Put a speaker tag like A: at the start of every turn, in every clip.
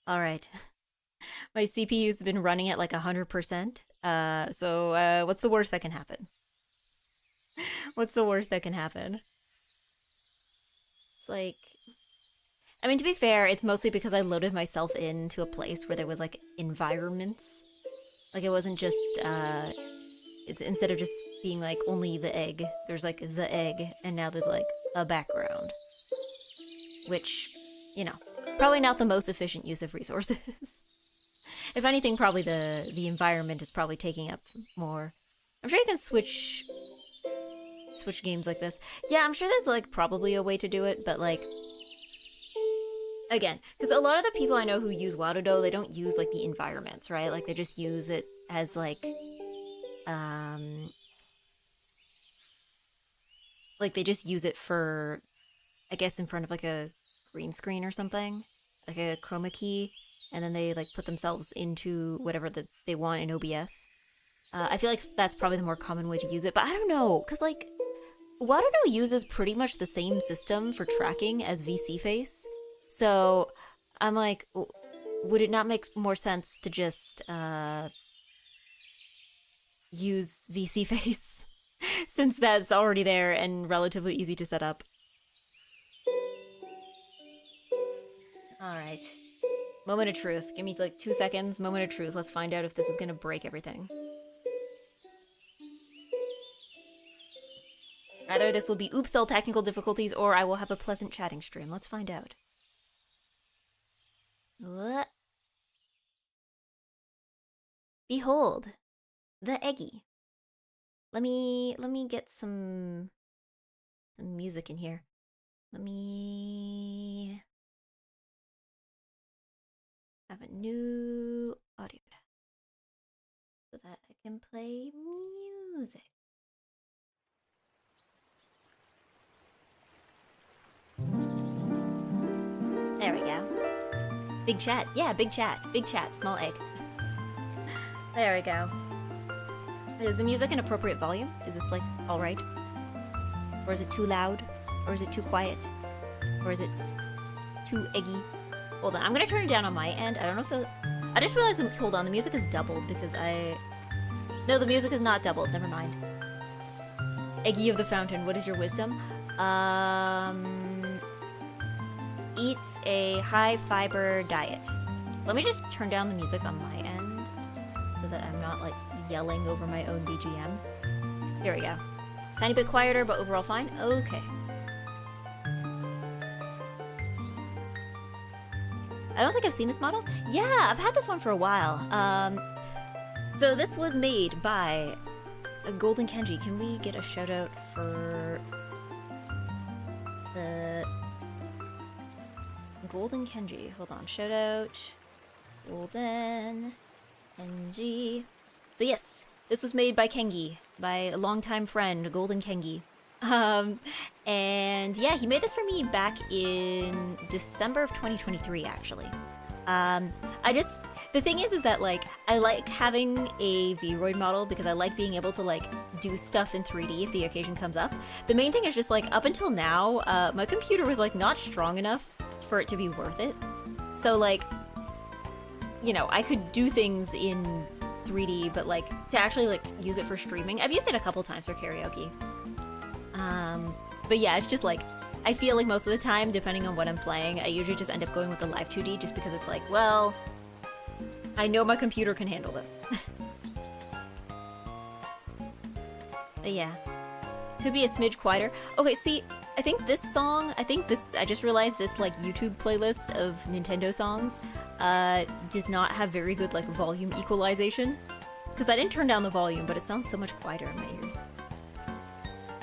A: All right. My CPU's been running at like 100%. So what's the worst that can happen? What's the worst that can happen? It's like, I mean, to be fair, it's mostly because I loaded myself into a place where there was like environments. Like it wasn't just, it's instead of just being like only the egg, there's like the egg, and now there's like a background. Which, you know, probably not the most efficient use of resources. If anything, probably the environment is probably taking up more. I'm sure you can switch games like this. Yeah, I'm sure there's like probably a way to do it, but like again, because a lot of the people I know who use warudo, they don't use like the environments, right? Like they just use it as um like they just use it for, I guess, in front of like a green screen or something, like a chroma key, and then they like put themselves into whatever they want in OBS. I feel like that's probably the more common way to use it, but I don't know, because like Warudo uses pretty much the same system for tracking as VC Face, so I'm like, would it not make more sense to just use VC Face since that's already there and relatively easy to set up? All right. Moment of truth. Give me like 2 seconds. Moment of truth. Let's find out if this is gonna break everything. Either this will be oops, all technical difficulties, or I will have a pleasant chatting stream. Let's find out. What? Behold, the EGGY. Let me get some music in here. Let me have a new audio so that I can play music. There we go. Big chat. Yeah, big chat. Big chat. Small egg. There we go. Is the music an appropriate volume? Is this like alright? Or is it too loud? Or is it too quiet? Or is it too eggy? Hold on, I'm gonna turn it down on my end. I don't know if the... I just realized, hold on, the music is doubled because I... No, the music is not doubled, never mind. Eggy of the Fountain, what is your wisdom? Eat a high fiber diet. Let me just turn down the music on my end so that I'm not like yelling over my own BGM. Here we go. Tiny bit quieter, but overall fine. Okay. I don't think I've seen this model. Yeah, I've had this one for a while. So this was made by Golden Kenji. Can we get a shout out for the Golden Kenji? Hold on, shout out Golden Kenji. So yes, this was made by Kengi, by a longtime friend, Golden Kengi. And yeah, he made this for me back in December of 2023, actually. The thing is that like, I like having a Vroid model because I like being able to like do stuff in 3D if the occasion comes up. The main thing is just like, up until now, my computer was like not strong enough for it to be worth it. So like, you know, I could do things in 3D, but like to actually like use it for streaming, I've used it a couple times for karaoke. But yeah, it's just like, I feel like most of the time, depending on what I'm playing, I usually just end up going with the live 2D just because it's like, well, I know my computer can handle this. But yeah, could be a smidge quieter. Okay, see, I just realized this like YouTube playlist of Nintendo songs does not have very good like volume equalization. Because I didn't turn down the volume, but it sounds so much quieter in my ears.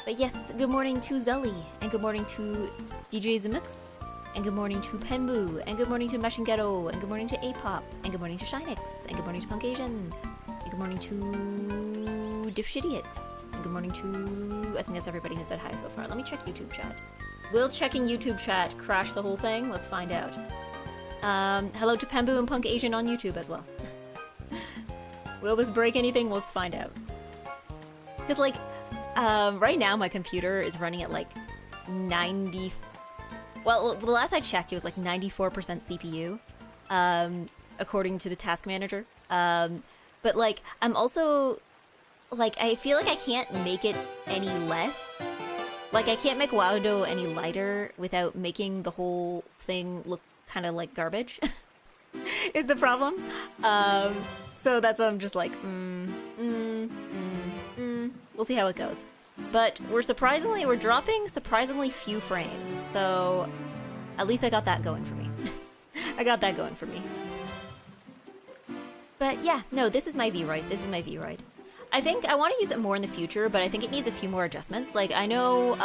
A: But yes, good morning to Zully, and good morning to DJ Zimix, and good morning to Penbu, and good morning to Ghetto, and good morning to Apop, and good morning to Shinix, and good morning to Punk Asian, and good morning to Dipshitiot, and good morning to... I think that's everybody who said hi so far. Let me check YouTube chat. Will checking YouTube chat crash the whole thing? Let's find out. Hello to Penbu and Punk Asian on YouTube as well. Will this break anything? Let's find out. Because like, right now my computer is running at like 90... Well, the last I checked it was like 94% CPU. according to the task manager. But like, I'm also, like, I feel like I can't make it any less. Like, I can't make warudo any lighter without making the whole thing look kind of like garbage, is the problem. So that's why I'm just like, we'll see how it goes. But we're dropping surprisingly few frames, so at least I got that going for me. I got that going for me. But yeah, no, this is my Vroid. This is my Vroid. I think I want to use it more in the future, but I think it needs a few more adjustments. Like, I know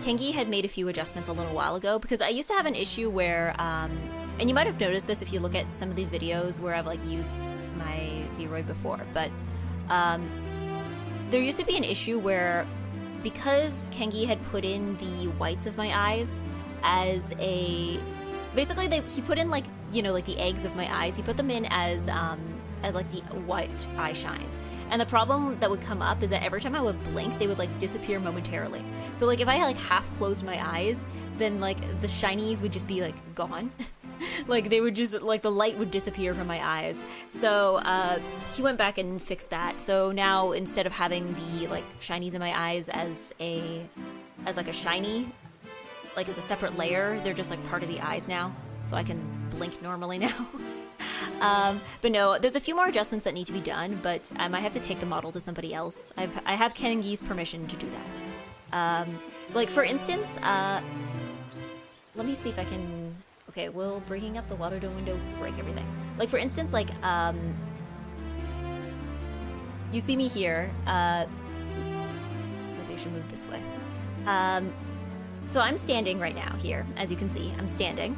A: Kengi had made a few adjustments a little while ago, because I used to have an issue where, and you might have noticed this if you look at some of the videos where I've, like, used my Vroid before, but there used to be an issue where, because Kengi had put in the whites of my eyes as a... Basically, he put in, like, you know, like the eggs of my eyes, he put them in as like the white eye shines. And the problem that would come up is that every time I would blink, they would like disappear momentarily. So like if I like half closed my eyes, then like the shinies would just be like gone. Like they would just, like the light would disappear from my eyes. So he went back and fixed that. So now instead of having the like shinies in my eyes as like a shiny, like as a separate layer, they're just like part of the eyes now. So I can blink normally now. But no, there's a few more adjustments that need to be done, but I might have to take the model to somebody else. I have Kengi's permission to do that. Like for instance, let me see if I can... Okay, will bringing up the warudo window break everything? Like for instance, like, you see me here, maybe I should move this way. So I'm standing right now here, as you can see, I'm standing.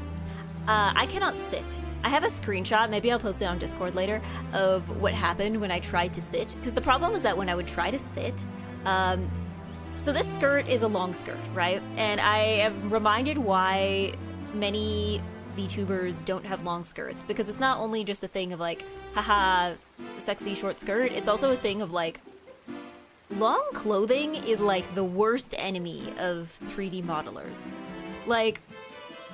A: I cannot sit. I have a screenshot, maybe I'll post it on Discord later, of what happened when I tried to sit. Because the problem is that when I would try to sit, so this skirt is a long skirt, right? And I am reminded why many VTubers don't have long skirts. Because it's not only just a thing of like, haha, sexy short skirt, it's also a thing of like, long clothing is like the worst enemy of 3D modelers. Like,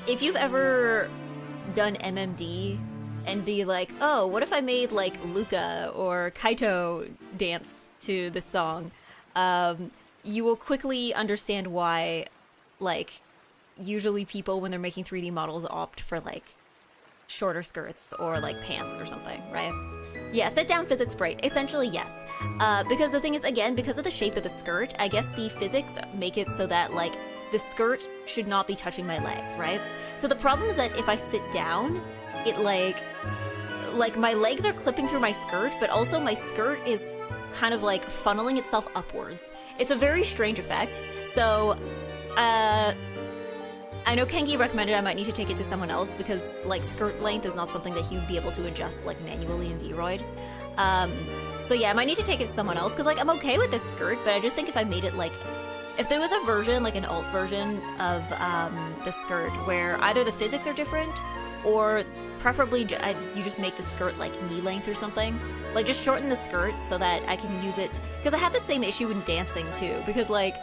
A: if you've ever done MMD and be like, oh, what if I made like Luca or Kaito dance to this song? You will quickly understand why, like, usually people when they're making 3D models opt for like shorter skirts or like pants or something, right? Yeah, sit down physics bright. Essentially, yes. Because the thing is, again, because of the shape of the skirt, I guess the physics make it so that like the skirt should not be touching my legs, right? So the problem is that if I sit down, it like my legs are clipping through my skirt, but also my skirt is kind of like funneling itself upwards. It's a very strange effect. So, I know Kengi recommended I might need to take it to someone else because like skirt length is not something that he would be able to adjust like manually in Vroid. So yeah, I might need to take it to someone else because like I'm okay with this skirt, but I just think if I made it like, if there was a version, like an alt version of the skirt where either the physics are different or preferably you just make the skirt like knee length or something. Like just shorten the skirt so that I can use it, because I have the same issue in dancing too, because like,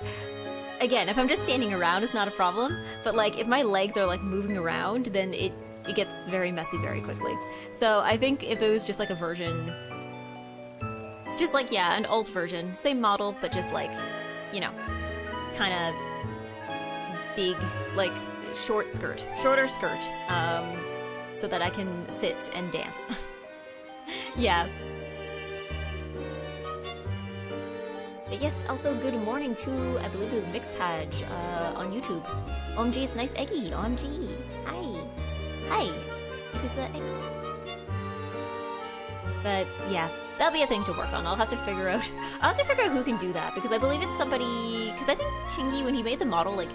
A: again, if I'm just standing around, it's not a problem. But like, if my legs are like moving around, then it gets very messy very quickly. So I think if it was just like a version, just like, yeah, an alt version, same model, but just like, you know, kind of big, like shorter skirt, so that I can sit and dance. Yeah. But yes, also good morning to, I believe it was Mixpage on YouTube. OMG, it's NiceEggy. OMG. Hi. Hi. It is Eggy. But yeah, that'll be a thing to work on. I'll have to figure out who can do that, because I believe it's somebody, because I think Kengi, when he made the model, like,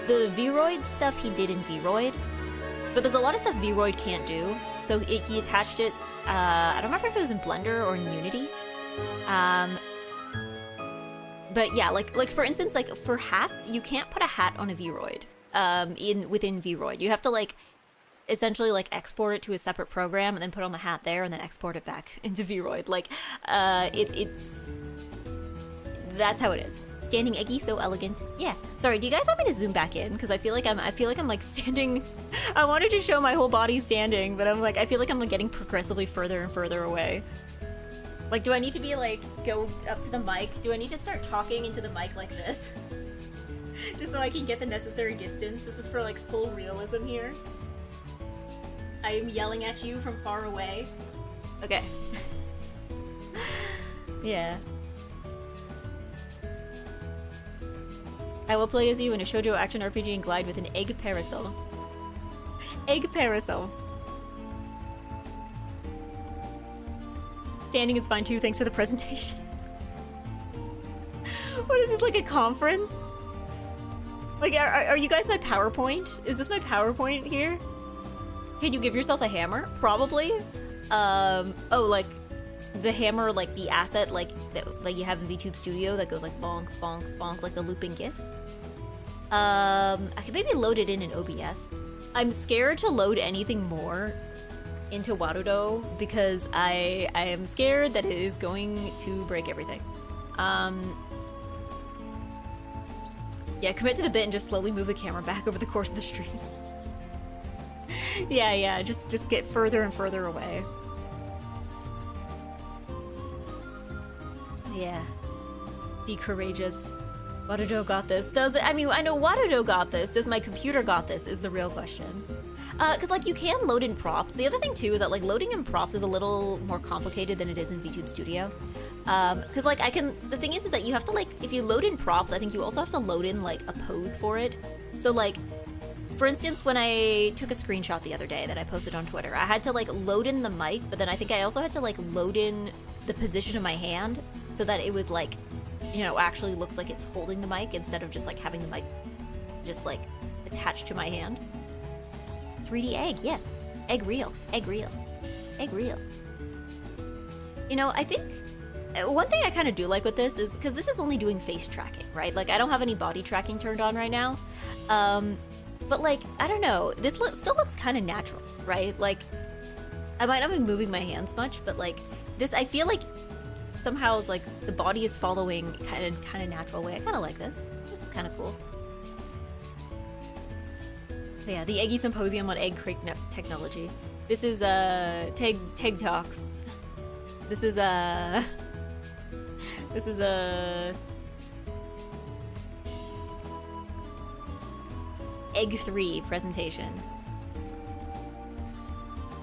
A: the Vroid stuff he did in Vroid, but there's a lot of stuff Vroid can't do, so he attached it, I don't remember if it was in Blender or in Unity. But yeah, like for instance, like for hats, you can't put a hat on a Vroid, within Vroid. You have to like, essentially like export it to a separate program and then put on the hat there and then export it back into Vroid. Like, That's how it is. Standing Eggy, so elegant. Yeah. Sorry, do you guys want me to zoom back in? Because I feel like I'm like standing. I wanted to show my whole body standing, but I'm like, I feel like I'm like getting progressively further and further away. Like, do I need to be like, go up to the mic? Do I need to start talking into the mic like this? Just so I can get the necessary distance. This is for like full realism here. I am yelling at you from far away. Okay. Yeah. I will play as you in a shoujo action RPG and glide with an egg parasol. Egg parasol. Standing is fine too, thanks for the presentation. What is this, like a conference? Like, are you guys my PowerPoint? Is this my PowerPoint here? Can you give yourself a hammer? Probably. Oh, like the hammer, like the asset, like that, like you have in VTube Studio that goes like bonk, bonk, bonk, like the looping GIF. I could maybe load it in OBS. I'm scared to load anything more into warudo because I am scared that it is going to break everything. Yeah, commit to the bit and just slowly move the camera back over the course of the stream. Yeah, just get further and further away. Yeah. Be courageous. Warudo got this. Does it? I mean, I know Warudo got this. Does my computer got this is the real question. Because, like, you can load in props. The other thing, too, is that, like, loading in props is a little more complicated than it is in VTube Studio. Because, like, the thing is that you have to, like, if you load in props, I think you also have to load in, like, a pose for it. So, like, for instance, when I took a screenshot the other day that I posted on Twitter, I had to, like, load in the mic, but then I think I also had to, like, load in the position of my hand so that it was, like, you know, actually looks like it's holding the mic instead of just, like, having the mic just, like, attached to my hand. 3D egg, yes. Egg real, egg real, egg real. You know, I think one thing I kind of do like with this is, because this is only doing face tracking, right? Like, I don't have any body tracking turned on right now. But, like, I don't know. This still looks kind of natural, right? Like, I might not be moving my hands much, but, like, this, I feel like somehow it's like the body is following kind of natural way. I kind of like this. This is kind of cool. But yeah, the Eggy Symposium on Egg Crate Technology. This is Teg Talks. This is Egg 3 presentation.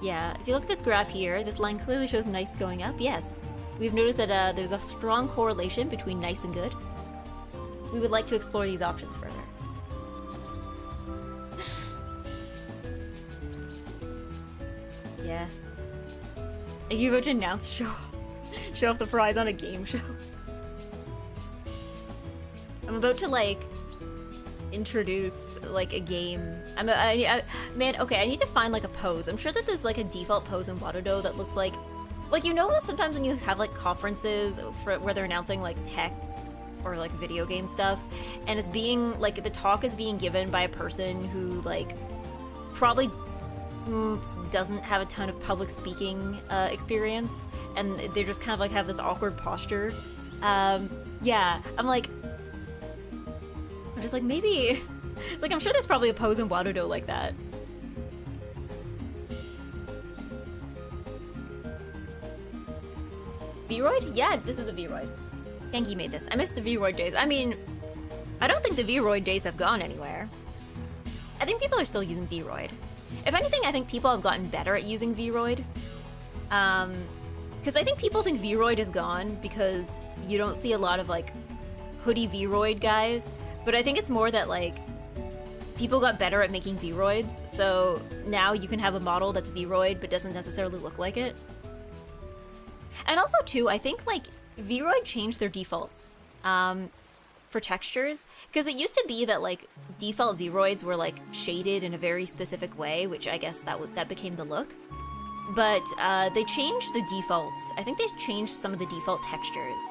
A: Yeah, if you look at this graph here, this line clearly shows nice going up. Yes, we've noticed that there's a strong correlation between nice and good. We would like to explore these options further. Yeah. You about to announce show off the prize on a game show. I'm about to, like, introduce, like, a game. Man, okay, I need to find, like, a pose. I'm sure that there's, like, a default pose in Warudo that looks like, you know, sometimes when you have, like, conferences where they're announcing, like, tech or, like, video game stuff, and it's being, like, the talk is being given by a person who, like, probably doesn't have a ton of public speaking experience, and they're just kind of, like, have this awkward posture. Yeah, I'm just like, maybe... It's like, I'm sure there's probably a pose in Warudo like that. V-Roid? Yeah, this is a V-Roid. Genki made this. I miss the V-Roid days. I mean, I don't think the V-Roid days have gone anywhere. I think people are still using V-Roid. If anything, I think people have gotten better at using V-Roid. Because I think people think V-Roid is gone because you don't see a lot of, like, hoodie V-Roid guys. But I think it's more that, like, people got better at making V-Roids, so now you can have a model that's V-Roid but doesn't necessarily look like it. And also, too, I think, like, V-Roid changed their defaults for textures, because it used to be that, like, default V-Roids were, like, shaded in a very specific way, which I guess that became the look. But they changed the defaults. I think they changed some of the default textures.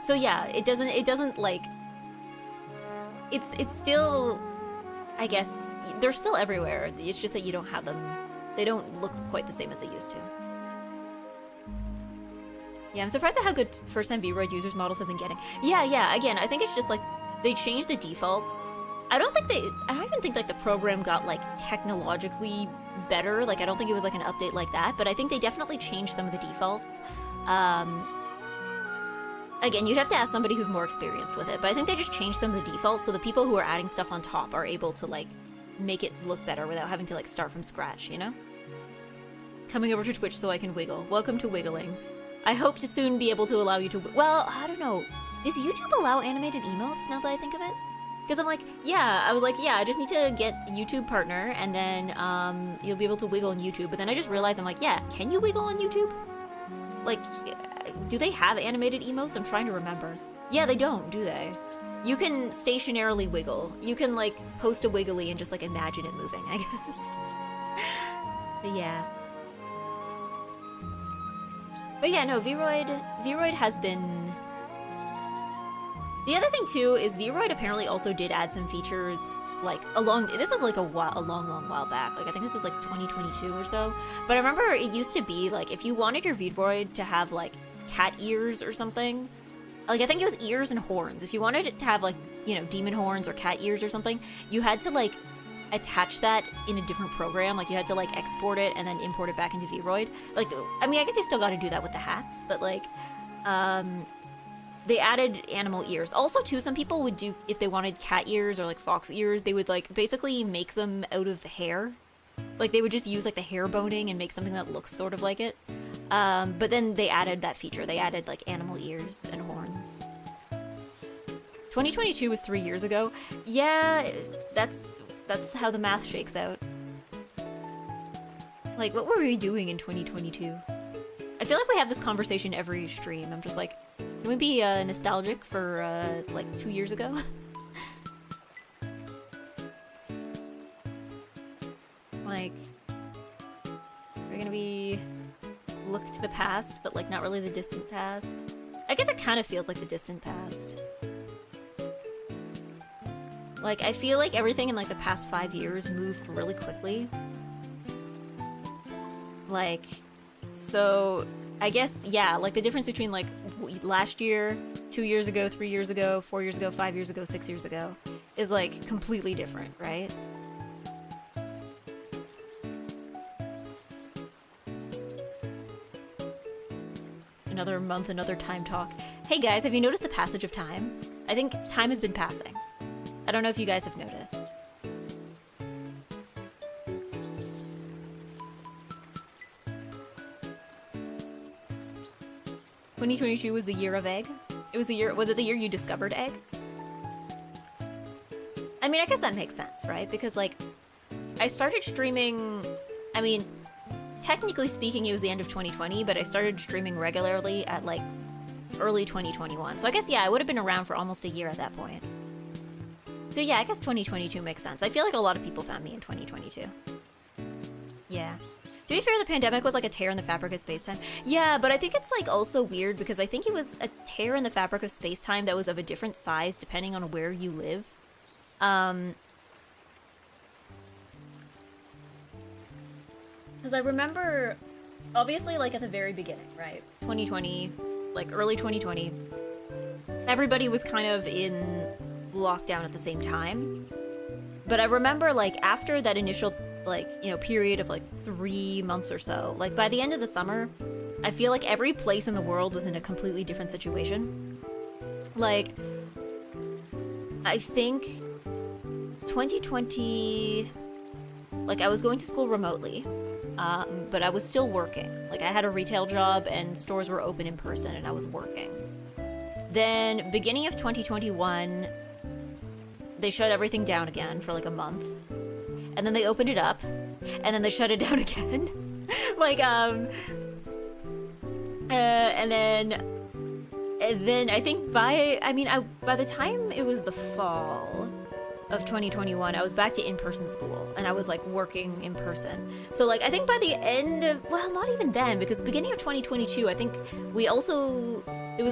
A: So yeah, it doesn't like... It's still, I guess, they're still everywhere. It's just that you don't have them. They don't look quite the same as they used to.
B: Yeah, I'm surprised at how good first-time VRoid users models have been getting. Yeah, again, I think it's just like, they changed the defaults. I don't even think like the program got like technologically better. Like, I don't think it was like an update like that, but I think they definitely changed some of the defaults. Again, you'd have to ask somebody who's more experienced with it, but I think they just changed some of the defaults so the people who are adding stuff on top are able to like make it look better without having to like start from scratch, you know? Coming over to Twitch so I can wiggle. Welcome to wiggling. I hope to soon be able to allow you to, well, I don't know. Does YouTube allow animated emotes now that I think of it? Because I'm like, yeah, I just need to get YouTube partner and then you'll be able to wiggle on YouTube. But then I just realized, I'm like, yeah, can you wiggle on YouTube? Like, do they have animated emotes? I'm trying to remember. Yeah, they don't, do they? You can stationarily wiggle. You can like post a wiggly and just like imagine it moving, I guess. But yeah. But yeah, no, VRoid has been... The other thing too is VRoid apparently also did add some features like this was like a long while back. Like I think this was like 2022 or so. But I remember it used to be like if you wanted your VRoid to have like cat ears or something, like I think it was ears and horns. If you wanted it to have like, you know, demon horns or cat ears or something, you had to like attach that in a different program. Like you had to like export it and then import it back into VRoid. Like, I mean, I guess you still got to do that with the hats, but like, they added animal ears. Also, too, some people would do, if they wanted cat ears or like fox ears, they would like basically make them out of hair. Like they would just use like the hair boning and make something that looks sort of like it. But then they added that feature. They added like animal ears and horns. 2022 was 3 years ago. Yeah, that's how the math shakes out. Like, what were we doing in 2022? I feel like we have this conversation every stream. I'm just like, can we be nostalgic for like 2 years ago? Like, we're gonna be look to the past, but like not really the distant past. I guess it kind of feels like the distant past. Like, I feel like everything in like the past 5 years moved really quickly. Like, so I guess, yeah, like the difference between like last year, 2 years ago, 3 years ago, 4 years ago, 5 years ago, 6 years ago is like completely different, right? Another month, another time talk. Hey guys, have you noticed the passage of time? I think time has been passing. I don't know if you guys have noticed. "2022 was the year of egg." It was the year. Was it the year you discovered egg? I mean, I guess that makes sense, right? Because like, I started streaming. I mean, technically speaking, it was the end of 2020, but I started streaming regularly at like early 2021. So I guess, yeah, I would have been around for almost a year at that point. So yeah, I guess 2022 makes sense. I feel like a lot of people found me in 2022. Yeah. To be fair, the pandemic was like a tear in the fabric of space-time. Yeah, but I think it's like also weird because I think it was a tear in the fabric of space-time that was of a different size depending on where you live. Because I remember, obviously, like at the very beginning, right? 2020, like early 2020, everybody was kind of in lockdown at the same time. But I remember, like, after that initial, like, you know, period of like 3 months or so, like by the end of the summer, I feel like every place in the world was in a completely different situation. Like, I think 2020, like I was going to school remotely. But I was still working. Like, I had a retail job and stores were open in person and I was working. Then, beginning of 2021, they shut everything down again for like a month. And then they opened it up. And then they shut it down again. Like, and then I think by the time it was the fall of 2021, I was back to in-person school, and I was, like, working in person. So, like, I think by the end of, well, not even then, because beginning of 2022, I think it was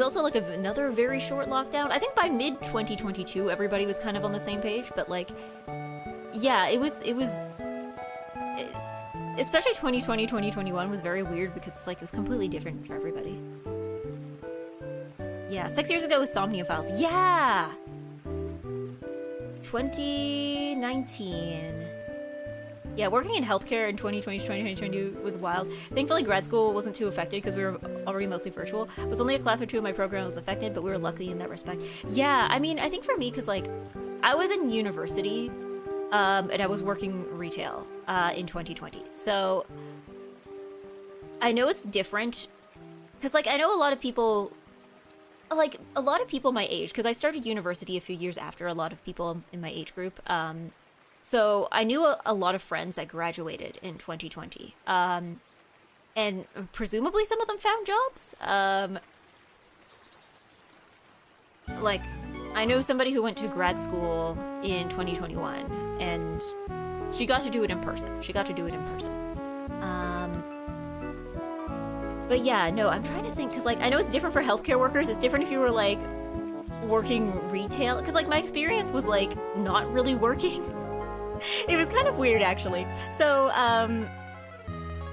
B: also, like, another very short lockdown. I think by mid-2022, everybody was kind of on the same page, but, like, yeah, it was, especially 2020, 2021 was very weird, because, it's like, it was completely different for everybody.
A: Yeah, 6 years ago was Somnia Files. Yeah! 2019. Yeah, working in healthcare in 2020, 2022 was wild. Thankfully, grad school wasn't too affected because we were already mostly virtual. It was only a class or two of my program that was affected, but we were lucky in that respect. Yeah, I mean, I think for me, because, like, I was in university, and I was working retail in 2020. So, I know it's different, because, like, I know a lot of people my age, because I started university a few years after a lot of people in my age group, so I knew a lot of friends that graduated in 2020, and presumably some of them found jobs. Like, I know somebody who went to grad school in 2021, and she got to do it in person. But yeah, no, I'm trying to think, because, like, I know it's different for healthcare workers. It's different if you were, like, working retail, because, like, my experience was, like, not really working. It was kind of weird, actually. So,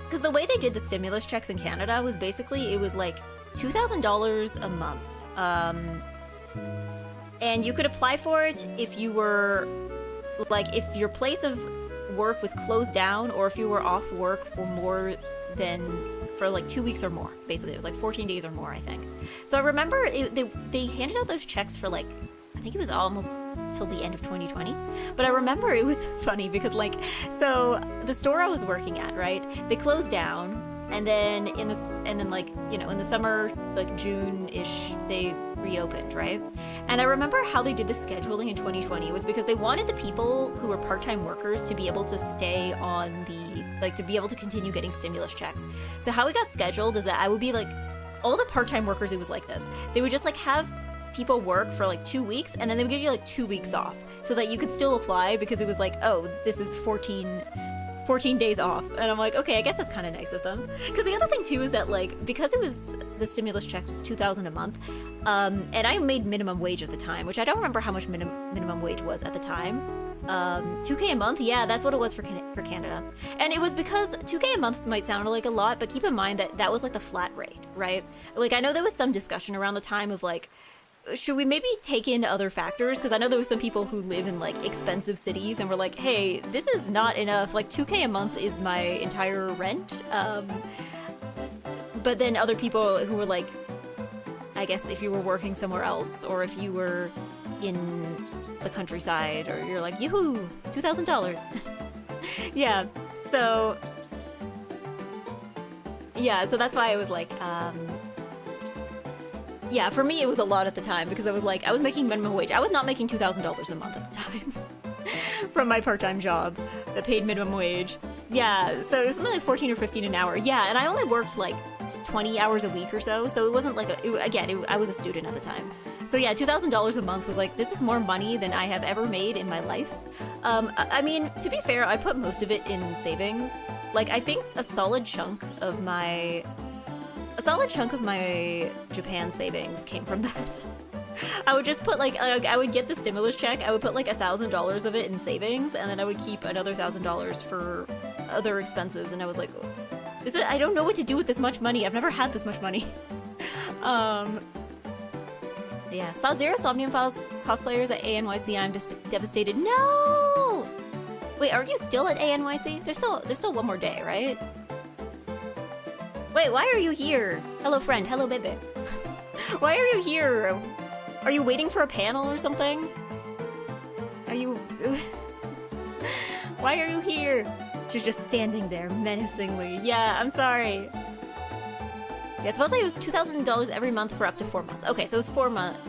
A: because the way they did the stimulus checks in Canada was basically, it was, like, $2,000 a month. And you could apply for it if you were, like, if your place of work was closed down, or if you were off work for more than, for like 2 weeks or more. Basically, it was like 14 days or more, I think. So I remember they handed out those checks for, like, I think it was almost till the end of 2020. But I remember it was funny because, like, so the store I was working at, right, they closed down, and then in the summer, like June-ish, they reopened, right? And I remember how they did the scheduling in 2020 was because they wanted the people who were part-time workers to be able to stay on the, like, to be able to continue getting stimulus checks. So how it got scheduled is that I would be, like, all the part-time workers, it was like this. They would just, like, have people work for, like, 2 weeks, and then they would give you, like, 2 weeks off so that you could still apply, because it was like, oh, this is 14 days off. And I'm like, okay, I guess that's kind of nice of them. Because the other thing too is that, like, because it was, the stimulus checks was $2,000 a month, and I made minimum wage at the time, which I don't remember how much minimum wage was at the time. $2K a month, yeah, that's what it was for Canada. And it was because $2K a month might sound like a lot, but keep in mind that that was, like, the flat rate, right? Like, I know there was some discussion around the time of, like, should we maybe take in other factors? Because I know there was some people who live in, like, expensive cities and were like, hey, this is not enough. Like, $2K a month is my entire rent. But then other people who were like, I guess if you were working somewhere else, or if you were in the countryside, or you're like, yoo-hoo, $2,000. Yeah, so that's why I was like, yeah, for me it was a lot at the time, because I was like, I was making minimum wage. I was not making $2,000 a month at the time from my part-time job that paid minimum wage. Yeah, so it was something like 14 or 15 an hour. Yeah, and I only worked like 20 hours a week or so it wasn't like, I was a student at the time. So yeah, $2,000 a month was like, this is more money than I have ever made in my life. I mean, to be fair, I put most of it in savings. Like, I think a solid chunk of my Japan savings came from that. I would just put, like, I would get the stimulus check, I would put like $1,000 of it in savings, and then I would keep another $1,000 for other expenses, and I was like, I don't know what to do with this much money. I've never had this much money. Yeah, saw Zero Somnium Files cosplayers at ANYC. I'm just devastated. No! Wait, are you still at ANYC? There's still one more day, right? Wait, why are you here? Hello, friend. Hello, baby. Why are you here? Are you waiting for a panel or something? Are you... Why are you here? She's just standing there menacingly. Yeah, I'm sorry. Yeah, supposedly it was $2,000 every month for up to 4 months. Okay, so it was 4 months.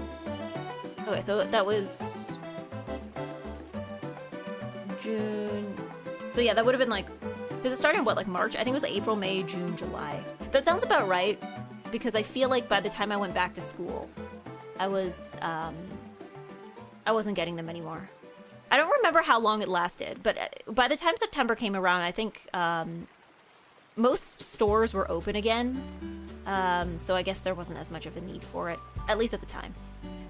A: Okay, so that was... June... So yeah, that would have been like... Because it started in, what, like March? I think it was April, May, June, July. That sounds about right, because I feel like by the time I went back to school, I wasn't getting them anymore. I don't remember how long it lasted, but by the time September came around, I think most stores were open again, so I guess there wasn't as much of a need for it, at least at the time.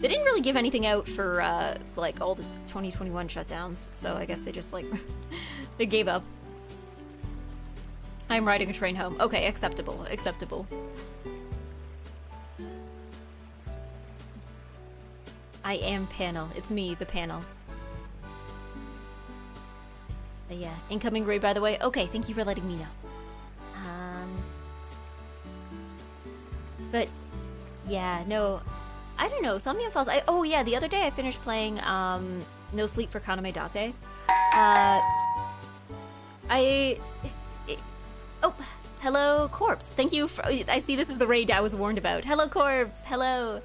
A: They didn't really give anything out for, like, all the 2021 shutdowns, so I guess they just, like, they gave up. I'm riding a train home. Okay, acceptable. I am panel. It's me, the panel. But yeah, incoming raid, by the way. Okay, thank you for letting me know. But yeah, no, I don't know. Somnium Falls. Oh yeah, the other day I finished playing No Sleep for Kaname Date. Oh, hello, Corpse. Thank you for. I see this is the raid I was warned about. Hello, Corpse. Hello.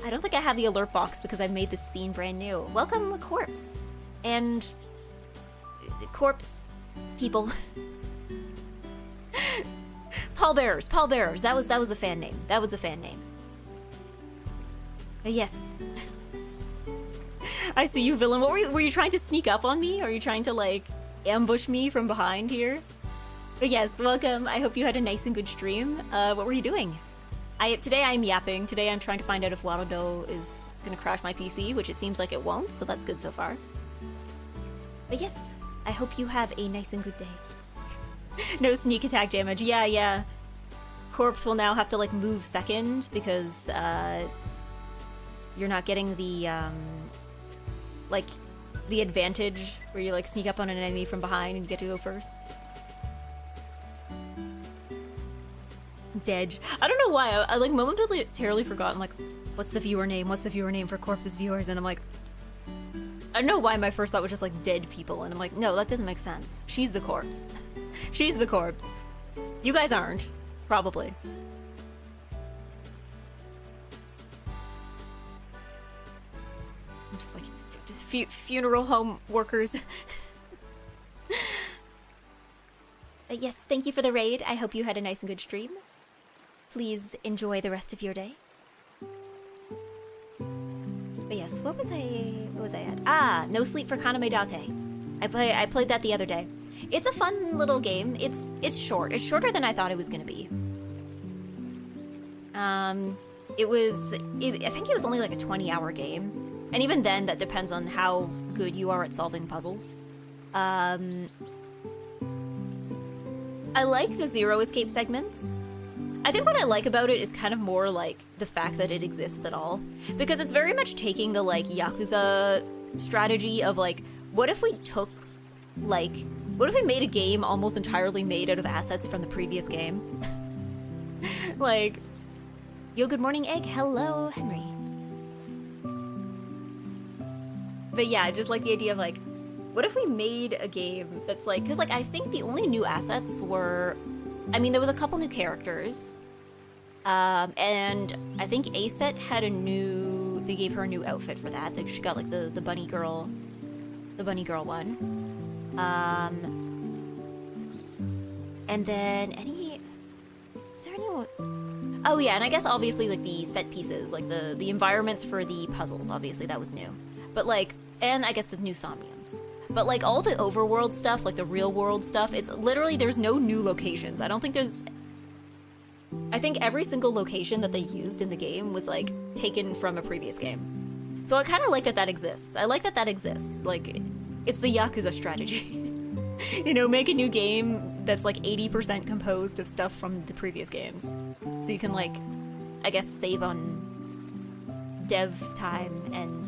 A: I don't think I have the alert box because I've made this scene brand new. Welcome, Corpse, and Corpse people. Pallbearers. That was the fan name. That was the fan name. Yes. I see you, villain. What were you trying to sneak up on me? Are you trying to like ambush me from behind here? But yes, welcome. I hope you had a nice and good stream. What were you doing? Today I'm yapping. Today I'm trying to find out if warudo is gonna crash my PC, which it seems like it won't, so that's good so far. But yes, I hope you have a nice and good day. No sneak attack damage. Yeah. Corpse will now have to like move second because you're not getting the like the advantage where you like sneak up on an enemy from behind and you get to go first. Dead. I don't know why. I like momentarily forgot. I'm like, what's the viewer name? What's the viewer name for Corpse's viewers? And I'm like, I don't know why my first thought was just like dead people. And I'm like, no, that doesn't make sense. She's the corpse. She's the corpse. You guys aren't. Probably. I'm just like, funeral home workers. Yes, thank you for the raid. I hope you had a nice and good stream. Please enjoy the rest of your day. But yes, what was I at? Ah, No Sleep for Kaname Date. I played that the other day. It's a fun little game. It's short. It's shorter than I thought it was gonna be. I think it was only like a 20-hour game. And even then, that depends on how good you are at solving puzzles. I like the zero escape segments. I think what I like about it is kind of more like the fact that it exists at all. Because it's very much taking the like Yakuza strategy of like, what if we took like, what if we made a game almost entirely made out of assets from the previous game? Like, yo, good morning, Egg. Hello, Henry. But yeah, just like the idea of like, what if we made a game that's like, because like I think the only new assets were, I mean, there was a couple new characters, and I think Aset had they gave her a new outfit for that. Like she got like the bunny girl one. And then is there any? Oh yeah, and I guess obviously like the set pieces, like the environments for the puzzles, obviously that was new. But like, and I guess the new somniums. But like all the overworld stuff, like the real world stuff, it's literally, there's no new locations. I think every single location that they used in the game was like taken from a previous game. So I kind of like that exists. I like that exists. Like, it's the Yakuza strategy. You know, make a new game that's like 80% composed of stuff from the previous games. So you can like, I guess, save on dev time and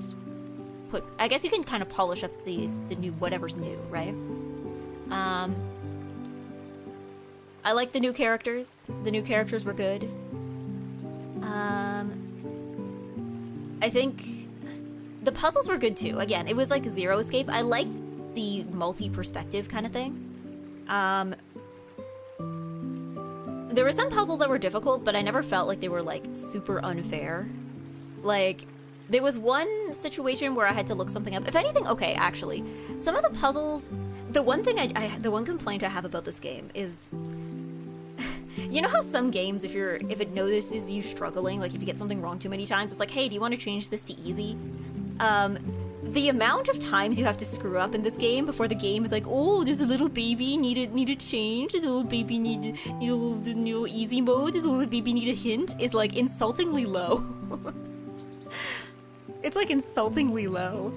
A: I guess you can kind of polish up the new whatever's new, right? I like the new characters. The new characters were good. I think the puzzles were good too. Again, it was like zero escape. I liked the multi-perspective kind of thing. There were some puzzles that were difficult, but I never felt like they were like super unfair. Like, there was one situation where I had to look something up. If anything, okay, actually, some of the puzzles, the one complaint I have about this game is, you know how some games, if it notices you struggling, like if you get something wrong too many times, it's like, hey, do you want to change this to easy? The amount of times you have to screw up in this game before the game is like, oh, there's a little baby need a change, does a little baby need a little easy mode, does a little baby need a hint, is like insultingly low. It's like insultingly low.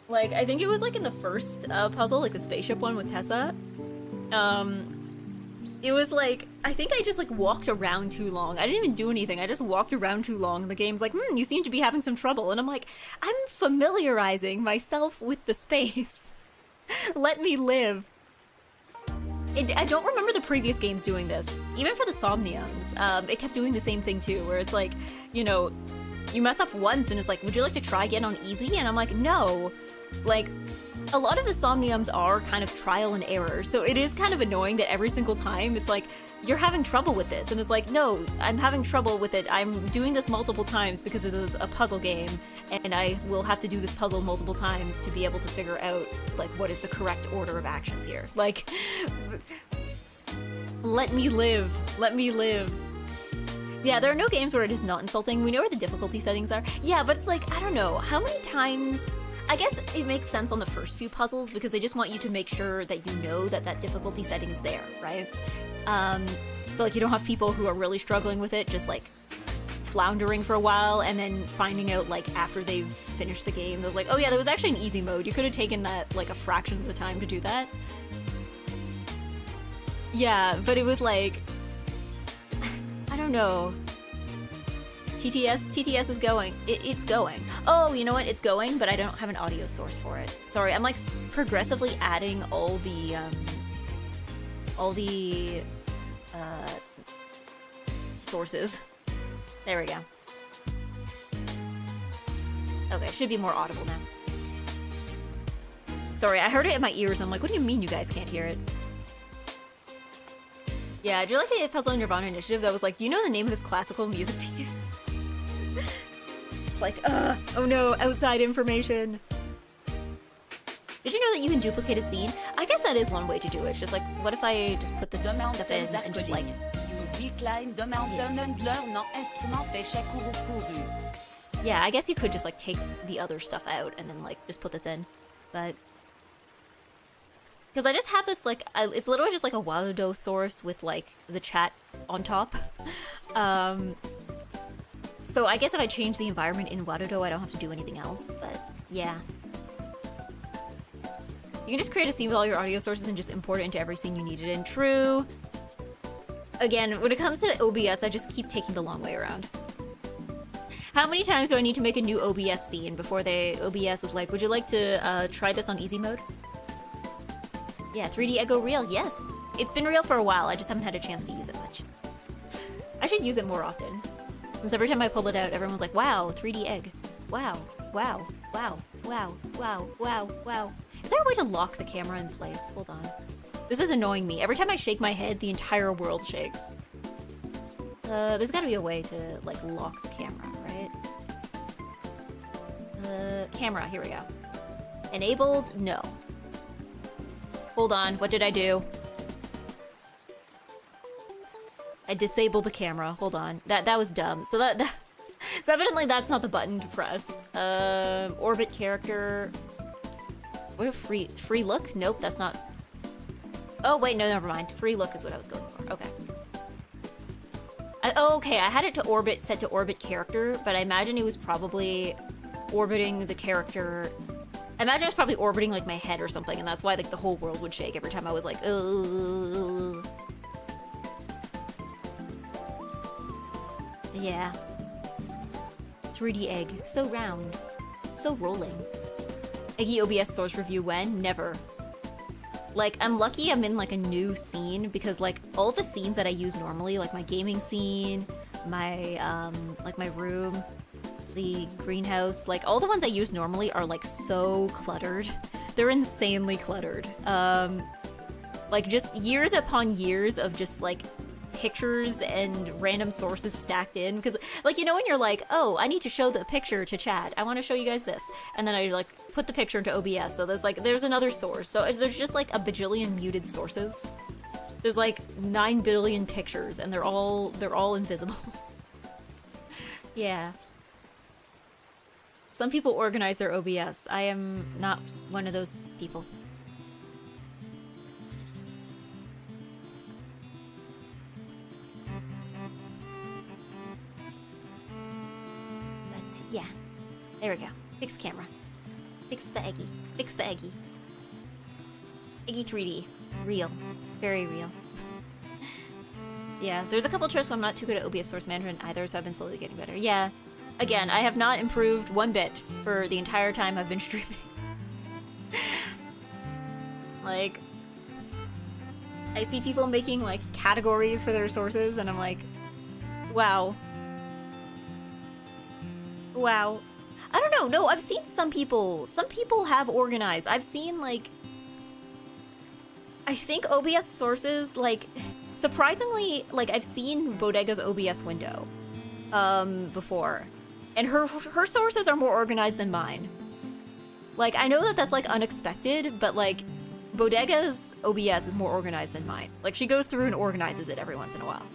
A: Like, I think it was like in the first puzzle, like the spaceship one with Tessa. It was like, I think I just like walked around too long. I didn't even do anything. I just walked around too long. And the game's like, you seem to be having some trouble. And I'm like, I'm familiarizing myself with the space. Let me live. I don't remember the previous games doing this. Even for the Somniums, it kept doing the same thing too, where it's like, you know, you mess up once and it's like, would you like to try again on easy? And I'm like, no. Like, a lot of the Somniums are kind of trial and error, so it is kind of annoying that every single time it's like, you're having trouble with this, and it's like, no, I'm having trouble with it. I'm doing this multiple times because it is a puzzle game, and I will have to do this puzzle multiple times to be able to figure out, like, what is the correct order of actions here. Like, let me live. Let me live. Yeah, there are no games where it is not insulting. We know where the difficulty settings are. Yeah, but it's like, I don't know, how many times... I guess it makes sense on the first few puzzles because they just want you to make sure that you know that that difficulty setting is there, right? So like you don't have people who are really struggling with it just like floundering for a while and then finding out like after they've finished the game, they're like, oh yeah, there was actually an easy mode. You could have taken that like a fraction of the time to do that. Yeah, but it was like, I don't know. TTS is going. It's going. Oh, you know what? It's going, but I don't have an audio source for it. Sorry, I'm like progressively adding all the sources. There we go. Okay, it should be more audible now. Sorry, I heard it in my ears. I'm like, what do you mean you guys can't hear it? Yeah, do you like the Puzzle Nirvana initiative that was like, do you know the name of this classical music piece? It's like, oh no, outside information. Did you know that you can duplicate a scene? I guess that is one way to do it. It's just like, what if I just put this stuff in and just like... Yeah, I guess you could just like take the other stuff out and then like just put this in. But... Because I just have this like, it's literally just like a warudo source with like the chat on top. So I guess if I change the environment in warudo, I don't have to do anything else, but yeah. You can just create a scene with all your audio sources and just import it into every scene you need it in. True. Again, when it comes to OBS, I just keep taking the long way around. How many times do I need to make a new OBS scene before OBS is like, would you like to try this on easy mode? Yeah, 3D Eggo real, yes. It's been real for a while, I just haven't had a chance to use it much. I should use it more often. Since every time I pull it out, everyone's like, wow, 3D egg. Wow, wow, wow, wow, wow, wow, wow. Is there a way to lock the camera in place? Hold on. This is annoying me. Every time I shake my head, the entire world shakes. There's gotta be a way to, like, lock the camera, right? Camera, here we go. Enabled? No. Hold on, what did I do? I disabled the camera. Hold on. That was dumb. So so evidently that's not the button to press. Orbit character. What a free look? Nope, that's not. Oh wait, no, never mind. Free look is what I was going for. Okay. Okay, I had it to orbit, set to orbit character, but I imagine it was probably orbiting the character. I imagine it was probably orbiting like my head or something, and that's why like the whole world would shake every time I was like, ugh. Yeah. 3D egg. So round. So rolling. Eggy OBS source review when? Never. Like, I'm lucky I'm in like a new scene because like all the scenes that I use normally, like my gaming scene, my like my room, the greenhouse, like all the ones I use normally are like so cluttered. They're insanely cluttered. Like just years upon years of just like pictures and random sources stacked in, because like, you know, when you're like, oh, I need to show the picture to chat, I want to show you guys this, and then I like put the picture into OBS, so there's another source, so there's just like a bajillion muted sources. There's like 9 billion pictures and they're all invisible. Yeah, some people organize their OBS. I am not one of those people. Yeah, there we go. Fix camera. Fix the Eggy. Fix the Eggy. Eggy 3D. Real. Very real.
B: Yeah, there's a couple trips where I'm not too good at OBS source management either, so I've been slowly getting better. Yeah, again, I have not improved one bit for the entire time I've been streaming. Like, I see people making, like, categories for their sources, and I'm like, wow. Wow. I don't know, no, I've seen some people have organized. I've seen, like, I think OBS sources, like, surprisingly, like, I've seen Bodega's OBS window, before. And her sources are more organized than mine. Like, I know that that's, like, unexpected, but, like, Bodega's OBS is more organized than mine. Like, she goes through and organizes it every once in a while.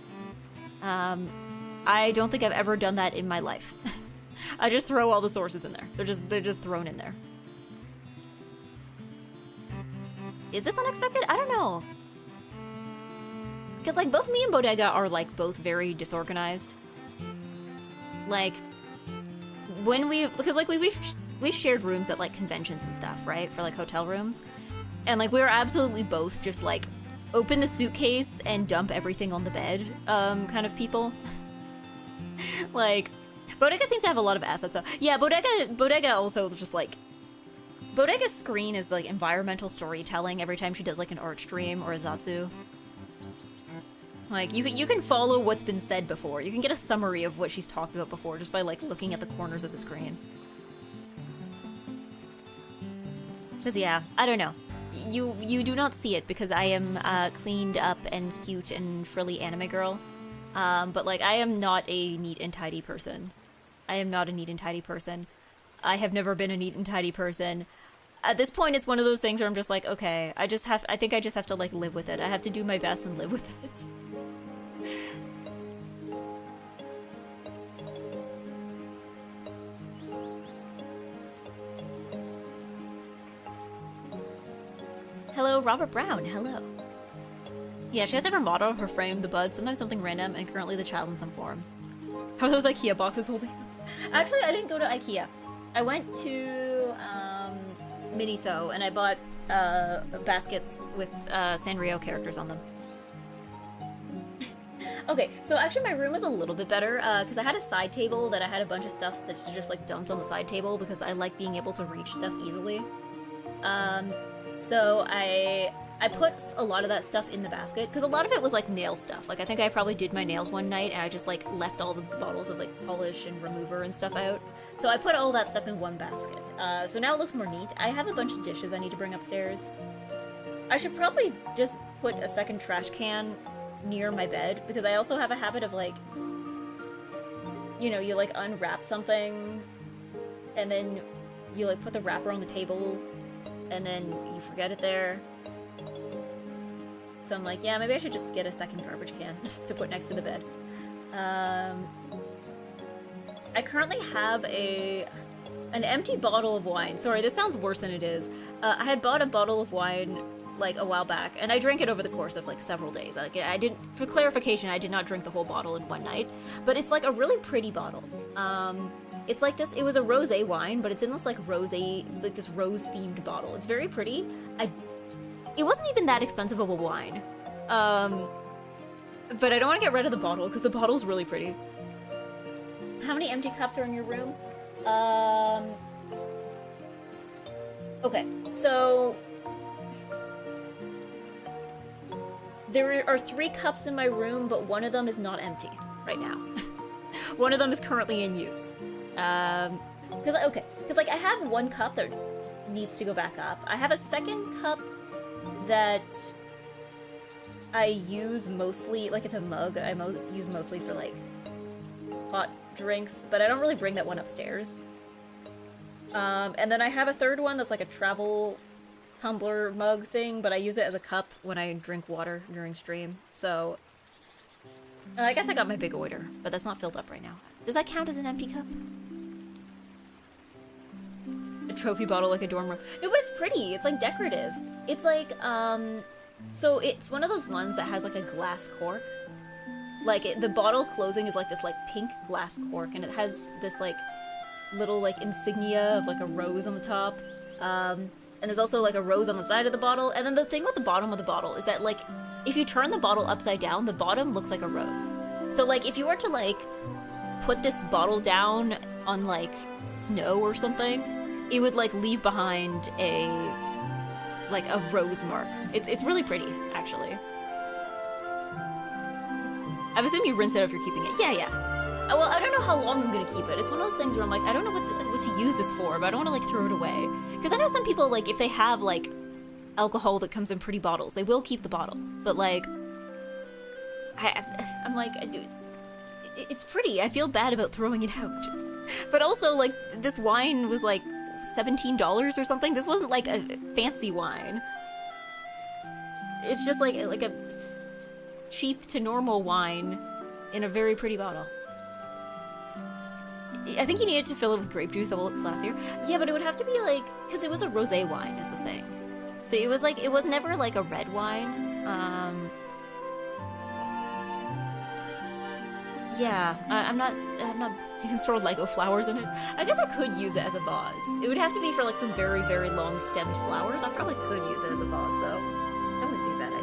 B: I don't think I've ever done that in my life. I just throw all the sources in there. They're just thrown in there. Is this unexpected? I don't know. Because, like, both me and Bodega are, like, both very disorganized. Like, when because, like, we've shared rooms at, like, conventions and stuff, right? For, like, hotel rooms. And, like, we were absolutely both just, like, open the suitcase and dump everything on the bed, kind of people. Like, Bodega seems to have a lot of assets, though. Yeah, Bodega also just, like... Bodega's screen is, like, environmental storytelling every time she does, like, an art stream or a Zatsu. Like, you can follow what's been said before. You can get a summary of what she's talked about before just by, like, looking at the corners of the screen. Because, yeah, I don't know. You do not see it because I am cleaned up and cute and frilly anime girl. But, like, I am not a neat and tidy person. I am not a neat and tidy person. I have never been a neat and tidy person. At this point, it's one of those things where I'm just like, okay, I think I just have to, like, live with it. I have to do my best and live with it. Hello, Robert Brown, hello. Yeah, she has ever modeled her frame, the bud, sometimes something random, and currently the child in some form. How are those IKEA boxes holding up? Actually, I didn't go to IKEA. I went to, Miniso, and I bought, baskets with, Sanrio characters on them. Okay, so actually my room is a little bit better, because I had a side table that I had a bunch of stuff that's just, like, dumped on the side table, because I like being able to reach stuff easily. So I put a lot of that stuff in the basket, because a lot of it was, like, nail stuff. Like, I think I probably did my nails one night, and I just, like, left all the bottles of, like, polish and remover and stuff out. So I put all that stuff in one basket. So now it looks more neat. I have a bunch of dishes I need to bring upstairs. I should probably just put a second trash can near my bed, because I also have a habit of, like, you know, you, like, unwrap something, and then you, like, put the wrapper on the table, and then you forget it there. So I'm like, yeah, maybe I should just get a second garbage can to put next to the bed. I currently have an empty bottle of wine. Sorry, this sounds worse than it is. I had bought a bottle of wine, like, a while back, and I drank it over the course of, like, several days. Like, I didn't, for clarification, I did not drink the whole bottle in one night, but it's, like, a really pretty bottle. It's like this, it was a rosé wine, but it's in this, like, rosé, like, this rose-themed bottle. It's very pretty. It wasn't even that expensive of a wine. But I don't want to get rid of the bottle, because the bottle's really pretty. How many empty cups are in your room? Okay, so... There are 3 cups in my room, but one of them is not empty right now. One of them is currently in use. Because, like, I have one cup that needs to go back up. I have a second cup that I use mostly, like, it's a mug I use mostly for, like, hot drinks, but I don't really bring that one upstairs. And then I have a third one that's, like, a travel tumbler mug thing, but I use it as a cup when I drink water during stream, so... I guess I got my big order, but that's not filled up right now. Does that count as an empty cup? A trophy bottle like a dorm room. No, but it's pretty. It's, like, decorative. It's, like, so it's one of those ones that has, like, a glass cork. Like, the bottle closing is, like, this, like, pink glass cork, and it has this, like, little, like, insignia of, like, a rose on the top. And there's also, like, a rose on the side of the bottle. And then the thing with the bottom of the bottle is that, like,
A: if you turn the bottle upside down, the bottom looks like a rose. So like if you were to like put this bottle down on like snow or something, it would like leave behind a rose mark. It's really pretty, actually. I assume you rinse it if you're keeping it. Yeah. Well, I don't know how long I'm gonna keep it. It's one of those things where I'm like, I don't know what to use this for, but I don't want to like throw it away. Because I know some people, like, if they have like alcohol that comes in pretty bottles, they will keep the bottle. But like, I'm like, it's pretty. I feel bad about throwing it out. But also, like, this wine was like $17 or something. This wasn't like a fancy wine. It's just like a cheap to normal wine in a very pretty bottle. I think you needed to fill it with grape juice that will look classier. Yeah, but it would have to be like, because it was a rosé wine is the thing. So it was like, it was never like a red wine. Yeah, I'm not, you can store Lego flowers in it. I guess I could use it as a vase. It would have to be for like some very, very long stemmed flowers. I probably could use it as a vase though. That wouldn't be a bad idea.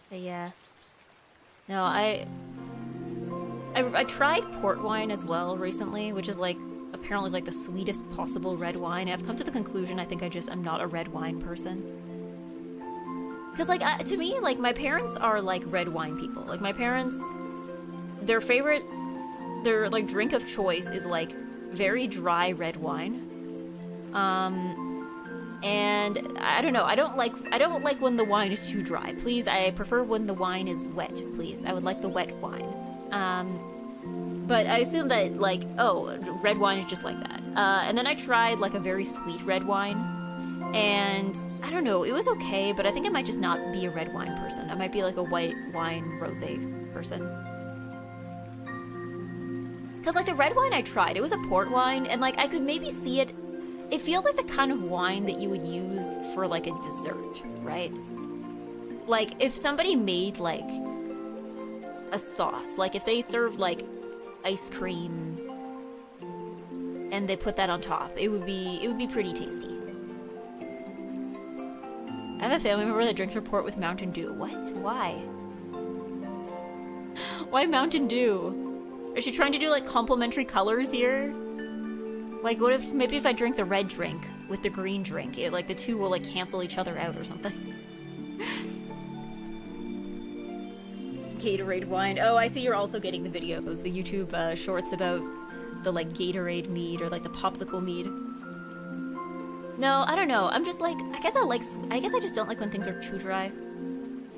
A: But yeah. No, I tried port wine as well recently, which is like apparently like the sweetest possible red wine. I've come to the conclusion I think I'm not a red wine person. Cause like to me, like my parents are like red wine people. Like my parents, their like drink of choice is like very dry red wine. And I don't know, I don't like when the wine is too dry. Please, I prefer when the wine is wet, please. I would like the wet wine. But I assume that, like, oh, red wine is just like that. And then I tried, like, a very sweet red wine. And, I don't know, it was okay, but I think I might just not be a red wine person. I might be, like, a white wine rosé person. Because, like, the red wine I tried, it was a port wine, and, like, I could maybe see it. It feels like the kind of wine that you would use for, like, a dessert, right? Like, if somebody made, like, a sauce, like, if they served, like, ice cream and they put that on top, it would be pretty tasty. I have a family member that drinks her port with Mountain Dew. What? Why? Why Mountain Dew? Is she trying to do like complementary colors here? Like what if maybe if I drink the red drink with the green drink, like the two will like cancel each other out or something. Gatorade wine. Oh, I see you're also getting the videos, the YouTube shorts about the like Gatorade mead or like the popsicle mead. No, I don't know. I'm just like, I guess I just don't like when things are too dry.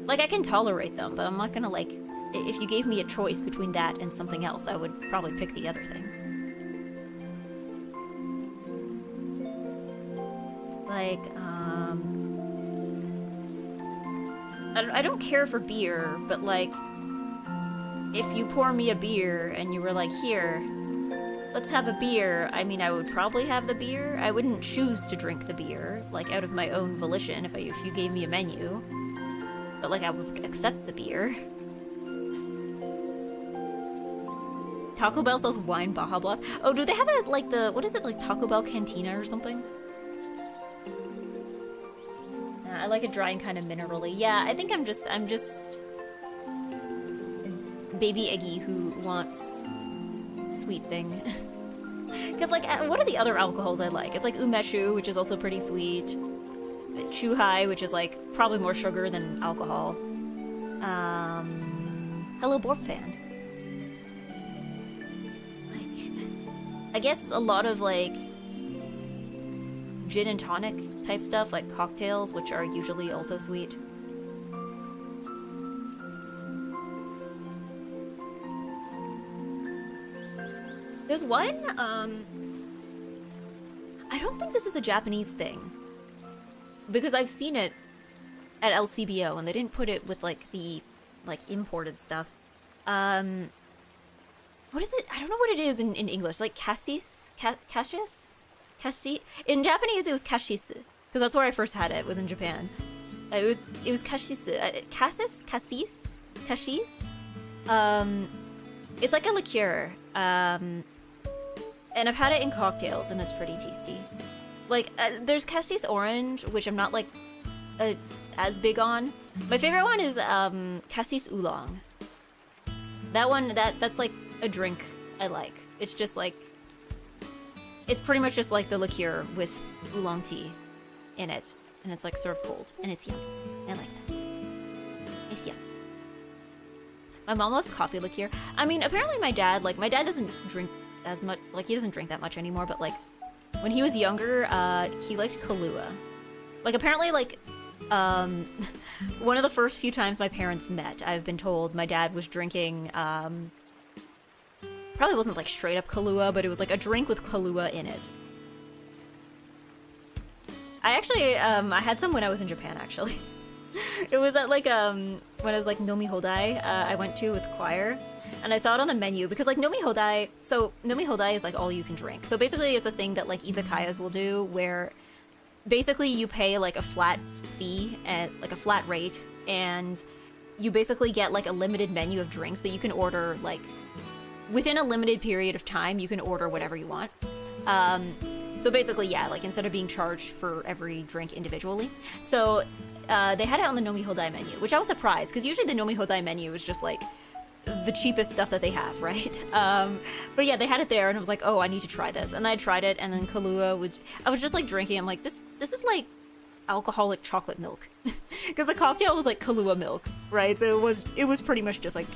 A: Like I can tolerate them, but I'm not gonna like, if you gave me a choice between that and something else, I would probably pick the other thing. Like, I don't care for beer, but like, if you pour me a beer and you were like, here, let's have a beer, I mean, I would probably have the beer. I wouldn't choose to drink the beer, like, out of my own volition if you gave me a menu. But, like, I would accept the beer. Taco Bell sells wine Baja Blast. Oh, do they have it, like, what is it, like, Taco Bell Cantina or something? I like it dry and kind of minerally. Yeah, I think I'm just baby Eggy who wants sweet thing. Because, like, what are the other alcohols I like? It's like umeshu, which is also pretty sweet. Chuhai, which is, like, probably more sugar than alcohol. Hello, Borp fan. Like, I guess a lot of, like, gin and tonic type stuff, like cocktails, which are usually also sweet. There's one, I don't think this is a Japanese thing. Because I've seen it at LCBO, and they didn't put it with, like, the, like, imported stuff. What is it? I don't know what it is in English. Like, cassis? Cassis? Kashi? In Japanese, it was kashisu. Because that's where I first had it, was in Japan. It was kashisu. Cassis? Cassis? Kashis? It's like a liqueur. And I've had it in cocktails, and it's pretty tasty. Like, there's Cassis Orange, which I'm not, like, as big on. My favorite one is, Cassis Oolong. That one, that's, like, a drink I like. It's just, like... It's pretty much just, like, the liqueur with oolong tea in it. And it's, like, served cold. And it's yum. I like that. It's yum. My mom loves coffee liqueur. I mean, apparently my dad doesn't drink as much, like, he doesn't drink that much anymore, but, like, when he was younger, he liked Kahlua. Like, apparently, like, one of the first few times my parents met, I've been told my dad was drinking, probably wasn't, like, straight up Kahlua, but it was, like, a drink with Kahlua in it. I actually, I had some when I was in Japan, actually. It was at, like, when I was, like, Nomi Hodai, I went to with choir, and I saw it on the menu, because, like, Nomi Hodai is, like, all you can drink. So basically it's a thing that, like, izakayas will do, where basically you pay, like, a flat fee, at, like, a flat rate, and you basically get, like, a limited menu of drinks, but you can order, like, within a limited period of time, you can order whatever you want. So basically, yeah, like, instead of being charged for every drink individually. So, they had it on the Nomi Hodai menu, which I was surprised, because usually the Nomi Hodai menu is just, like, the cheapest stuff that they have, right? But yeah, they had it there, and I was like, oh, I need to try this. And I tried it, and then Kahlua, I was just, like, drinking, I'm like, this is, like, alcoholic chocolate milk. Because the cocktail was, like, Kahlua milk, right? So it was pretty much just, like,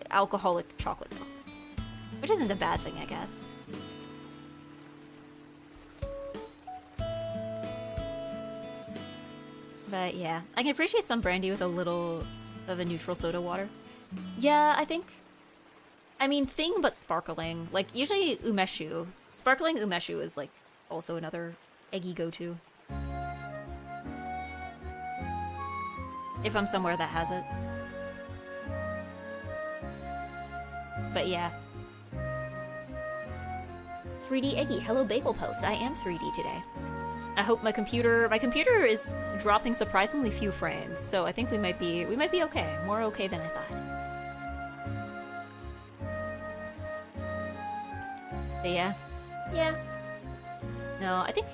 A: alcoholic chocolate milk. Which isn't a bad thing, I guess. But yeah, I can appreciate some brandy with a little of a neutral soda water. Yeah, I mean, thing but sparkling. Like, usually umeshu. Sparkling umeshu is, like, also another eggy go-to. If I'm somewhere that has it. But yeah. 3D Eggy, hello Bagel Post. I am 3D today. I hope my computer is dropping surprisingly few frames, so I think we might be okay. More okay than I thought. But yeah. Yeah. No, I think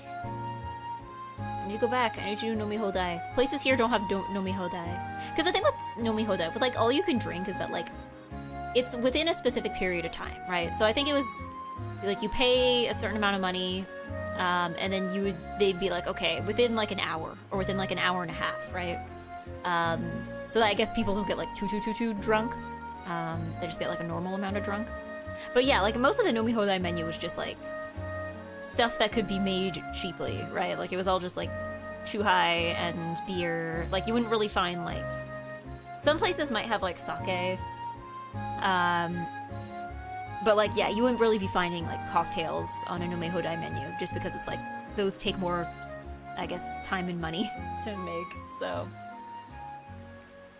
A: I need to go back. I need to do Nomi Hodai. Places here don't have Nomi Hodai. Because the thing with Nomi Hodai, with, like, all you can drink is that, like, it's within a specific period of time, right? So I think it was, like, you pay a certain amount of money, and then they'd be like, okay, within, like, an hour, or within, like, an hour and a half, right? So that I guess people don't get, like, too drunk. They just get, like, a normal amount of drunk. But yeah, like, most of the Nomi Hodai menu was just, like, stuff that could be made cheaply, right? Like, it was all just, like, chuhai and beer. Like, you wouldn't really find, like... Some places might have, like, sake. But, like, yeah, you wouldn't really be finding, like, cocktails on a Nomi Hodai menu, just because it's, like, those take more, I guess, time and money to make, so...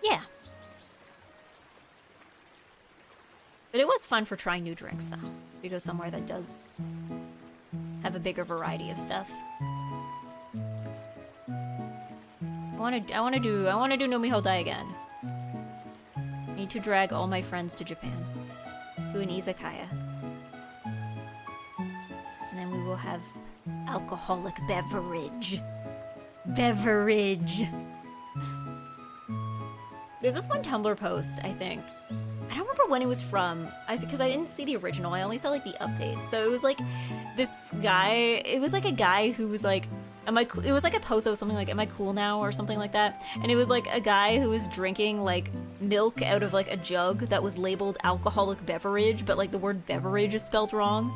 A: Yeah. But it was fun for trying new drinks, though. We go somewhere that does have a bigger variety of stuff. I wanna do Nomi Hodai again. Need to drag all my friends to Japan. To an izakaya. And then we will have alcoholic beverage. There's this one Tumblr post, I think. I don't remember when it was from, because I didn't see the original, I only saw, like, the update. So it was, like, this guy, it was, like, a guy who was, like, it was, like, a post that was something like, am I cool now, or something like that. And it was, like, a guy who was drinking, like, milk out of, like, a jug that was labeled alcoholic beverage, but, like, the word beverage is spelled wrong.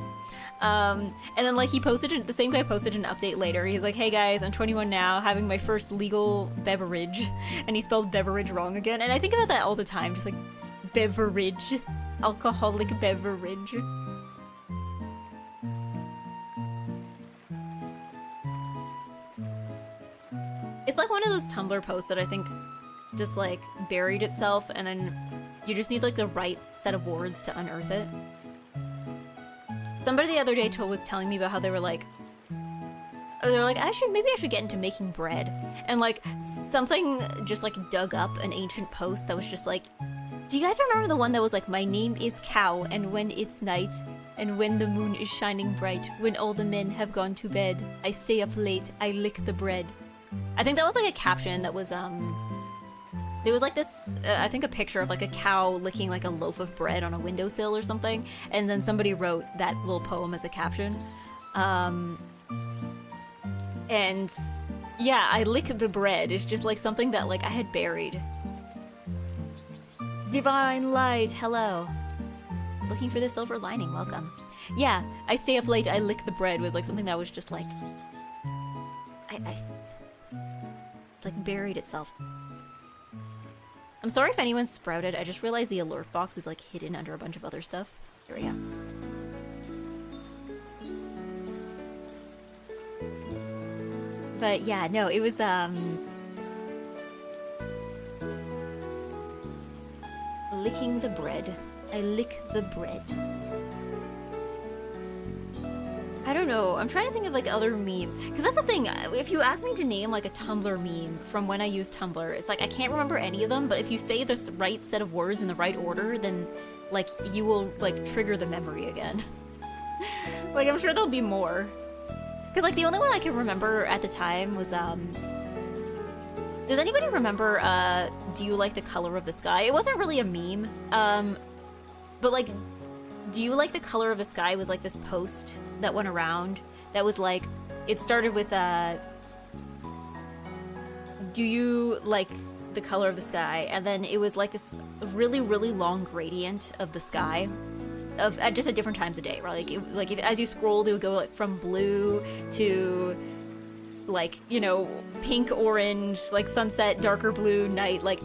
A: And then, like, the same guy posted an update later. He's like, hey guys, I'm 21 now, having my first legal beverage. And he spelled beverage wrong again. And I think about that all the time, just, like, beverage. Alcoholic beverage. It's like one of those Tumblr posts that I think just, like, buried itself, and then you just need, like, the right set of words to unearth it. Somebody the other day was telling me about how they were like, maybe I should get into making bread. And, like, something just, like, dug up an ancient post that was just like, Do you guys remember the one that was like, my name is Cow, and when it's night, and when the moon is shining bright, when all the men have gone to bed, I stay up late, I lick the bread. I think that was like a caption that was, there was like this, I think a picture of like a cow licking like a loaf of bread on a windowsill or something, and then somebody wrote that little poem as a caption. And yeah, I lick the bread is just like something that like I had buried. Divine light, hello. Looking for the silver lining, welcome. Yeah, I stay up late, I lick the bread was like something that was just like... I like buried itself. I'm sorry if anyone sprouted, I just realized the alert box is like hidden under a bunch of other stuff. Here we go. But yeah, no, it was licking the bread. I lick the bread. I don't know. I'm trying to think of like other memes. Because that's the thing. If you ask me to name like a Tumblr meme from when I used Tumblr, it's like I can't remember any of them, but if you say the right set of words in the right order, then like you will like trigger the memory again. Like I'm sure there'll be more. Because like the only one I can remember at the time was does anybody remember do you like the color of the sky? It wasn't really a meme. But like do you like the color of the sky was like this post that went around that was like it started with do you like the color of the sky? And then it was like this really long gradient of the sky of at just at different times of day, right? Like if as you scrolled it would go like from blue to like, you know, pink, orange, like sunset, darker blue, night, like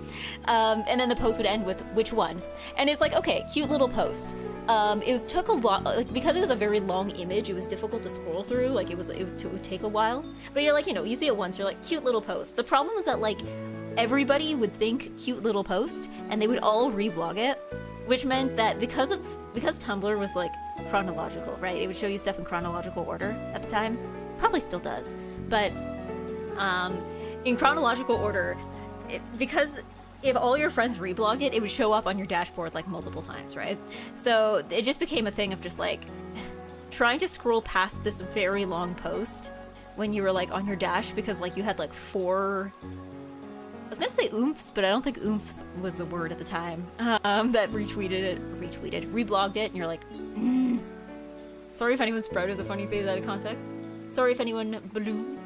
A: and then the post would end with which one. And it's like, okay, cute little post. Took a lot, like, because it was a very long image, it was difficult to scroll through, like it would take a while. But you're like, you know, you see it once, you're like, cute little post. The problem is that like everybody would think cute little post and they would all revlog it, which meant that because Tumblr was like chronological, right? It would show you stuff in chronological order at the time. Probably still does. But in chronological order, because if all your friends reblogged it, it would show up on your dashboard like multiple times, right? So it just became a thing of just like trying to scroll past this very long post when you were like on your dash because like you had like 4... I was gonna say oomphs, but I don't think oomphs was the word at the time. That reblogged it, and you're like, Sorry if anyone sprouted as a funny face out of context. Sorry if anyone ballooned.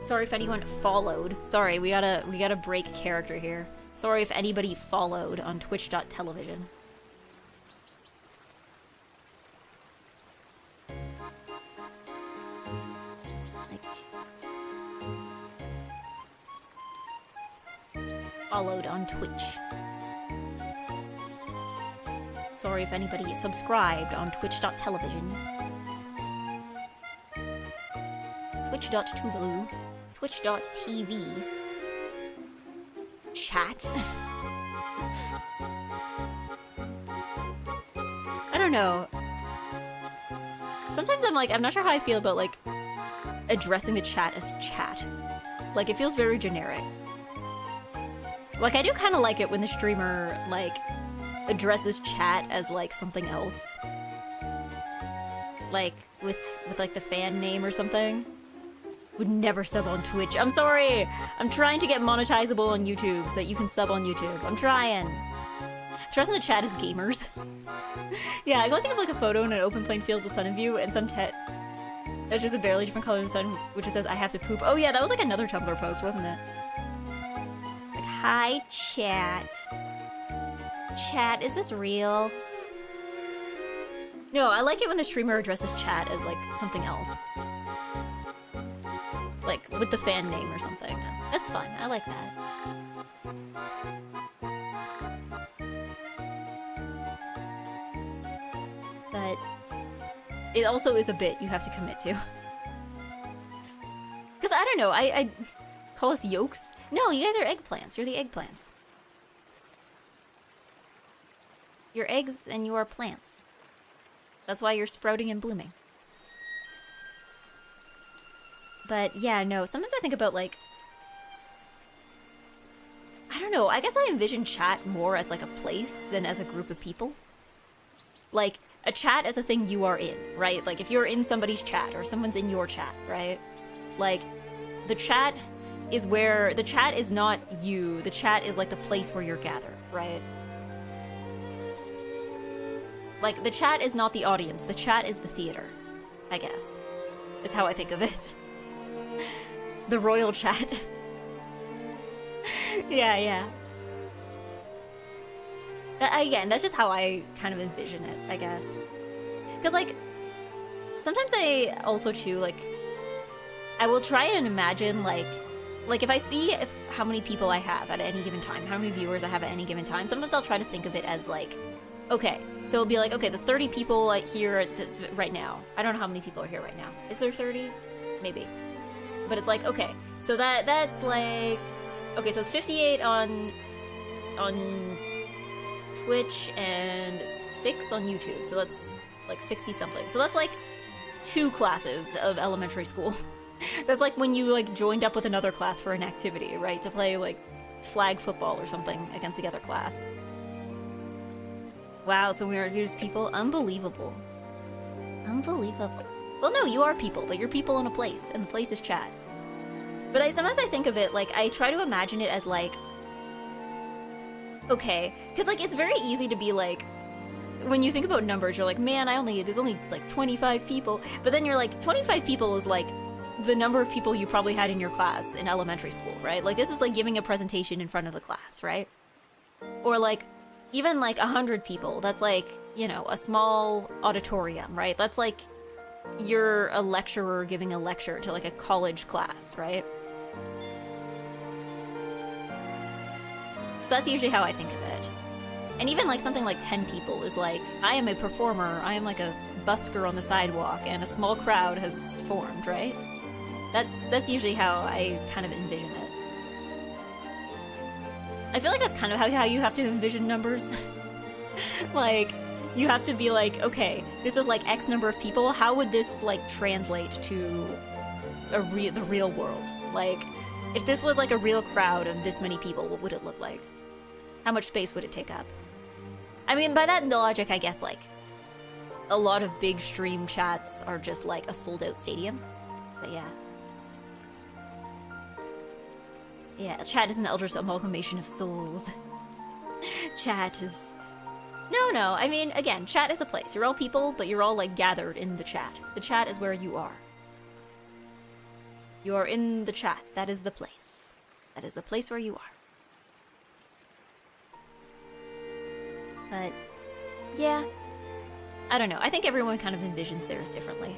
A: Sorry if anyone followed. Sorry, we gotta break character here. Sorry if anybody followed on twitch.television. Followed on Twitch. Sorry if anybody subscribed on twitch.television. Twitch.tuvalu. Twitch.tv. Chat. I don't know. Sometimes I'm like, I'm not sure how I feel about like addressing the chat as chat. Like it feels very generic. Like I do kind of like it when the streamer like addresses chat as like something else. Like with like the fan name or something. Would never sub on Twitch. I'm sorry! I'm trying to get monetizable on YouTube so that you can sub on YouTube. I'm trying. Trust in the chat is gamers. Yeah, I go think of like a photo in an open plain field with the sun in view and some text that's just a barely different color than the sun, which just says, I have to poop. Oh yeah, that was like another Tumblr post, wasn't it? Like, hi, chat. Chat, is this real? No, I like it when the streamer addresses chat as like something else. Like, with the fan name or something. That's fun. I like that. But it also is a bit you have to commit to. Because I don't know, I call us yolks? No, you guys are eggplants. You're the eggplants. You're eggs and you are plants. That's why you're sprouting and blooming. But yeah, no, sometimes I think about like, I don't don't know, I guess I envision chat more as like a place than as a group of people. Like, a chat is a thing you are in, right? Like, if you're in somebody's chat or someone's in your chat, right? Like, the chat is where, the chat is not you, the chat is like the place where you're gathered, right? Like, the chat is not the audience, the chat is the theater, I guess, is how I think of it. The royal chat. Yeah. Again, that's just how I kind of envision it, I guess. Because, like, sometimes I also, too, like, I will try and imagine, like if I see how many people I have at any given time, how many viewers I have at any given time, sometimes I'll try to think of it as, like, okay, so it'll be like, okay, there's 30 people like, here right now. I don't know how many people are here right now. Is there 30? Maybe. But it's like, okay, so that's like... Okay, so it's 58 on Twitch and 6 on YouTube, so that's like 60-something. So that's like 2 classes of elementary school. That's like when you like joined up with another class for an activity, right? To play like flag football or something against the other class. Wow, so we are viewed as people? Unbelievable. Unbelievable. Well, no, you are people, but you're people in a place, and the place is chat. But sometimes I think of it, like, I try to imagine it as, like... Okay, because, like, it's very easy to be, like... When you think about numbers, you're like, man, there's only, like, 25 people. But then you're like, 25 people is, like, the number of people you probably had in your class in elementary school, right? Like, this is, like, giving a presentation in front of the class, right? Or, like... Even, like, 100 people, that's, like, you know, a small auditorium, right? That's, like, you're a lecturer giving a lecture to, like, a college class, right? So that's usually how I think of it. And even, like, something like 10 people is, like, I am a performer, I am, like, a busker on the sidewalk, and a small crowd has formed, right? That's usually how I kind of envision it. I feel like that's kind of how you have to envision numbers. Like, you have to be like, okay, this is like X number of people, how would this like translate to the real world? Like, if this was like a real crowd of this many people, what would it look like? How much space would it take up? I mean, by that logic, I guess like a lot of big stream chats are just like a sold out stadium. But yeah. Yeah, chat is an eldritch amalgamation of souls. Chat is... No, I mean, again, chat is a place. You're all people, but you're all, like, gathered in the chat. The chat is where you are. You are in the chat. That is the place. That is the place where you are. But, yeah. I don't know. I think everyone kind of envisions theirs differently.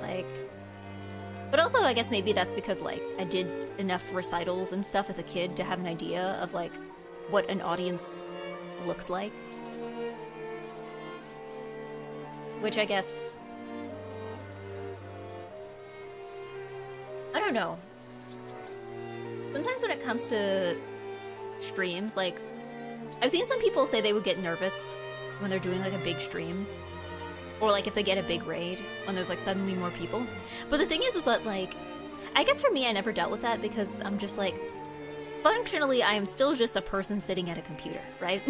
A: Like... But also, I guess maybe that's because, like, I did enough recitals and stuff as a kid to have an idea of, like, what an audience looks like. Which I guess... I don't know. Sometimes when it comes to streams, like, I've seen some people say they would get nervous when they're doing, like, a big stream. Or, like, if they get a big raid, when there's, like, suddenly more people. But the thing is that, like, I guess for me, I never dealt with that because I'm just, like, functionally, I am still just a person sitting at a computer, right?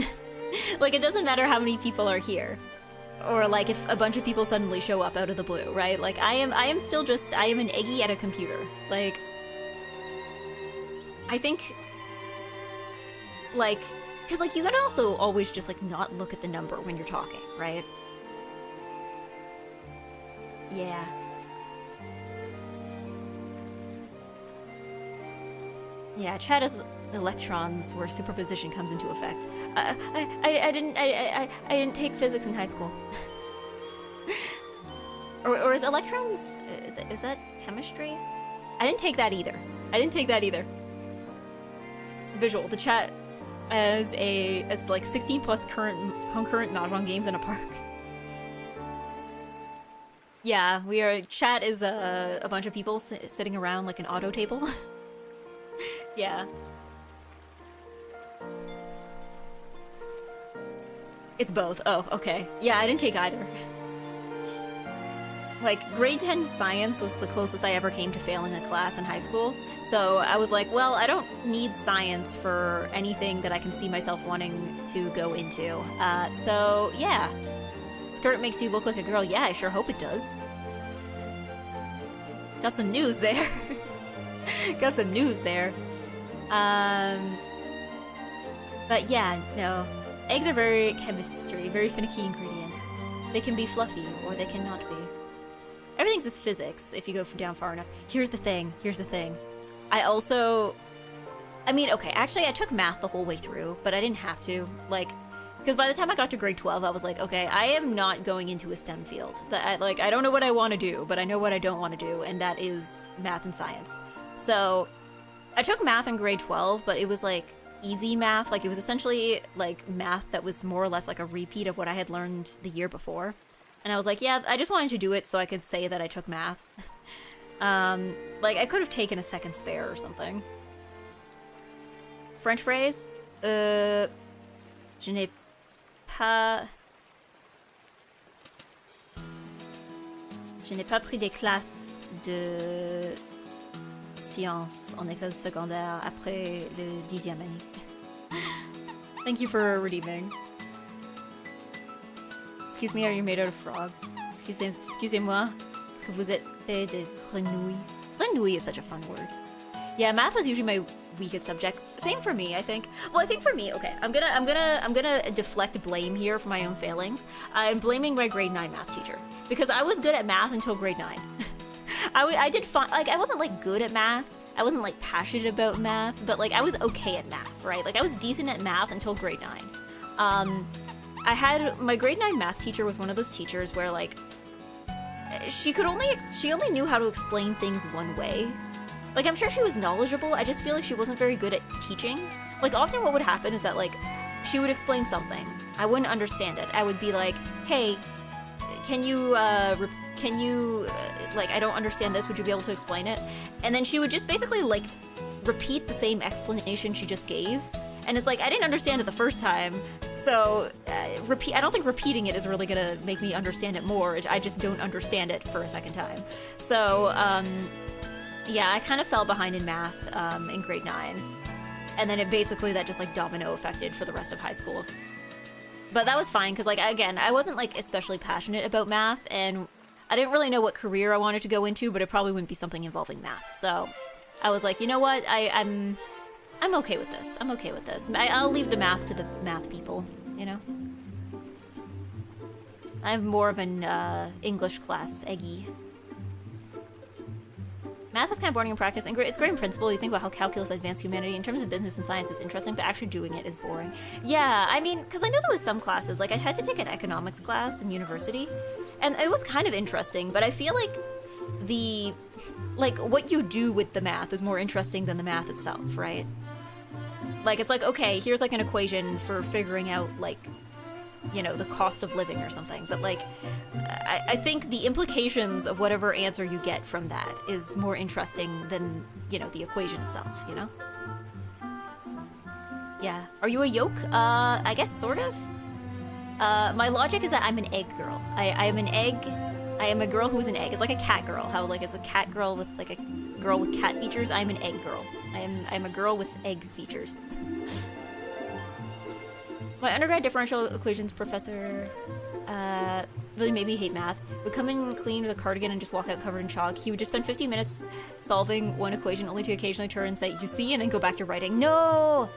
A: Like, it doesn't matter how many people are here. Or, like, if a bunch of people suddenly show up out of the blue, right? Like, I am still just, I am an EGGY at a computer. Like, I think, like, because, like, you gotta also always just, like, not look at the number when you're talking, right? Yeah. Yeah, chat is electrons where superposition comes into effect. I didn't take physics in high school. or is electrons, is that chemistry? I didn't take that either. Visual, the chat as like 16 plus concurrent mahjong games in a park. Yeah, chat is a bunch of people sitting around like an auto table. Yeah. It's both. Oh, okay. Yeah, I didn't take either. Like, grade 10 science was the closest I ever came to failing a class in high school. So I was like, well, I don't need science for anything that I can see myself wanting to go into. So, yeah. Skirt makes you look like a girl. Yeah, I sure hope it does. Got some news there. Got some news there. But yeah, no. Eggs are very very finicky ingredient. They can be fluffy, or they cannot be. Everything's just physics if you go down far enough. Here's the thing. I mean, okay, actually I took math the whole way through, but I didn't have to. Like, because by the time I got to grade 12, I was like, okay, I am not going into a STEM field. I don't know what I want to do, but I know what I don't want to do, and that is math and science. So, I took math in grade 12, but it was like easy math. Like, it was essentially like math that was more or less like a repeat of what I had learned the year before. And I was like, yeah, I just wanted to do it so I could say that I took math. Like, I could have taken a second spare or something. French phrase? Je n'ai pas pris des classes de sciences en école secondaire après le 10e année. Thank you for redeeming. Excuse me, are you made out of frogs? Excusez-moi. Est-ce que vous êtes fait de grenouilles? Grenouille is such a fun word. Yeah, math was usually my weakest subject. Same for me, I think. Well, I think for me, okay, I'm gonna deflect blame here for my own failings. I'm blaming my grade 9 math teacher because I was good at math until grade 9. I did fun. Like, I wasn't like good at math. I wasn't like passionate about math, but like I was okay at math, right? Like I was decent at math until grade 9. I had my grade 9 math teacher was one of those teachers where like she only knew how to explain things one way. Like, I'm sure she was knowledgeable, I just feel like she wasn't very good at teaching. Like, often what would happen is that, like, she would explain something. I wouldn't understand it. I would be like, hey, can you, like, I don't understand this, would you be able to explain it? And then she would just basically, like, repeat the same explanation she just gave. And it's like, I didn't understand it the first time, so I don't think repeating it is really gonna make me understand it more. I just don't understand it for a second time. So, yeah, I kind of fell behind in math in grade 9. And then that just like domino affected for the rest of high school. But that was fine, because like, again, I wasn't like especially passionate about math, and I didn't really know what career I wanted to go into, but it probably wouldn't be something involving math. So I was like, you know what, I'm okay with this. I'm okay with this. I'll leave the math to the math people, you know? I'm more of an English class EGGY. Math is kind of boring in practice, and it's great in principle. You think about how calculus advanced humanity. In terms of business and science, it's interesting, but actually doing it is boring. Yeah, I mean, because I know there was some classes, like I had to take an economics class in university, and it was kind of interesting, but I feel like what you do with the math is more interesting than the math itself, right? Like, it's like, okay, here's like an equation for figuring out, like, you know, the cost of living or something, but like, I think the implications of whatever answer you get from that is more interesting than, you know, the equation itself, you know? Yeah. Are you a yolk? I guess sort of. My logic is that I'm an egg girl. I am an egg. I am a girl who is an egg. It's like a cat girl, how like it's a cat girl with like a girl with cat features. I'm an egg girl. I'm a girl with egg features. My undergrad differential equations professor really made me hate math. Would come in clean with a cardigan and just walk out covered in chalk. He would just spend 50 minutes solving one equation, only to occasionally turn and say, "You see," and then go back to writing. No!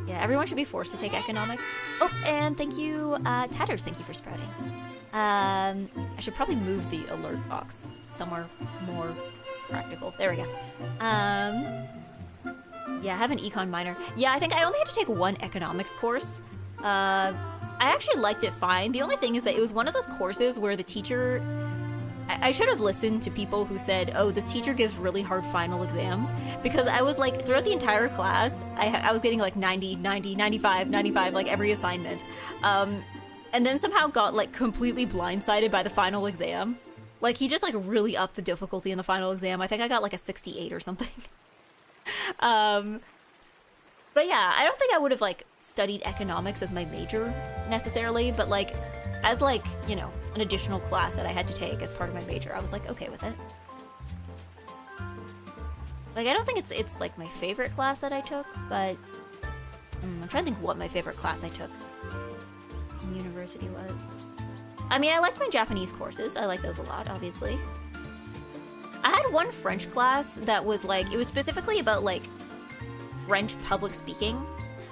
A: Yeah, everyone should be forced to take economics. Oh, and thank you, Tatters, thank you for sprouting. I should probably move the alert box somewhere more practical. There we go. Yeah, I have an econ minor. Yeah, I think I only had to take one economics course. I actually liked it fine. The only thing is that it was one of those courses where the teacher... I should have listened to people who said, oh, this teacher gives really hard final exams, because I was like, throughout the entire class, I was getting like 90, 90, 95, 95, like every assignment. And then somehow got like completely blindsided by the final exam. Like, he just like really upped the difficulty in the final exam. I think I got like a 68 or something. But yeah, I don't think I would have like studied economics as my major necessarily, but like as like, you know, an additional class that I had to take as part of my major, I was like, okay with it. Like, I don't think it's like my favorite class that I took, but I'm trying to think what my favorite class I took in university was. I mean, I liked my Japanese courses. I like those a lot, obviously. I had one French class that was like, it was specifically about like French public speaking,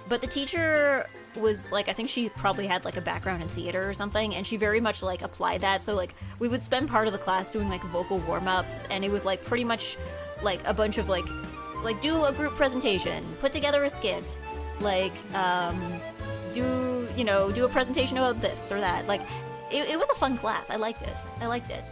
A: but the teacher was like, I think she probably had like a background in theater or something, and she very much like applied that. So like we would spend part of the class doing like vocal warm-ups, and it was like pretty much like a bunch of like do a group presentation, put together a skit, like do a presentation about this or that. Like it was a fun class. I liked it.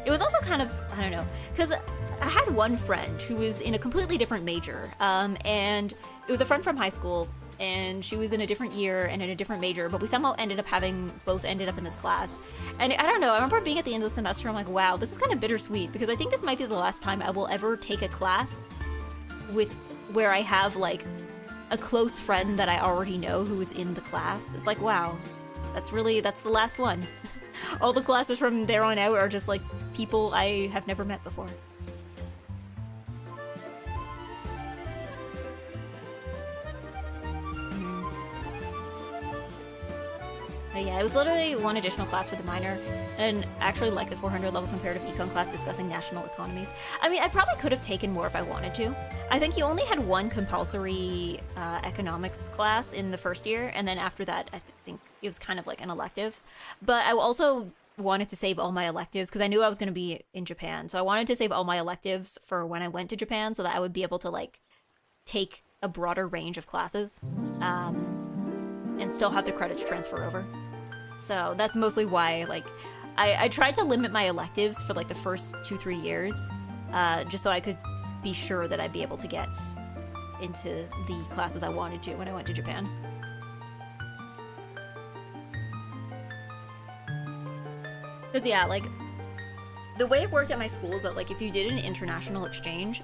A: It was also kind of, I don't know, because I had one friend who was in a completely different major, and it was a friend from high school, and she was in a different year and in a different major, but we somehow both ended up in this class. And I don't know, I remember being at the end of the semester, I'm like, wow, this is kind of bittersweet, because I think this might be the last time I will ever take a class where I have like a close friend that I already know who is in the class. It's like, wow, that's the last one. All the classes from there on out are just like people I have never met before. But yeah, it was literally one additional class for the minor, and actually like the 400 level comparative econ class discussing national economies. I mean, I probably could have taken more if I wanted to. I think you only had one compulsory economics class in the first year, and then after that, I think it was kind of like an elective. But I also wanted to save all my electives because I knew I was going to be in Japan. So I wanted to save all my electives for when I went to Japan so that I would be able to like take a broader range of classes and still have the credits transfer over. So that's mostly why, like, I tried to limit my electives for like the first 2-3 years, just so I could be sure that I'd be able to get into the classes I wanted to when I went to Japan. Because yeah, like, the way it worked at my school is that like if you did an international exchange,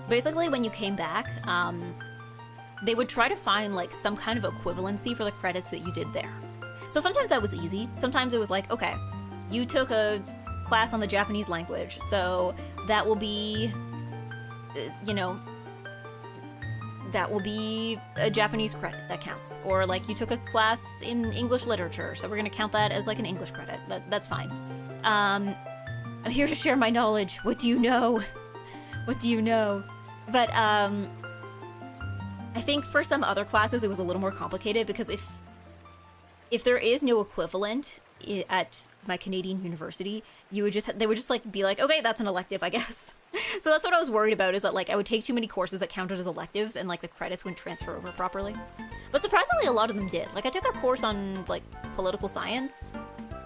A: basically when you came back, they would try to find like some kind of equivalency for the credits that you did there. So sometimes that was easy. Sometimes it was like, okay, you took a class on the Japanese language, so that will be, that will be a Japanese credit that counts. Or like you took a class in English literature, so we're gonna count that as like an English credit. That's fine. I'm here to share my knowledge. What do you know? What do you know? But I think for some other classes it was a little more complicated because if there is no equivalent at my Canadian university, they would just like be like, okay, that's an elective, I guess. So that's what I was worried about, is that like I would take too many courses that counted as electives and like the credits wouldn't transfer over properly. But surprisingly, a lot of them did. Like I took a course on like political science,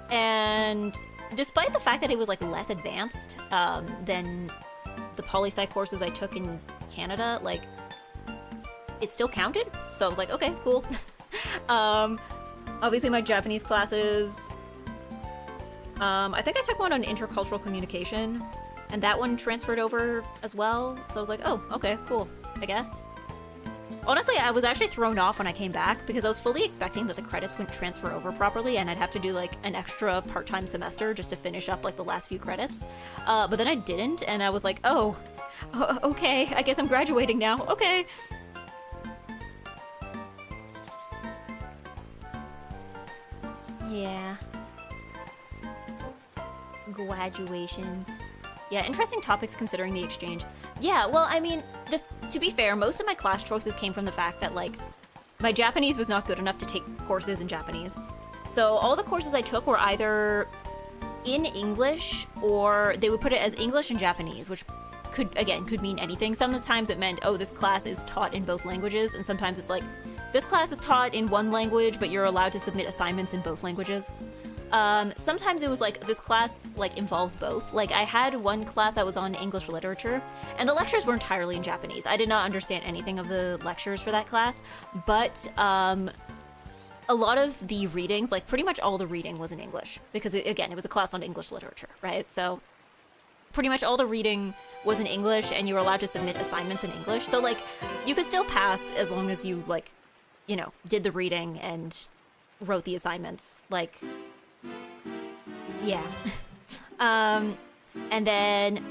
A: and despite the fact that it was like less advanced than the poli-sci courses I took in Canada, like it still counted. So I was like, okay, cool. Obviously my Japanese classes, I think I took one on intercultural communication, and that one transferred over as well. So I was like, oh, okay, cool, I guess. Honestly, I was actually thrown off when I came back because I was fully expecting that the credits wouldn't transfer over properly and I'd have to do like an extra part-time semester just to finish up like the last few credits. But then I didn't, and I was like, oh, okay, I guess I'm graduating now, okay. Yeah. Graduation. Yeah, interesting topics considering the exchange. Yeah, well, I mean, to be fair, most of my class choices came from the fact that, like, my Japanese was not good enough to take courses in Japanese. So all the courses I took were either in English, or they would put it as English and Japanese, which could mean anything. Sometimes it meant, oh, this class is taught in both languages, and sometimes it's like, this class is taught in one language, but you're allowed to submit assignments in both languages. Sometimes it was like, this class like involves both. Like I had one class I was on English literature, and the lectures were entirely in Japanese. I did not understand anything of the lectures for that class, but a lot of the readings, like pretty much all the reading was in English, because it was a class on English literature, right? So pretty much all the reading was in English, and you were allowed to submit assignments in English. So like you could still pass as long as you like, did the reading and wrote the assignments. Like Yeah. And then,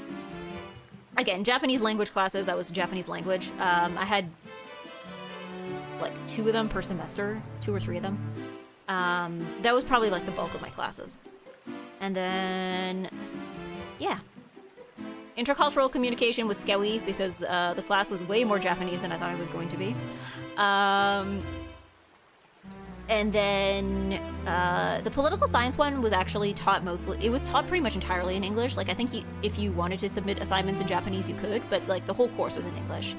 A: again, Japanese language classes, that was Japanese language. I had like 2 of them per semester, 2 or 3 of them. That was probably like the bulk of my classes. And then, yeah. Intercultural communication was scary because the class was way more Japanese than I thought it was going to be. And then the political science one was actually taught mostly, it was taught pretty much entirely in English. Like, I think if you wanted to submit assignments in Japanese, you could, but like the whole course was in English.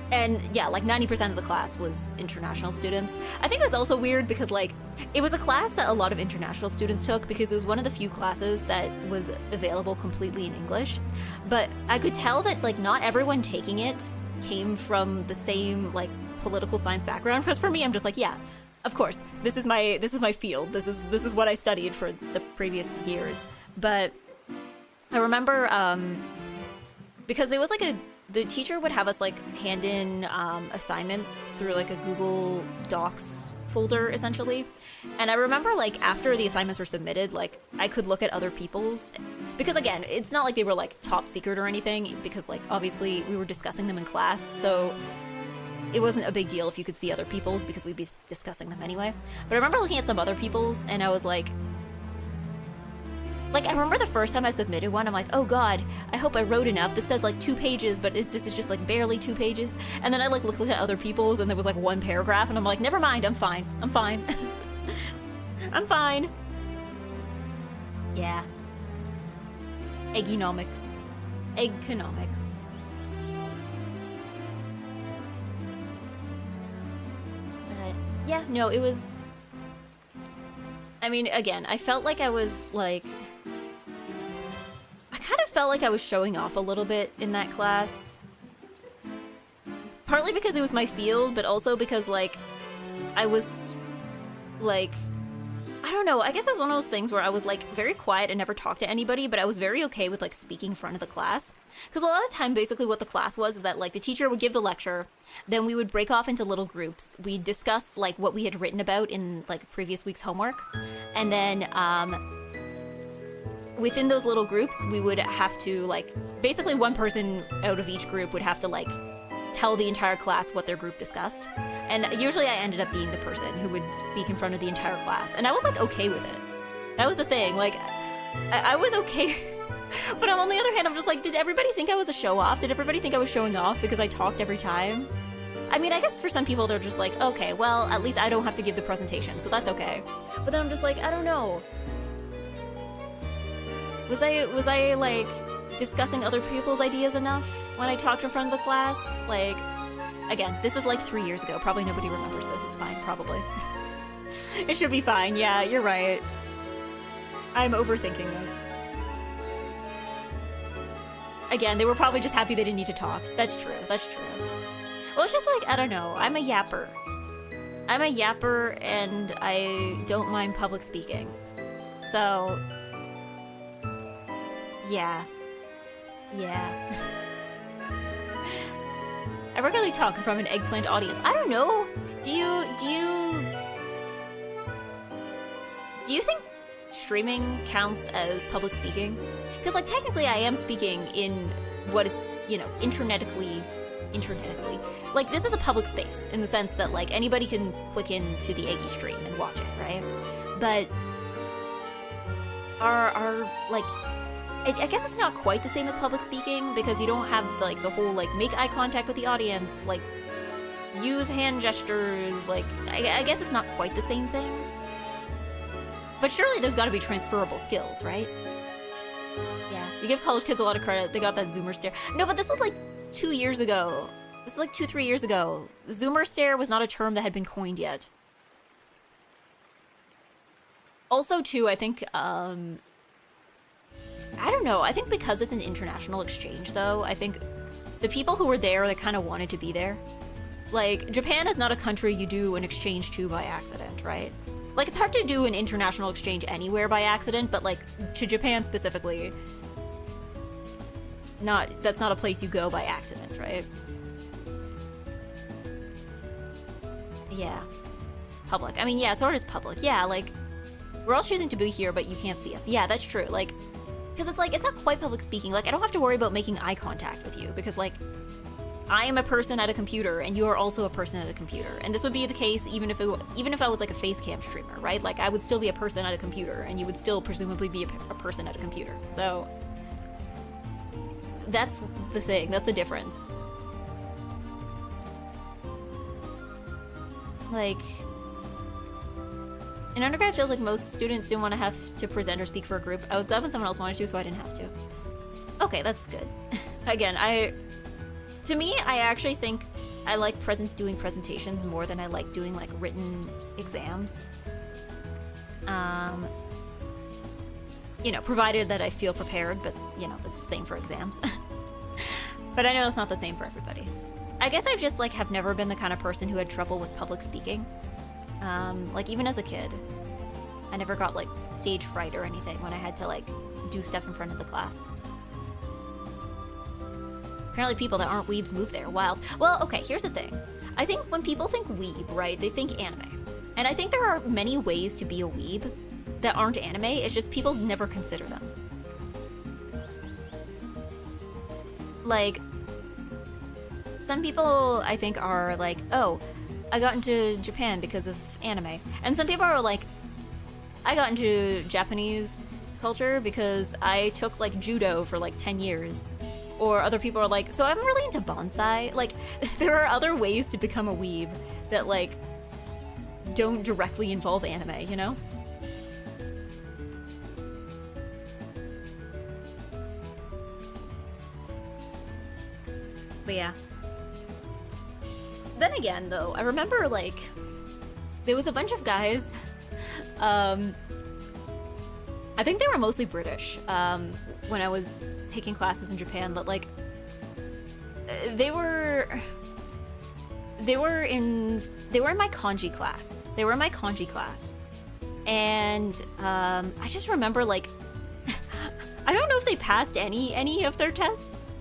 A: And yeah, like 90% of the class was international students. I think it was also weird because like, it was a class that a lot of international students took because it was one of the few classes that was available completely in English. But I could tell that like not everyone taking it came from the same like political science background. Because for me, I'm just like, yeah, of course, this is my field. This is what I studied for the previous years. But I remember because there was like the teacher would have us like hand in assignments through like a Google Docs folder essentially. And I remember like after the assignments were submitted, like I could look at other people's, because again, it's not like they were like top secret or anything, because like obviously we were discussing them in class. So it wasn't a big deal if you could see other people's because we'd be discussing them anyway. But I remember looking at some other people's and I was like, I remember the first time I submitted one, I'm like, oh god, I hope I wrote enough. This says like 2 pages, but this is just like barely 2 pages. And then I like looked at other people's and there was like 1 paragraph and I'm like, never mind, I'm fine. I'm fine. I'm fine. Yeah. Eggonomics. Eggconomics. But yeah, no, it was... I mean, again, I felt like I was like... I kind of felt like I was showing off a little bit in that class. Partly because it was my field, but also because, like, I was, like, I don't know, I guess it was one of those things where I was, like, very quiet and never talked to anybody, but I was very okay with, like, speaking in front of the class. Because a lot of the time, basically, what the class was is that, like, the teacher would give the lecture, then we would break off into little groups. We'd discuss, like, what we had written about in, like, the previous week's homework. And then, within those little groups, we would have to, like, basically one person out of each group would have to, like, tell the entire class what their group discussed. And usually I ended up being the person who would speak in front of the entire class. And I was, like, okay with it. That was the thing. Like, I was okay. But on the other hand, I'm just like, did everybody think I was a show-off? Did everybody think I was showing off because I talked every time? I mean, I guess for some people, they're just like, okay, well, at least I don't have to give the presentation, so that's okay. But then I'm just like, I don't know. Was I, like, discussing other people's ideas enough when I talked in front of the class? Like, again, this is like 3 years ago. Probably nobody remembers this. It's fine, probably. It should be fine. Yeah, you're right. I'm overthinking this. Again, they were probably just happy they didn't need to talk. That's true. That's true. Well, it's just like, I don't know. I'm a yapper. I'm a yapper, and I don't mind public speaking. So... yeah. Yeah. I regularly talk from an eggplant audience. I don't know. Do you think streaming counts as public speaking? Because, like, technically I am speaking in what is, you know, internetically. Like, this is a public space in the sense that, like, anybody can click into the EGGY stream and watch it, right? But are like... I guess it's not quite the same as public speaking because you don't have, like, the whole, like, make eye contact with the audience, like, use hand gestures, like, I guess it's not quite the same thing. But surely there's gotta be transferable skills, right? Yeah, you give college kids a lot of credit, they got that Zoomer stare. No, but this was, like, 2 years ago. This is, like, 2-3 years ago. Zoomer stare was not a term that had been coined yet. Also, too, I think, I don't know, I think because it's an international exchange, though, I think the people who were there, they kind of wanted to be there. Like, Japan is not a country you do an exchange to by accident, right? Like, it's hard to do an international exchange anywhere by accident, but, like, to Japan specifically, that's not a place you go by accident, right? Yeah. Public. I mean, yeah, sort of is public. Yeah, like, We're all choosing to be here, but you can't see us. Yeah, that's true. Like, because it's like, it's not quite public speaking. Like, I don't have to worry about making eye contact with you because, like, I am a person at a computer, and you are also a person at a computer. And this would be the case even if I was like a face cam streamer, right? Like, I would still be a person at a computer, and you would still presumably be a person at a computer. So that's the thing. That's the difference. Like, in undergrad, it feels like most students didn't want to have to present or speak for a group. I was glad when someone else wanted to, so I didn't have to. Okay, that's good. Again, to me, I actually think I like doing presentations more than I like doing, like, written exams. You know, provided that I feel prepared, but, you know, it's the same for exams. But I know it's not the same for everybody. I guess I just, like, have never been the kind of person who had trouble with public speaking. Like, even as a kid, I never got, like, stage fright or anything when I had to, like, do stuff in front of the class. Apparently people that aren't weebs move there. Wild. Well, okay, here's the thing. I think when people think weeb, right, they think anime. And I think there are many ways to be a weeb that aren't anime. It's just people never consider them. Like, some people, I think, are like, oh, I got into Japan because of anime. And some people are like, I got into Japanese culture because I took, like, judo for, like, 10 years. Or other people are like, so I'm really into bonsai. Like, there are other ways to become a weeb that, like, don't directly involve anime, you know? But yeah. Then again, though, I remember, like, there was a bunch of guys, I think they were mostly British, when I was taking classes in Japan, that, like, they were in my kanji class. They were in my kanji class. And, I just remember, like, I don't know if they passed any of their tests.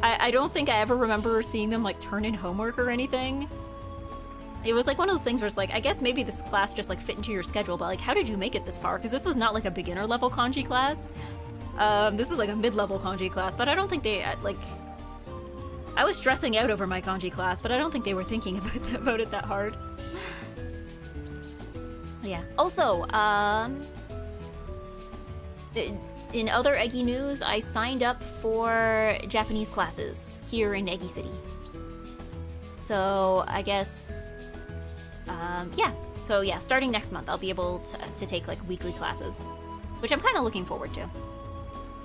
A: I don't think I ever remember seeing them, like, turn in homework or anything. It was like one of those things where it's like, I guess maybe this class just, like, fit into your schedule, but, like, how did you make it this far? Because this was not, like, a beginner level kanji class. This was, like, a mid-level kanji class, but I don't think they, like... I was stressing out over my kanji class, but I don't think they were thinking about it that hard. Yeah. Also, in other EGGY news, I signed up for Japanese classes here in EGGY City. So, I guess... yeah. So, yeah, starting next month, I'll be able to take, like, weekly classes. Which I'm kind of looking forward to.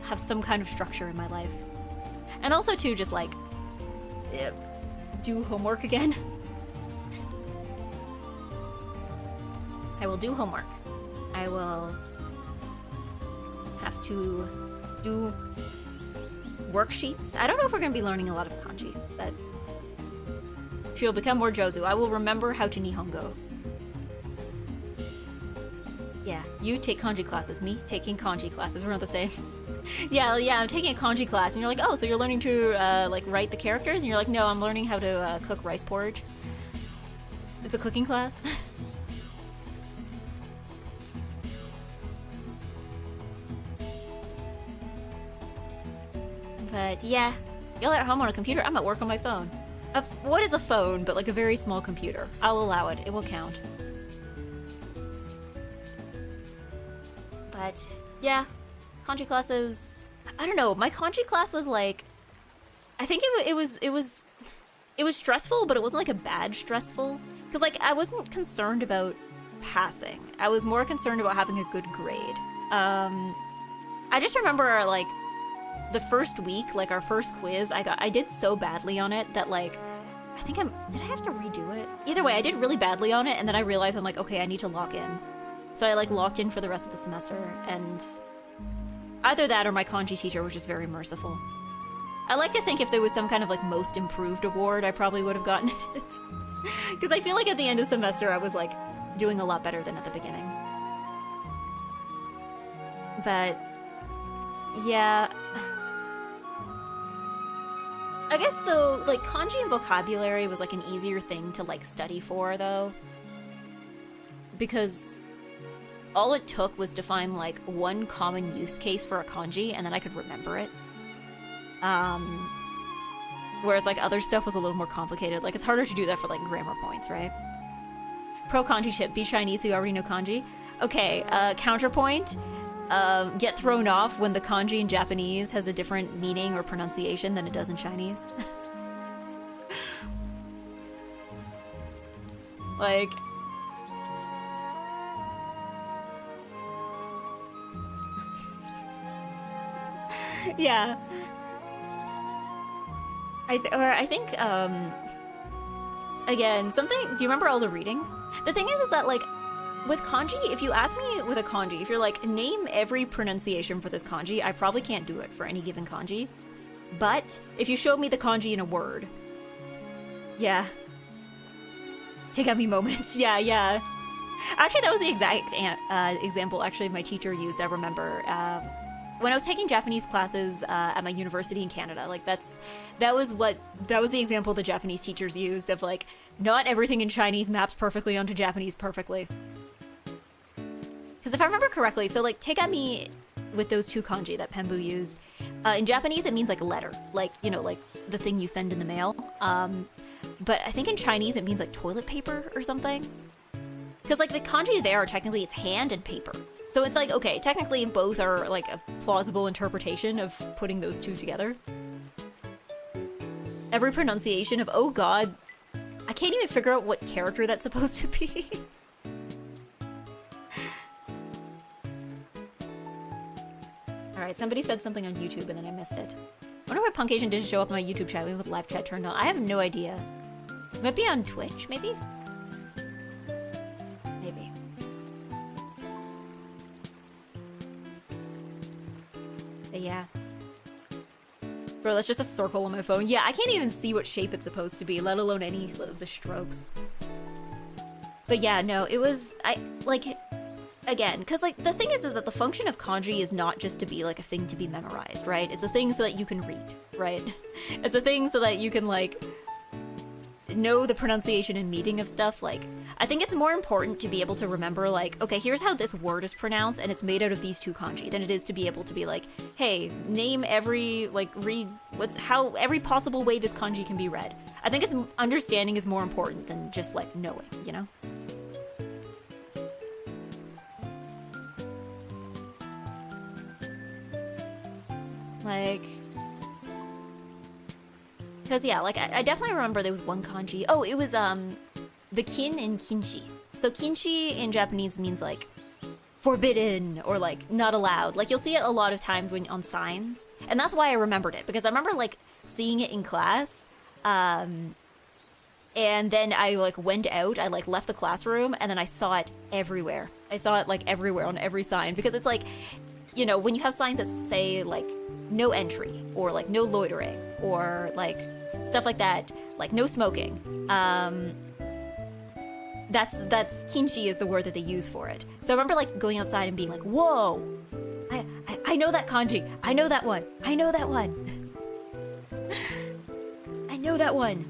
A: Have some kind of structure in my life. And also, too, just, like... do homework again. I will do homework. I will... have to do worksheets. I don't know if we're going to be learning a lot of kanji, but she'll become more Jozu. I will remember how to Nihongo. Yeah, you take kanji classes, me taking kanji classes. We're not the same. yeah, I'm taking a kanji class, and you're like, oh, so you're learning to, like, write the characters? And you're like, no, I'm learning how to cook rice porridge. It's a cooking class. But yeah, y'all at home on a computer, I'm at work on my phone. What is a phone, but like a very small computer? I'll allow it, it will count. But yeah, kanji classes, I don't know, my kanji class was like, I think it was stressful, but it wasn't like a bad stressful. Cause like, I wasn't concerned about passing. I was more concerned about having a good grade. I just remember like, the first week, like our first quiz, I did so badly on it that like, did I have to redo it? Either way, I did really badly on it, and then I realized I'm like, okay, I need to lock in. So I like locked in for the rest of the semester, and either that or my kanji teacher was just very merciful. I like to think if there was some kind of like most improved award, I probably would have gotten it. Because I feel like at the end of the semester, I was like doing a lot better than at the beginning. But yeah, I guess though, like kanji and vocabulary was like an easier thing to like study for though, because all it took was to find like one common use case for a kanji, and then I could remember it. Whereas like other stuff was a little more complicated. Like it's harder to do that for like grammar points, right? Pro kanji chip, be Chinese so you already know kanji. Okay, counterpoint. Get thrown off when the kanji in Japanese has a different meaning or pronunciation than it does in Chinese. Like... yeah. I think, again, something... Do you remember all the readings? The thing is that, like, with kanji, if you ask me with a kanji, if you're like, name every pronunciation for this kanji, I probably can't do it for any given kanji. But, if you showed me the kanji in a word... yeah. Take out me moments. Yeah, yeah. Actually, that was the exact example, actually, my teacher used, I remember. When I was taking Japanese classes at my university in Canada, like that was the example the Japanese teachers used of like, not everything in Chinese maps perfectly onto Japanese perfectly. Because if I remember correctly, so like tegami with those two kanji that Pembu used, in Japanese it means like letter, like, you know, like the thing you send in the mail. But I think in Chinese it means like toilet paper or something. Because like the kanji there are technically it's hand and paper. So it's like, okay, technically both are like a plausible interpretation of putting those two together. Every pronunciation of, oh god, I can't even figure out what character that's supposed to be. Alright, somebody said something on YouTube and then I missed it. I wonder why Punk Asian didn't show up on my YouTube chat even with live chat turned on. I have no idea. It might be on Twitch, maybe? Maybe. But yeah. Bro, that's just a circle on my phone. Yeah, I can't even see what shape it's supposed to be, let alone any of the strokes. But yeah, no, it was... Again, because like the thing is that the function of kanji is not just to be like a thing to be memorized, right? It's a thing so that you can read, right? It's a thing so that you can like know the pronunciation and meaning of stuff. Like, I think it's more important to be able to remember like, okay, here's how this word is pronounced and it's made out of these two kanji than it is to be able to be like, hey, name every, like, read how every possible way this kanji can be read. I think it's understanding is more important than just like knowing, you know? Like, because yeah, like I definitely remember there was one kanji. Oh, it was the kin in kinshi. So kinshi in Japanese means like forbidden or like not allowed. Like you'll see it a lot of times when on signs, and that's why I remembered it, because I remember like seeing it in class. And then I like went out. I like left the classroom, and then I saw it everywhere. I saw it like everywhere on every sign, because it's like, you know, when you have signs that say like no entry or like no loitering or like stuff like that, like no smoking, that's kinshi is the word that they use for it. So I remember like going outside and being like, whoa, I know that kanji, I know that one, I know that one. I know that one.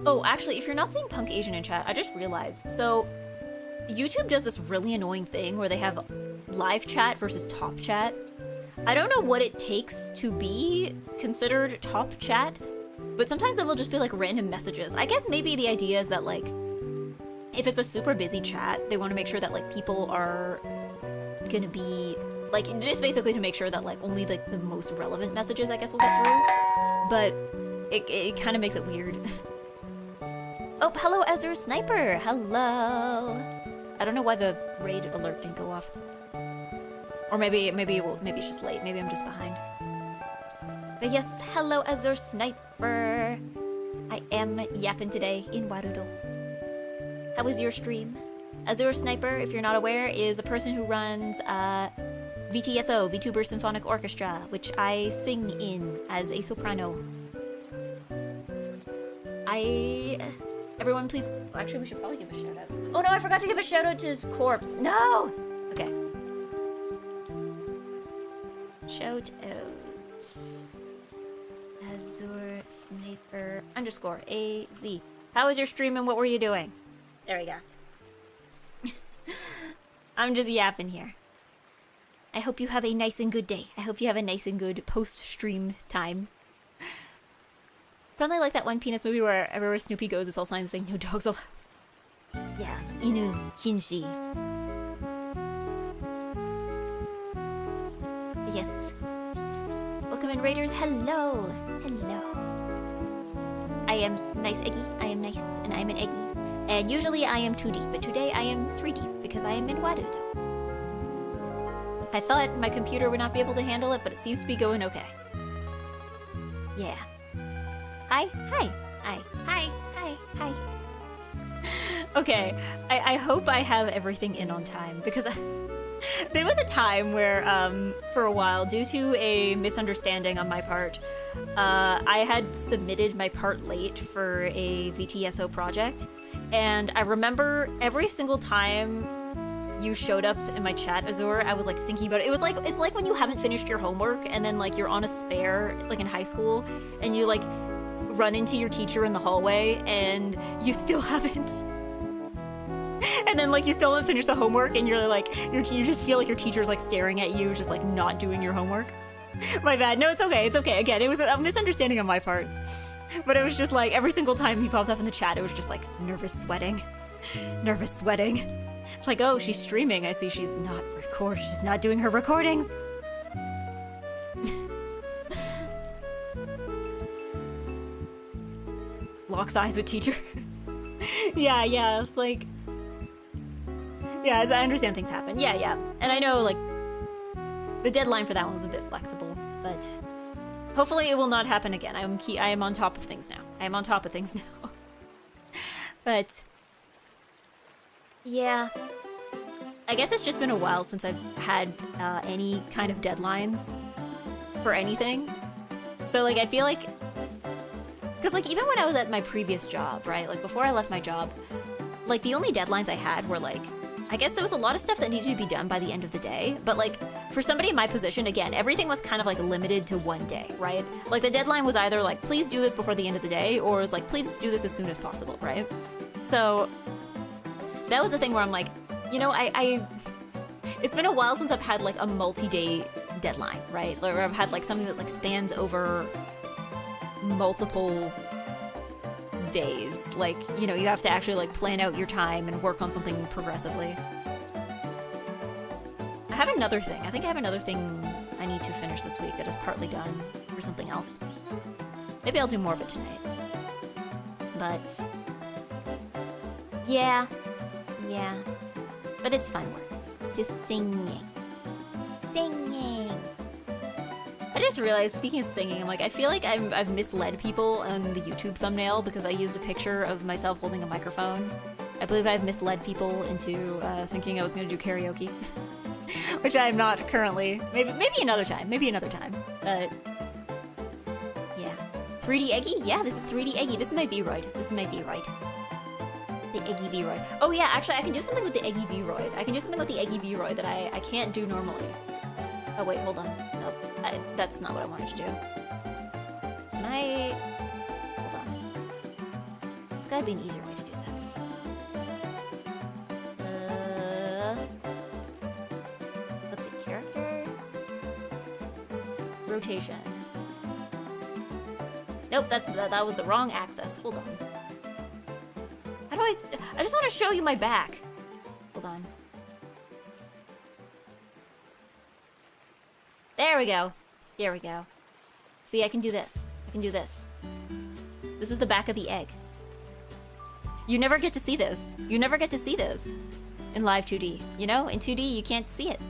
A: Oh, actually, if you're not seeing Punk Asian in chat, I just realized. So, YouTube does this really annoying thing where they have live chat versus top chat. I don't know what it takes to be considered top chat, but sometimes it will just be like random messages. I guess maybe the idea is that like, if it's a super busy chat, they want to make sure that like people are gonna be, like, just basically to make sure that like only like the most relevant messages, I guess, will get through. But it kind of makes it weird. Oh, hello, Azure Sniper! Hello! I don't know why the raid alert didn't go off. Or maybe it's just late. Maybe I'm just behind. But yes, hello, Azure Sniper! I am yapping today in Warudo. How was your stream? Azure Sniper, if you're not aware, is the person who runs VTSO, VTuber Symphonic Orchestra, which I sing in as a soprano. Everyone please... Actually, we should probably give a shout out. Oh no, I forgot to give a shout out to Corpse. No! Okay. Shout out. Azure Sniper underscore AZ. How was your stream and what were you doing? There we go. I'm just yapping here. I hope you have a nice and good day. I hope you have a nice and good post-stream time. Something like that one Peanuts movie where everywhere Snoopy goes, it's all signs saying no dogs allowed. Yeah, Inu Kinshi. Yes. Welcome in, Raiders. Hello. Hello. I am NiceEggy. I am nice, and I am an Eggy. And usually I am 2D, but today I am 3D because I am in warudo. I thought my computer would not be able to handle it, but it seems to be going okay. Yeah. Hi. Hi. Hi. Hi. Hi. Hi. Okay, I hope I have everything in on time, because there was a time where, for a while, due to a misunderstanding on my part, I had submitted my part late for a VTSO project, and I remember every single time you showed up in my chat, Azure, I was like thinking about it. It's like when you haven't finished your homework, and then like you're on a spare, like in high school, and you like run into your teacher in the hallway, and you still haven't. And then, like, you still haven't finished the homework, and you're like, you just feel like your teacher's like staring at you, just like not doing your homework. My bad. No, it's okay. It's okay. Again, it was a misunderstanding on my part. But it was just like every single time he pops up in the chat, it was just like nervous sweating. Nervous sweating. It's like, oh, she's streaming. I see she's not she's not doing her recordings. Locks eyes with teacher. Yeah, it's like... Yeah, I understand things happen. Yeah. And I know, like, the deadline for that one was a bit flexible, but hopefully it will not happen again. I am on top of things now. I am on top of things now. But, yeah. I guess it's just been a while since I've had any kind of deadlines for anything. So, like, I feel like... Because, like, even when I was at my previous job, right? Like, before I left my job, like, the only deadlines I had were, like... I guess there was a lot of stuff that needed to be done by the end of the day, but like, for somebody in my position, again, everything was kind of like limited to one day, right? Like the deadline was either like, please do this before the end of the day, or it was like, please do this as soon as possible, right? So, that was the thing where I'm like, you know, it's been a while since I've had like a multi-day deadline, right? Or I've had like something that like spans over multiple days. Like, you know, you have to actually like plan out your time and work on something progressively. I have another thing. I think I have another thing I need to finish this week that is partly done for something else. Maybe I'll do more of it tonight. But yeah. But it's fun work. Just singing. I just realized, speaking of singing, I'm like, I feel like I've misled people on the YouTube thumbnail because I used a picture of myself holding a microphone. I believe I've misled people into thinking I was going to do karaoke, which I am not currently. Maybe another time. But yeah, 3D Eggy. Yeah, this is 3D Eggy. This is my V-Roid. The Eggy V-Roid. Oh yeah, actually, I can do something with the Eggy V-Roid. that I can't do normally. Oh wait, hold on. Nope. That's not what I wanted to do. Can I... Hold on. There's gotta be an easier way to do this. Let's see. Character... Rotation. Nope, that was the wrong axis. Hold on. How do I just want to show you my back. Hold on. There we go. Here we go. See, I can do this. This is the back of the egg. You never get to see this. In live 2D. You know, in 2D you can't see it.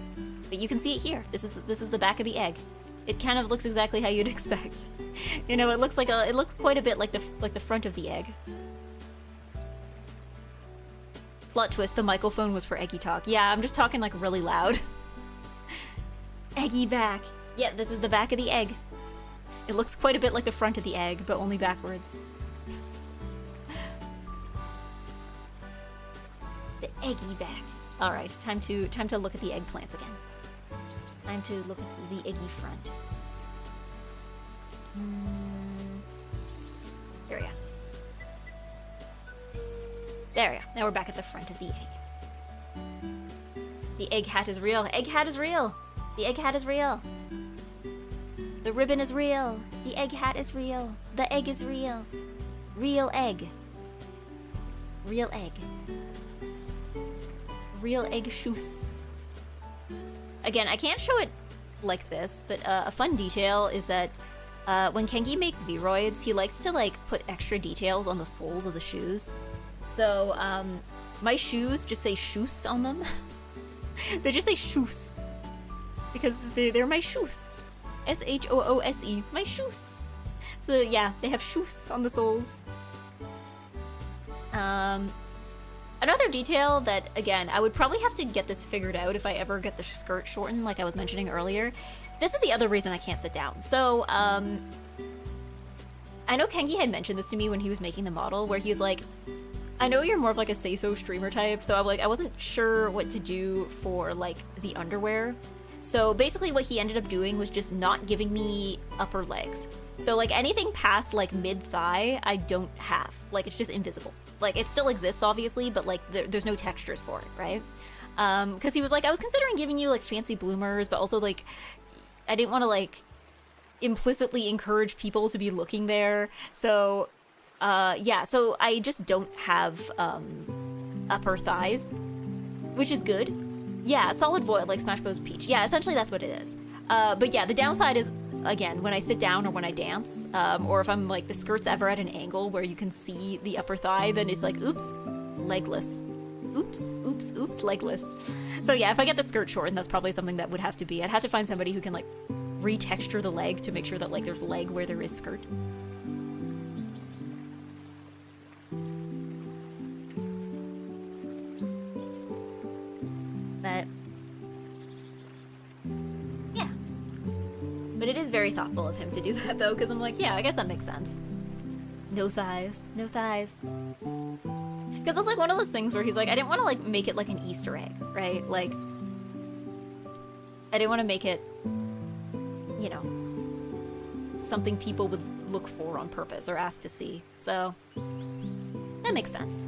A: But you can see it here. This is the back of the egg. It kind of looks exactly how you'd expect. You know, it looks quite a bit like the front of the egg. Plot twist, the microphone was for Eggy talk. Yeah, I'm just talking like really loud. Eggy back. Yeah, this is the back of the egg. It looks quite a bit like the front of the egg, but only backwards. The Eggy back. Alright, time to look at the eggplants again. Time to look at the Eggy front. There we go. Now we're back at the front of the egg. The egg hat is real. Egg hat is real. The egg hat is real. The ribbon is real. The egg hat is real. The egg is real. Real egg. Real egg. Real egg shoes. Again, I can't show it like this, but a fun detail is that when Kengi makes Vroids, he likes to like put extra details on the soles of the shoes. So my shoes just say shoes on them. They just say shoes because they're my shoes. S-H-O-O-S-E, my shoes. So yeah, they have shoes on the soles. Another detail that, again, I would probably have to get this figured out if I ever get the skirt shortened, like I was mentioning earlier. This is the other reason I can't sit down. So, I know Kengi had mentioned this to me when he was making the model, where he's like, I know you're more of like a say-so streamer type, so I wasn't sure what to do for like the underwear. So basically what he ended up doing was just not giving me upper legs. So like anything past like mid-thigh, I don't have. Like it's just invisible. Like it still exists obviously, but like there's no textures for it, right? Because he was like, I was considering giving you like fancy bloomers, but also like I didn't want to like implicitly encourage people to be looking there. So yeah, so I just don't have upper thighs, which is good. Yeah, solid void like Smash Bros. Peach. Yeah, essentially that's what it is. But yeah, the downside is, again, when I sit down or when I dance, or if I'm like the skirt's ever at an angle where you can see the upper thigh, then it's like, oops, legless. Oops, oops, oops, legless. So yeah, if I get the skirt shortened, that's probably something that would have to be. I'd have to find somebody who can like retexture the leg to make sure that like there's leg where there is skirt. But yeah. But it is very thoughtful of him to do that though, because I'm like, yeah, I guess that makes sense. No thighs, no thighs. Because it's like one of those things where he's like, I didn't want to like make it like an Easter egg, right? Like, I didn't want to make it, you know, something people would look for on purpose or ask to see. So that makes sense.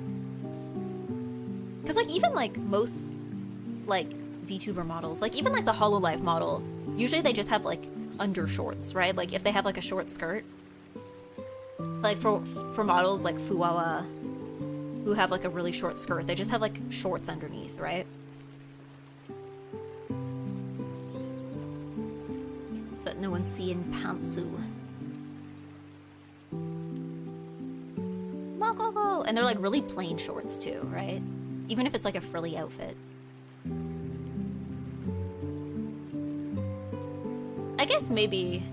A: Because like even like most like VTuber models, like even like the HoloLive model, usually they just have like undershorts, right? Like if they have like a short skirt, like for models like Fuwawa who have like a really short skirt, they just have like shorts underneath, right? So that no one's seeing pantsu. And they're like really plain shorts too, right? Even if it's like a frilly outfit. I guess maybe,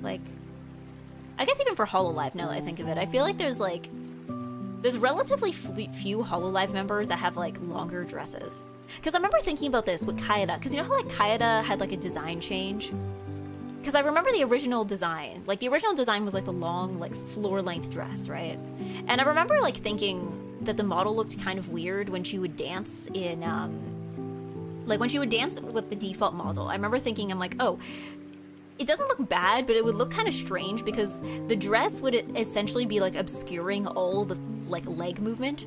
A: like, I guess even for HoloLive, now that I think of it, I feel like there's relatively few HoloLive members that have like longer dresses. Because I remember thinking about this with Kaeda, because you know how like Kaeda had like a design change? Because I remember the original design. Like the original design was like the long, like floor-length dress, right? And I remember like thinking that the model looked kind of weird when she would dance in, like when she would dance with the default model. I remember thinking, I'm like, oh, it doesn't look bad, but it would look kind of strange because the dress would essentially be like obscuring all the like leg movement.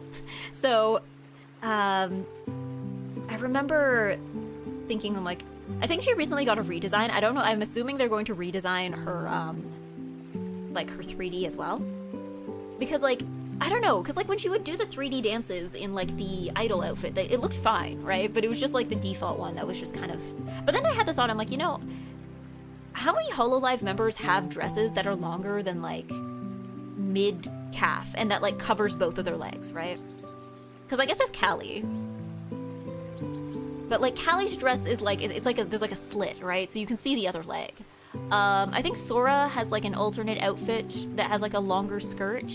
A: So, I remember thinking, I'm like, I think she recently got a redesign. I don't know. I'm assuming they're going to redesign her, like her 3D as well. Because like, I don't know. Because like when she would do the 3D dances in like the idol outfit, it looked fine, right? But it was just like the default one that was just kind of, but then I had the thought, I'm like, you know, how many HoloLive members have dresses that are longer than like mid-calf and that like covers both of their legs, right? Because I guess there's Callie. But like Callie's dress is like, it's like there's like a slit, right? So you can see the other leg. I think Sora has like an alternate outfit that has like a longer skirt.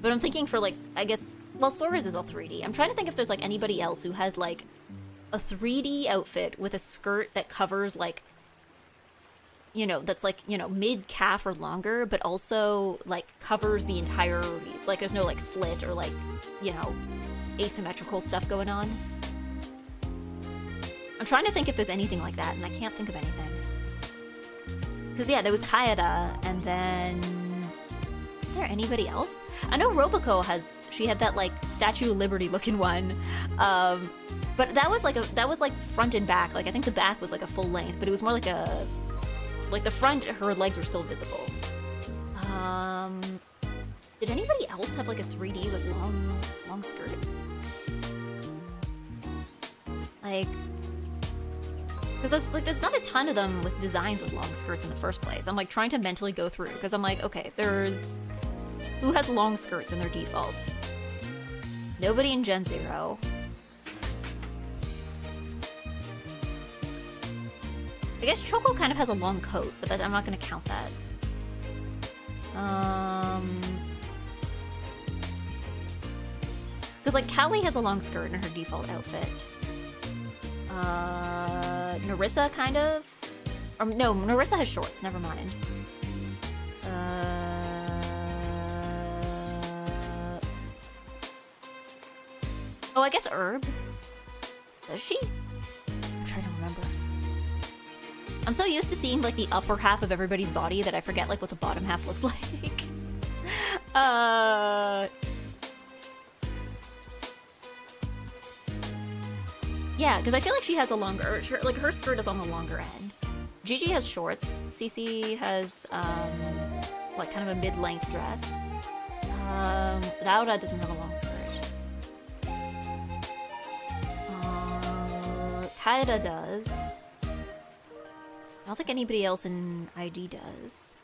A: But I'm thinking for like, I guess, well, Sora's is all 3D. I'm trying to think if there's like anybody else who has like a 3D outfit with a skirt that covers like, you know, that's like, you know, mid-calf or longer, but also like covers the entire, like there's no like slit or like, you know, asymmetrical stuff going on. I'm trying to think if there's anything like that, and I can't think of anything. Because, yeah, there was Kaeda, and then... Is there anybody else? I know Roboco has She had that like Statue of Liberty looking one. But that was like front and back. Like I think the back was like a full length, but it was more like the front, her legs were still visible. Did anybody else have like a 3D with long skirt? Like, because there's not a ton of them with designs with long skirts in the first place. I'm like trying to mentally go through, because I'm like, okay, who has long skirts in their default? Nobody in Gen 0. I guess Choco kind of has a long coat, but I'm not gonna count that. Because like Callie has a long skirt in her default outfit. Narissa kind of? Or no, Narissa has shorts, never mind. Oh, I guess Herb? Does she? I'm trying to remember. I'm so used to seeing like the upper half of everybody's body that I forget like what the bottom half looks like. Yeah, because I feel like she has a longer, like her skirt is on the longer end. Gigi has shorts. Cece has like kind of a mid-length dress. Laura doesn't have a long skirt. Kaida does. I don't think anybody else in ID does.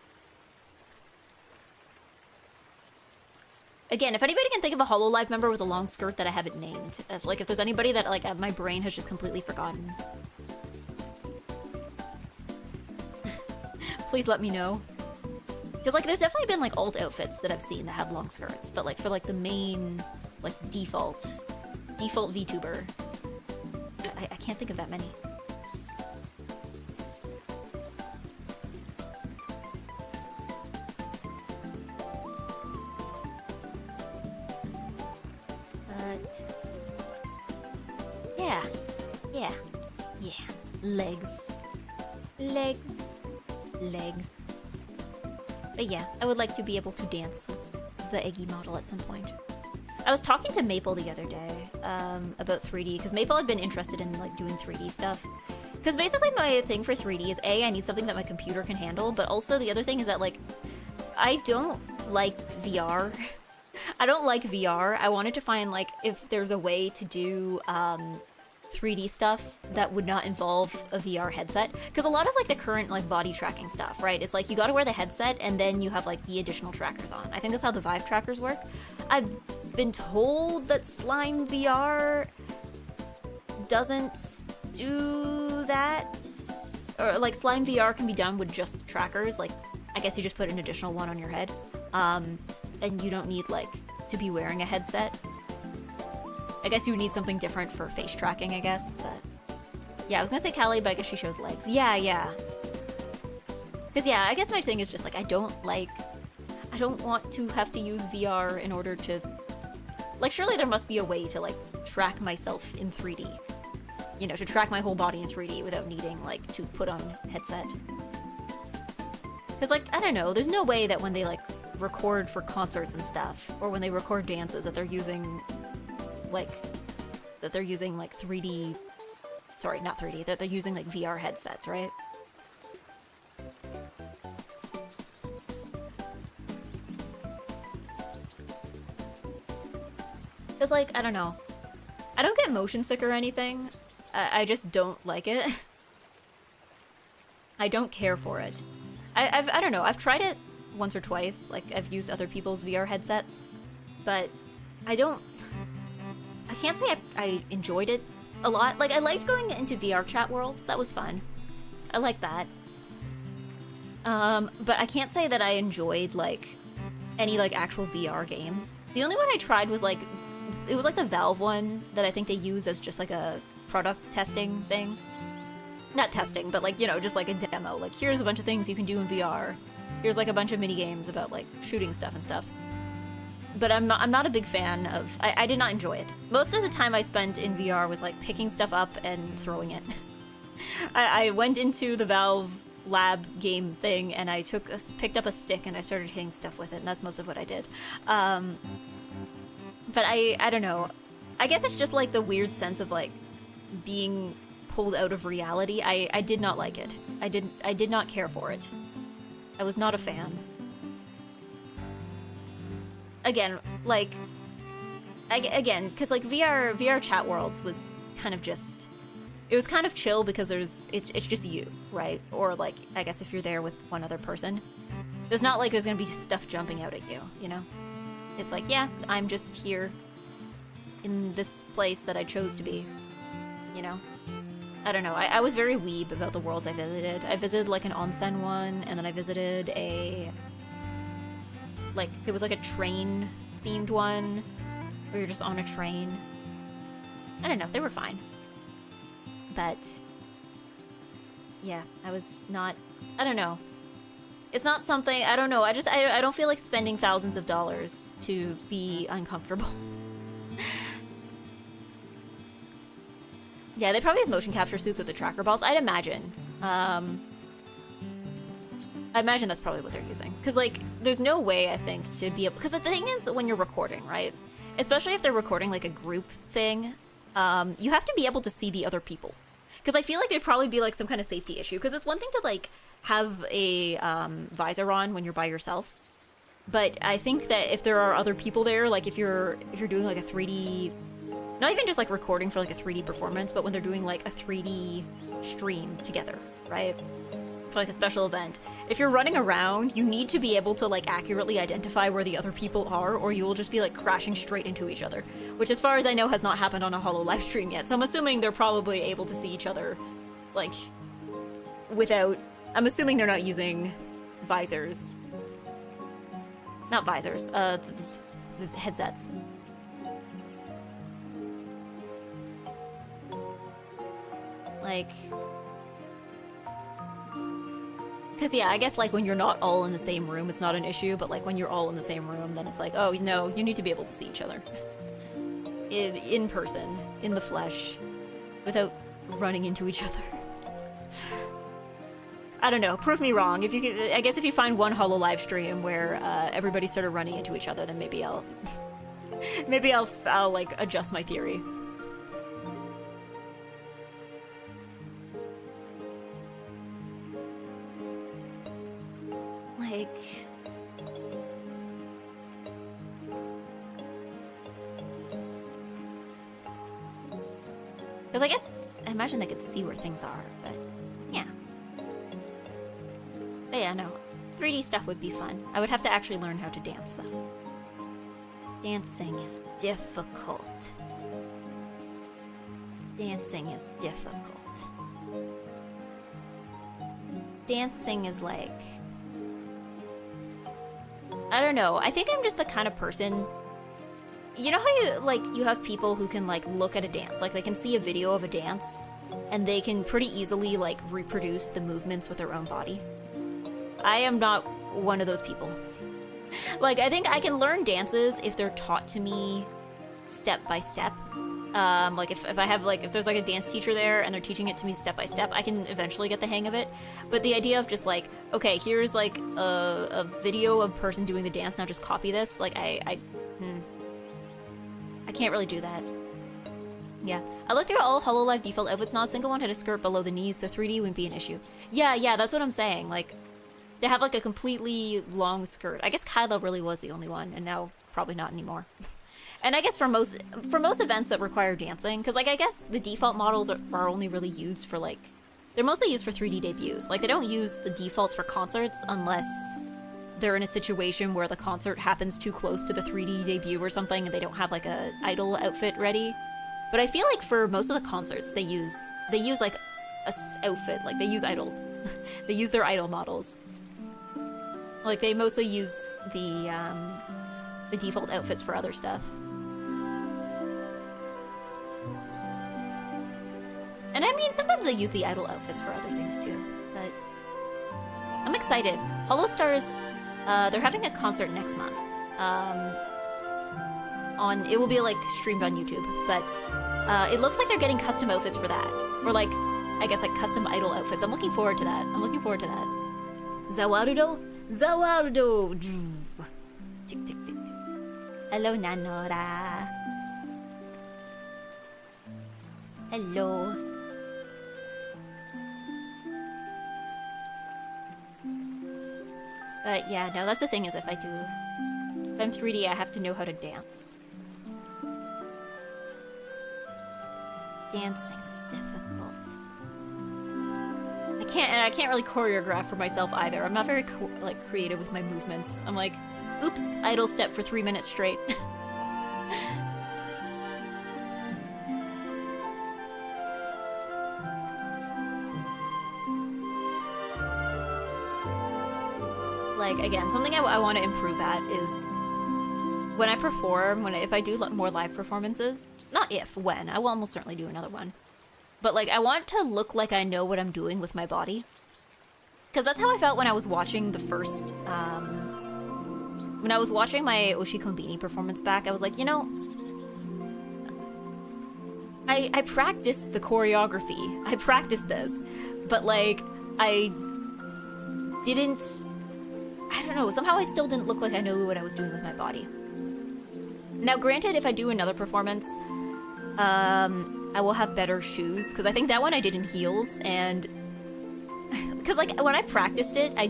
A: Again, if anybody can think of a Hololive member with a long skirt that I haven't named, if there's anybody that like my brain has just completely forgotten, please let me know. Because like there's definitely been like alt outfits that I've seen that have long skirts, but like for like the main like default VTuber, I can't think of that many. Yeah. Legs. But yeah, I would like to be able to dance with the EGGY model at some point. I was talking to Maple the other day about 3D, because Maple had been interested in like doing 3D stuff. Because basically my thing for 3D is I need something that my computer can handle, but also the other thing is that like, I don't like VR. I don't like VR. I wanted to find like if there's a way to do 3D stuff that would not involve a VR headset, because a lot of like the current like body tracking stuff, right? It's like you gotta wear the headset and then you have like the additional trackers on. I think that's how the Vive trackers work. I've been told that Slime VR doesn't do that, or like Slime VR can be done with just trackers. Like I guess you just put an additional one on your head, and you don't need like to be wearing a headset. I guess you would need something different for face tracking, I guess, but... Yeah, I was gonna say Callie, but I guess she shows legs. Yeah. Because yeah, I guess my thing is just like, I don't want to have to use VR in order to... Like, surely there must be a way to, like, track myself in 3D. You know, to track my whole body in 3D without needing, like, to put on a headset. Because, like, I don't know, there's no way that when they, like, record for concerts and stuff, or when they record dances, that they're using... like 3D, sorry, not 3D, that they're using like VR headsets, right? It's like, I don't know. I don't get motion sick or anything. I just don't like it. I don't care for it. I don't know, I've tried it once or twice, like I've used other people's VR headsets, but I can't say I enjoyed it a lot. Like, I liked going into VR chat worlds. That was fun. I like that. But I can't say that I enjoyed, like, any, like, actual VR games. The only one I tried was, like, it was, like, the Valve one that I think they use as just, like, a product testing thing. Not testing, but, like, you know, just, like, a demo. Like, here's a bunch of things you can do in VR. Here's, like, a bunch of mini games about, like, shooting stuff and stuff. But I'm not a big fan of... I did not enjoy it. Most of the time I spent in VR was, like, picking stuff up and throwing it. I went into the Valve lab game thing, and I picked up a stick, and I started hitting stuff with it, and that's most of what I did. But I don't know. I guess it's just like the weird sense of like being pulled out of reality. I did not like it. I did not care for it. I was not a fan. Again, like because like VR chat worlds was kind of just, it was kind of chill because it's just you, right? Or like I guess if you're there with one other person, there's not like there's gonna be stuff jumping out at you, you know? It's like, yeah, I'm just here in this place that I chose to be, you know? I don't know. I was very weeb about the worlds I visited. I visited like an onsen one, and then I visited a, like, there was like a train themed one where you're just on a train. I don't know. They were fine. But yeah, I was not, I don't know. It's not something, I don't know. I don't feel like spending thousands of dollars to be uncomfortable. Yeah, they probably use motion capture suits with the tracker balls, I'd imagine. I imagine that's probably what they're using. Because, like, there's no way, I think, to be able... Because the thing is, when you're recording, right? Especially if they're recording, like, a group thing, you have to be able to see the other people. Because I feel like there'd probably be, like, some kind of safety issue. Because it's one thing to, like, have a visor on when you're by yourself. But I think that if there are other people there, like, if you're doing, like, a 3D... Not even just, like, recording for, like, a 3D performance, but when they're doing, like, a 3D stream together, right? For, like, a special event. If you're running around, you need to be able to, like, accurately identify where the other people are, or you will just be, like, crashing straight into each other. Which, as far as I know, has not happened on a Hollow live stream yet. So I'm assuming they're probably able to see each other, like, without... I'm assuming they're not using visors. Not visors, the headsets. Like... Because, yeah, I guess, like, when you're not all in the same room, it's not an issue, but, like, when you're all in the same room, then it's like, oh, no, you need to be able to see each other. In person, in the flesh, without running into each other. I don't know, prove me wrong. If you could, I guess if you find one Hollow live stream where everybody started running into each other, then maybe I'll... maybe I'll, like, adjust my theory. Like... Because I guess, I imagine they could see where things are, but yeah. But yeah, no. 3D stuff would be fun. I would have to actually learn how to dance, though. Dancing is difficult. Dancing is difficult. Dancing is like... I don't know. I think I'm just the kind of person... You know how you, like, you have people who can, like, look at a dance? Like, they can see a video of a dance, and they can pretty easily, like, reproduce the movements with their own body? I am not one of those people. Like, I think I can learn dances if they're taught to me step by step. Like, if I have, like, if there's, like, a dance teacher there and they're teaching it to me step by step, I can eventually get the hang of it. But the idea of just, like, okay, here's, like, a video of a person doing the dance, now just copy this, like, I can't really do that. Yeah. I looked through all HoloLive default outfits, not a single one had a skirt below the knees, so 3D wouldn't be an issue. Yeah, that's what I'm saying. Like, they have, like, a completely long skirt. I guess Kyla really was the only one, and now probably not anymore. And I guess for most events that require dancing, because, like, I guess the default models are only really used for, like, they're mostly used for 3D debuts. Like, they don't use the defaults for concerts unless they're in a situation where the concert happens too close to the 3D debut or something and they don't have, like, a idol outfit ready. But I feel like for most of the concerts, they use like, a outfit. Like, they use idols. They use their idol models. Like, they mostly use the default outfits for other stuff. And I mean, sometimes they use the idol outfits for other things too, but I'm excited. HoloStars, they're having a concert next month. It will be, like, streamed on YouTube, but it looks like they're getting custom outfits for that. Or, like, I guess, like, custom idol outfits. I'm looking forward to that. Zawarudo? Zawarudo! Tick, tick, tick, tick. Hello, Nanora. Hello. But yeah, no, that's the thing is if I'm 3D, I have to know how to dance. Dancing is difficult. I can't really choreograph for myself either. I'm not very creative with my movements. I'm like, oops, idle step for 3 minutes straight. Like, again, something I want to improve at is when I perform, if I do more live performances, not if, when, I will almost certainly do another one. But, like, I want to look like I know what I'm doing with my body. Because that's how I felt when I was watching the first, when I was watching my Oshi Konbini performance back, I was like, you know, I practiced the choreography. I practiced this. But, like, I don't know, somehow I still didn't look like I knew what I was doing with my body. Now, granted, if I do another performance, I will have better shoes, because I think that one I did in heels, and... Because, like, when I practiced it, I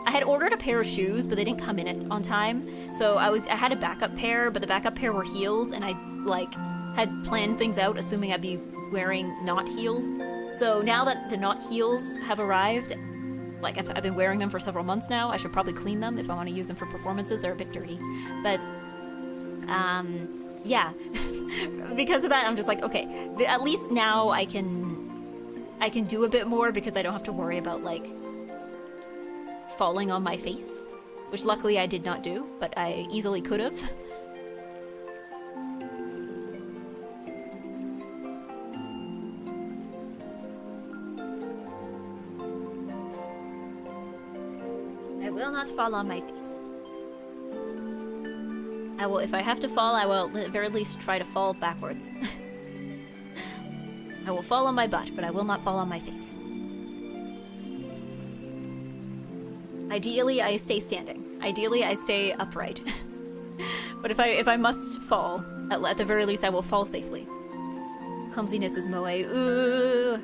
A: had ordered a pair of shoes, but they didn't come in on time, so I had a backup pair, but the backup pair were heels, and I, like, had planned things out assuming I'd be wearing not heels. So now that the not heels have arrived, like, I've been wearing them for several months now. I should probably clean them if I want to use them for performances. They're a bit dirty. But, yeah. Because of that, I'm just like, okay, at least now I can do a bit more because I don't have to worry about, like, falling on my face. Which luckily I did not do, but I easily could have. I will not fall on my face. I will, if I have to fall, I will at the very least try to fall backwards. I will fall on my butt, but I will not fall on my face. Ideally, I stay standing. Ideally, I stay upright. But if I must fall, at the very least, I will fall safely. Clumsiness is moe. Ooh!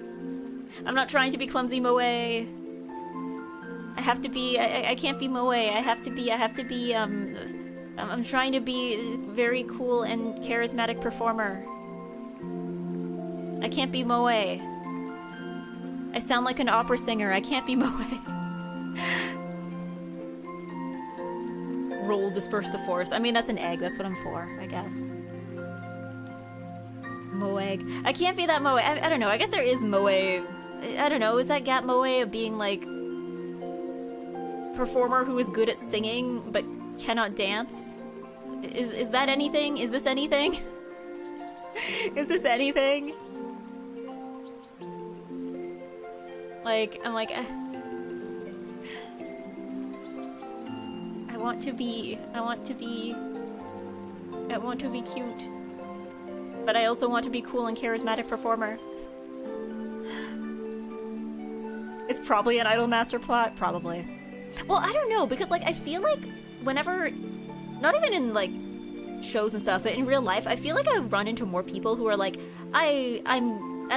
A: I'm not trying to be clumsy moe. I have to be, I can't be moe. I have to be, I'm trying to be a very cool and charismatic performer. I can't be moe. I sound like an opera singer. I can't be moe. Roll, disperse the force. I mean, that's an egg. That's what I'm for, I guess. Moeg. I can't be that moe. I don't know. I guess there is moe. I don't know. Is that gap moe of being, like, performer who is good at singing but cannot dance? Is that anything? Is this anything? Is this anything? Like, I'm like, I want to be cute. But I also want to be cool and charismatic performer. It's probably an Idol Master plot, probably. Well, I don't know, because, like, I feel like whenever, not even in, like, shows and stuff, but in real life, I feel like I run into more people who are like, I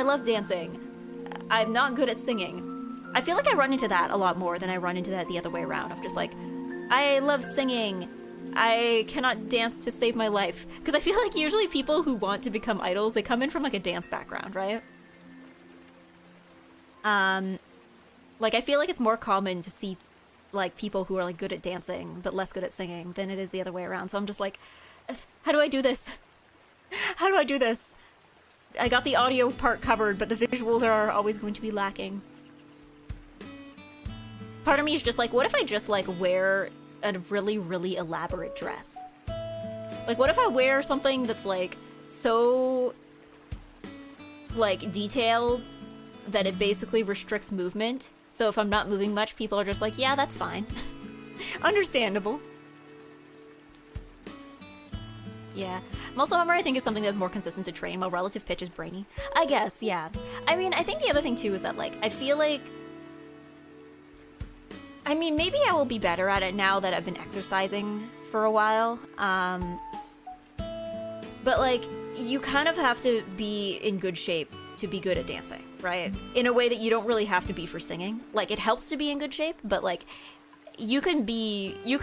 A: love dancing. I'm not good at singing. I feel like I run into that a lot more than I run into that the other way around, of just like, I love singing. I cannot dance to save my life. Because I feel like usually people who want to become idols, they come in from, like, a dance background, right? Like, I feel like it's more common to see, like, people who are, like, good at dancing but less good at singing than it is the other way around. So I'm just like, how do I do this? How do I do this? I got the audio part covered, but the visuals are always going to be lacking. Part of me is just like, what if I just, like, wear a really, really elaborate dress? Like, what if I wear something that's, like, so, like, detailed that it basically restricts movement? So if I'm not moving much, people are just like, yeah, that's fine. Understandable. Yeah. Muscle memory, I think, is something that's more consistent to train, while relative pitch is brainy. I guess, yeah. I mean, I think the other thing, too, is that, like, I feel like... I mean, maybe I will be better at it now that I've been exercising for a while. But like, you kind of have to be in good shape to be good at dancing, right? In a way that you don't really have to be for singing. Like, it helps to be in good shape, but like, you can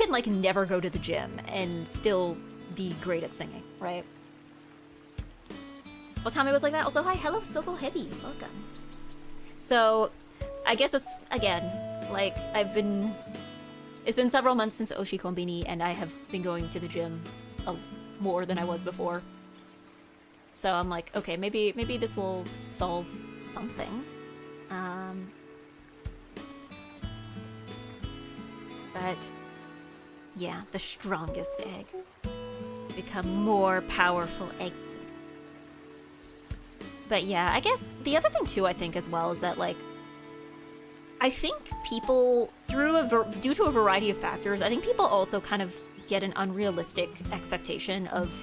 A: like never go to the gym and still be great at singing, right? Well, Tommy was like that. Also, hi, hello, Soko Heavy, welcome. So, I guess it's, again, like, it's been several months since Oshi Konbini, and I have been going to the gym more than I was before. So I'm like, okay, maybe this will solve something. But yeah, the strongest egg become more powerful eggy. But yeah, I guess the other thing too, I think as well, is that like, I think people, due to a variety of factors, I think people also kind of get an unrealistic expectation of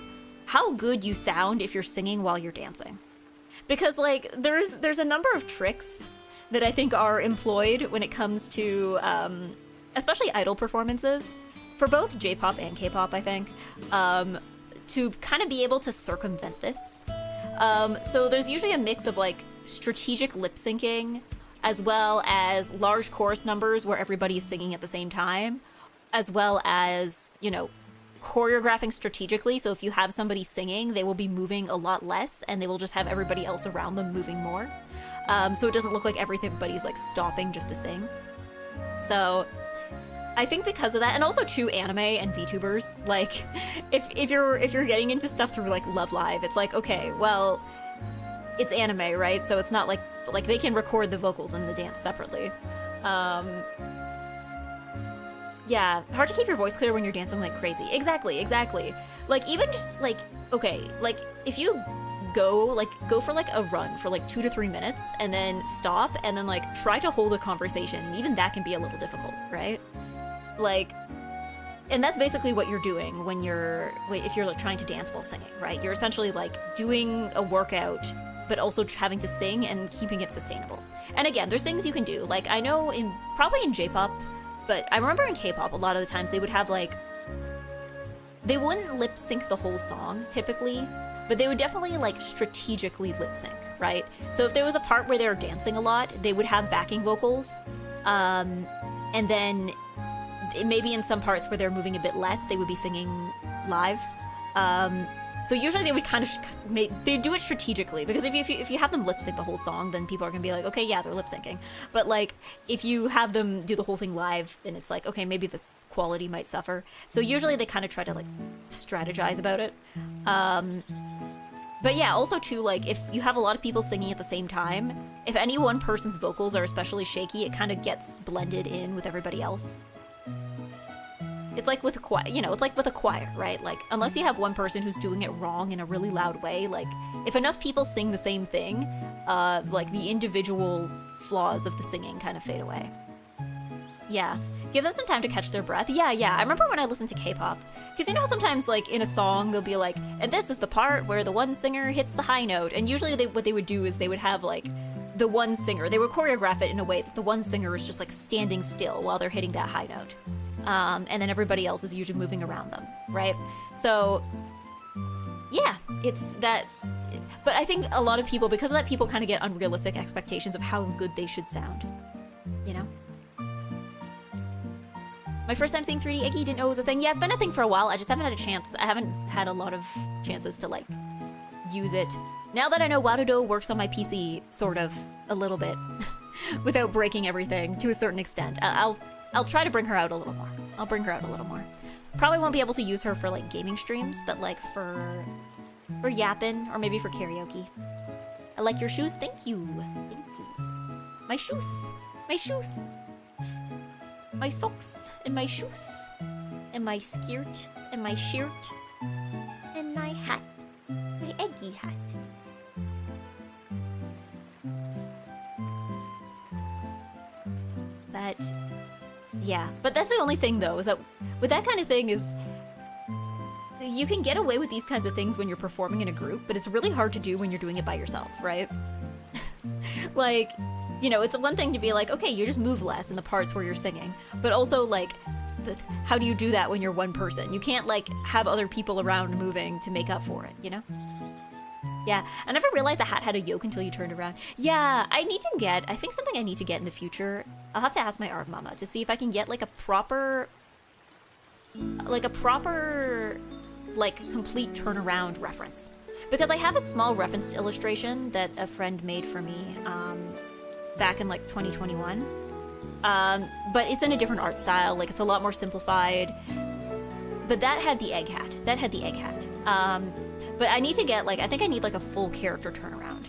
A: how good you sound if you're singing while you're dancing. Because like, there's a number of tricks that I think are employed when it comes to, especially idol performances, for both J-pop and K-pop, I think, to kind of be able to circumvent this. So there's usually a mix of like strategic lip syncing, as well as large chorus numbers where everybody is singing at the same time, as well as, you know, choreographing strategically. So if you have somebody singing, they will be moving a lot less, and they will just have everybody else around them moving more. So it doesn't look like everybody's like stopping just to sing. So I think because of that, and also too, anime and VTubers, like if you're getting into stuff through like Love Live, it's like, okay, well, it's anime, right? So it's not like they can record the vocals and the dance separately. Yeah, hard to keep your voice clear when you're dancing like crazy. Exactly. Like, even just like, okay, like if you go for like a run for like 2 to 3 minutes and then stop and then like try to hold a conversation, even that can be a little difficult, right? Like, and that's basically what you're doing if you're like trying to dance while singing, right? You're essentially like doing a workout, but also having to sing and keeping it sustainable. And again, there's things you can do. Like, I know probably in J-pop, but I remember in K-pop a lot of the times they would have like, they wouldn't lip sync the whole song typically, but they would definitely like strategically lip sync, right? So if there was a part where they were dancing a lot, they would have backing vocals, and then maybe in some parts where they're moving a bit less, they would be singing live. So usually they would kind of they do it strategically, because if you have them lip sync the whole song, then people are gonna be like, okay, yeah, they're lip syncing. But like, if you have them do the whole thing live, then it's like, okay, maybe the quality might suffer. So usually they kind of try to like strategize about it. But yeah, also too, like, if you have a lot of people singing at the same time, if any one person's vocals are especially shaky, it kind of gets blended in with everybody else. It's like with a choir, it's like with a choir, right? Like, unless you have one person who's doing it wrong in a really loud way, like, if enough people sing the same thing, like, the individual flaws of the singing kind of fade away. Yeah. Give them some time to catch their breath. Yeah. I remember when I listened to K-pop, because sometimes, like, in a song, they'll be like, and this is the part where the one singer hits the high note, and usually what they would do is they would have, like, the one singer, they would choreograph it in a way that the one singer is just, like, standing still while they're hitting that high note. And then everybody else is usually moving around them, right? So, yeah, it's that. But I think a lot of people, because of that, people kind of get unrealistic expectations of how good they should sound, My first time seeing 3D EGGY, didn't know it was a thing. Yeah, it's been a thing for a while. I just haven't had a chance. I haven't had a lot of chances to, like, use it. Now that I know warudo works on my PC, sort of, a little bit, without breaking everything to a certain extent. I'll try to bring her out a little more. I'll bring her out a little more. Probably won't be able to use her for, like, gaming streams, but, like, for yapping, or maybe for karaoke. I like your shoes. Thank you. Thank you. My shoes. My shoes. My socks. And my shoes. And my skirt. And my shirt. And my hat. My eggy hat. But yeah, but that's the only thing though, is that with that kind of thing is you can get away with these kinds of things when you're performing in a group, but it's really hard to do when you're doing it by yourself, right? Like, it's one thing to be like, okay, you just move less in the parts where you're singing, but also like how do you do that when you're one person? You can't, like, have other people around moving to make up for it, you know? Yeah, I never realized the hat had a yoke until you turned around. Yeah, I think something I need to get in the future, I'll have to ask my art mama to see if I can get, like, a proper, like, complete turnaround reference. Because I have a small referenced illustration that a friend made for me, back in, like, 2021. But it's in a different art style, like, it's a lot more simplified. But that had the egg hat. But I need to get, like, I think I need, like, a full character turnaround.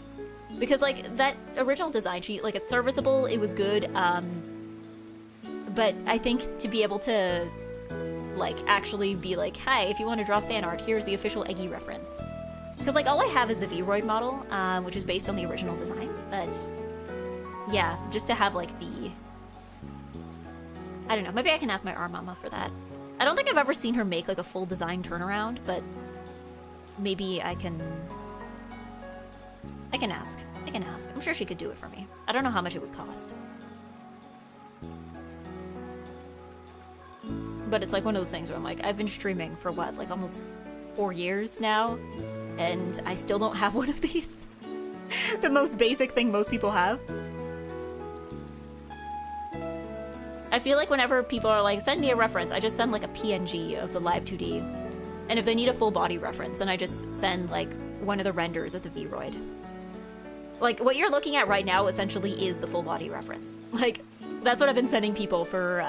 A: Because, like, that original design sheet, like, it's serviceable, it was good, but I think to be able to, like, actually be like, hi, if you want to draw fan art, here's the official EGGY reference. Because, like, all I have is the Vroid model, which is based on the original design, but, yeah, just to have, like, the... I don't know, maybe I can ask my art mama for that. I don't think I've ever seen her make, like, a full design turnaround, but... maybe I can ask. I'm sure she could do it for me. I don't know how much it would cost. But it's like one of those things where I'm like, I've been streaming for what, like almost 4 years now, and I still don't have one of these. The most basic thing most people have. I feel like whenever people are like, send me a reference, I just send like a PNG of the live 2D. And if they need a full body reference, then I just send, like, one of the renders of the Vroid. Like, what you're looking at right now essentially is the full body reference. Like, that's what I've been sending people for,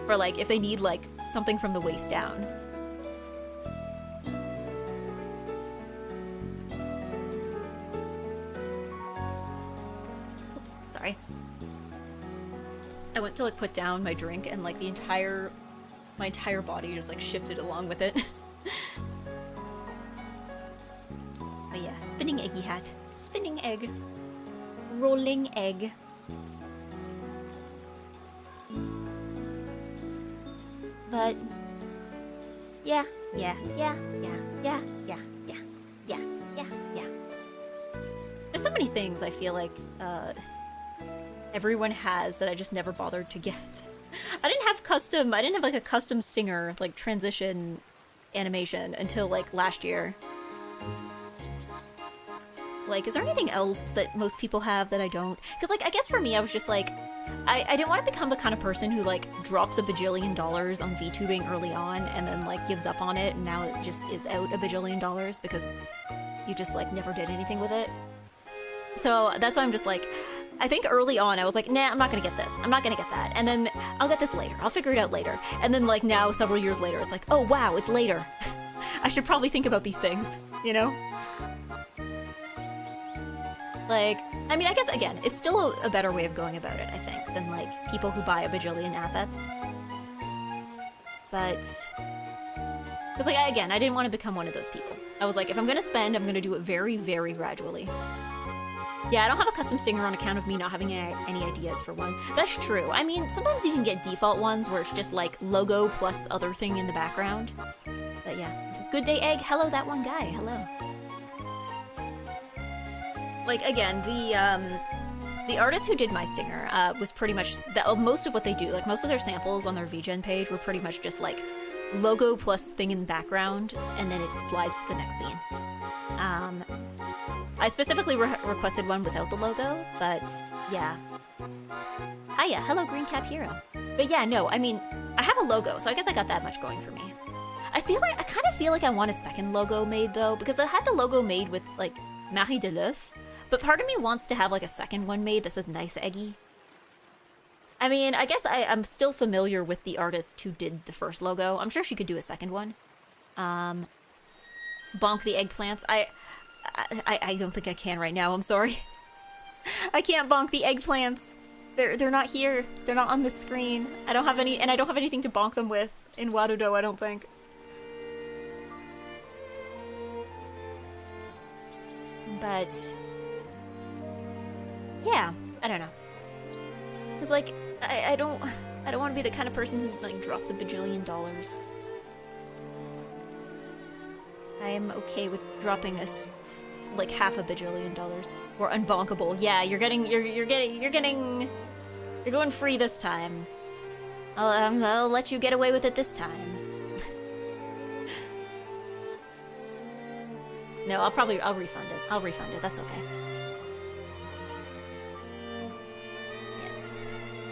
A: like, if they need, like, something from the waist down. Oops, sorry. I went to, like, put down my drink and, like, my entire body just, like, shifted along with it. But yeah, spinning eggy hat. Spinning egg. Rolling egg. But... yeah. There's so many things I feel like, everyone has that I just never bothered to get. I didn't have like a custom stinger, like, transition animation until, like, last year. Like, is there anything else that most people have that I don't? Because, like, I guess for me, I was just like, I didn't want to become the kind of person who, like, drops $1 bajillion on VTubing early on and then, like, gives up on it and now it just is out $1 bajillion because you just, like, never did anything with it. So that's why I'm just like, I think early on I was like, nah, I'm not gonna get this. I'm not gonna get that. And then I'll get this later. I'll figure it out later. And then, like, now, several years later, it's like, oh wow, it's later. I should probably think about these things, you know? Like, I mean, I guess, again, it's still a better way of going about it, I think, than, like, people who buy $1 bajillion assets. But... because, like, again, I didn't want to become one of those people. I was like, if I'm gonna spend, I'm gonna do it very, very gradually. Yeah, I don't have a custom stinger on account of me not having any ideas for one. That's true. I mean, sometimes you can get default ones where it's just, like, logo plus other thing in the background. But yeah. Good day, Egg. Hello, that one guy. Hello. Like, again, the artist who did my stinger was pretty much... most of what they do, like, most of their samples on their VGen page were pretty much just, like, logo plus thing in the background, and then it slides to the next scene. I specifically requested one without the logo, but yeah. Hiya, hello Green Cap Hero. But yeah, no, I mean, I have a logo, so I guess I got that much going for me. I kind of feel like I want a second logo made, though, because I had the logo made with, like, Marie Deleuve, but part of me wants to have, like, a second one made that says NiceEggy. I mean, I guess I'm still familiar with the artist who did the first logo. I'm sure she could do a second one. Bonk the eggplants. I don't think I can right now, I'm sorry. I can't bonk the eggplants. They're not here. They're not on the screen. I don't have any, and I don't have anything to bonk them with in Warudo, I don't think. But yeah, I don't know. It's like I don't want to be the kind of person who, like, drops $1 bajillion. I am okay with dropping like $500 million or unbonkable. Yeah, you're going free this time. I'll let you get away with it this time. No, I'll refund it. I'll refund it, that's okay. Yes.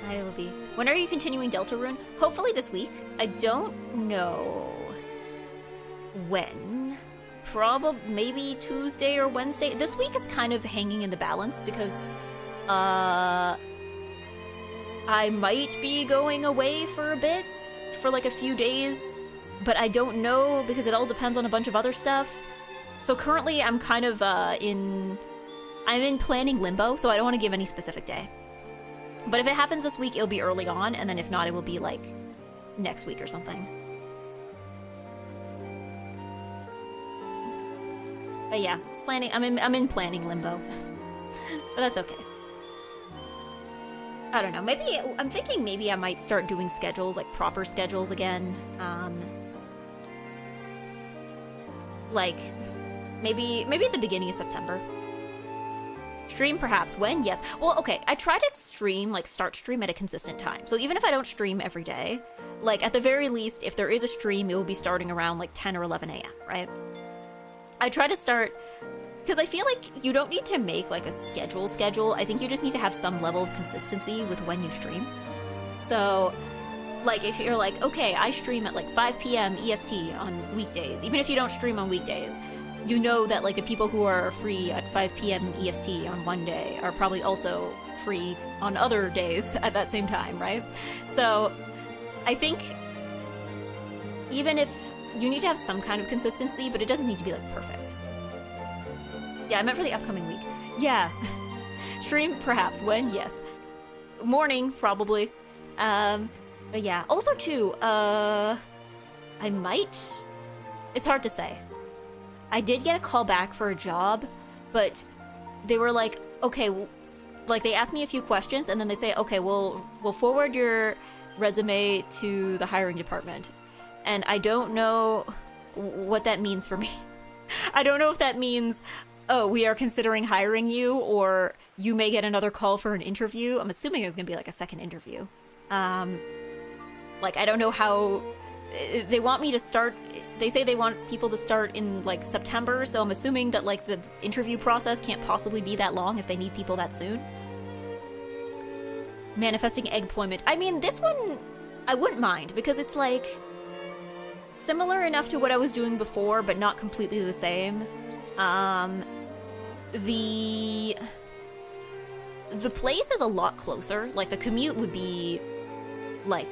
A: I will be. When are you continuing Deltarune? Hopefully this week. I don't know when. Probably maybe Tuesday or Wednesday. This week is kind of hanging in the balance because I might be going away for a bit, for like a few days, but I don't know because it all depends on a bunch of other stuff. So currently I'm kind of I'm in planning limbo, so I don't want to give any specific day. But if it happens this week, it'll be early on, and then if not, it will be like next week or something. But yeah, planning. I'm in planning limbo, but that's okay. I don't know. Maybe I'm thinking maybe I might start doing schedules, like proper schedules again. Like maybe at the beginning of September. Stream perhaps. When? Yes. Well, okay. I try to start stream at a consistent time. So even if I don't stream every day, like at the very least, if there is a stream, it will be starting around like 10 or 11 a.m., right? I try to start, because I feel like you don't need to make like a schedule. I think you just need to have some level of consistency with when you stream. So, like if you're like, okay, I stream at like 5 p.m. EST on weekdays, even if you don't stream on weekdays, you know that like the people who are free at 5 p.m. EST on one day are probably also free on other days at that same time, right? So I think even if you need to have some kind of consistency, but it doesn't need to be like perfect. Yeah, I meant for the upcoming week. Yeah. Stream perhaps. When? Yes. Morning, probably. But yeah. Also too, I might. It's hard to say. I did get a call back for a job, but they were like, okay, like they asked me a few questions and then they say, okay, we'll forward your resume to the hiring department. And I don't know what that means for me. I don't know if that means, oh, we are considering hiring you, or you may get another call for an interview. I'm assuming it's gonna be like a second interview. Like I don't know how. They want me to start, they say they want people to start in like September, so I'm assuming that like the interview process can't possibly be that long if they need people that soon. Manifesting eggployment. I mean, this one, I wouldn't mind, because it's like similar enough to what I was doing before, but not completely the same. The place is a lot closer. Like the commute would be like,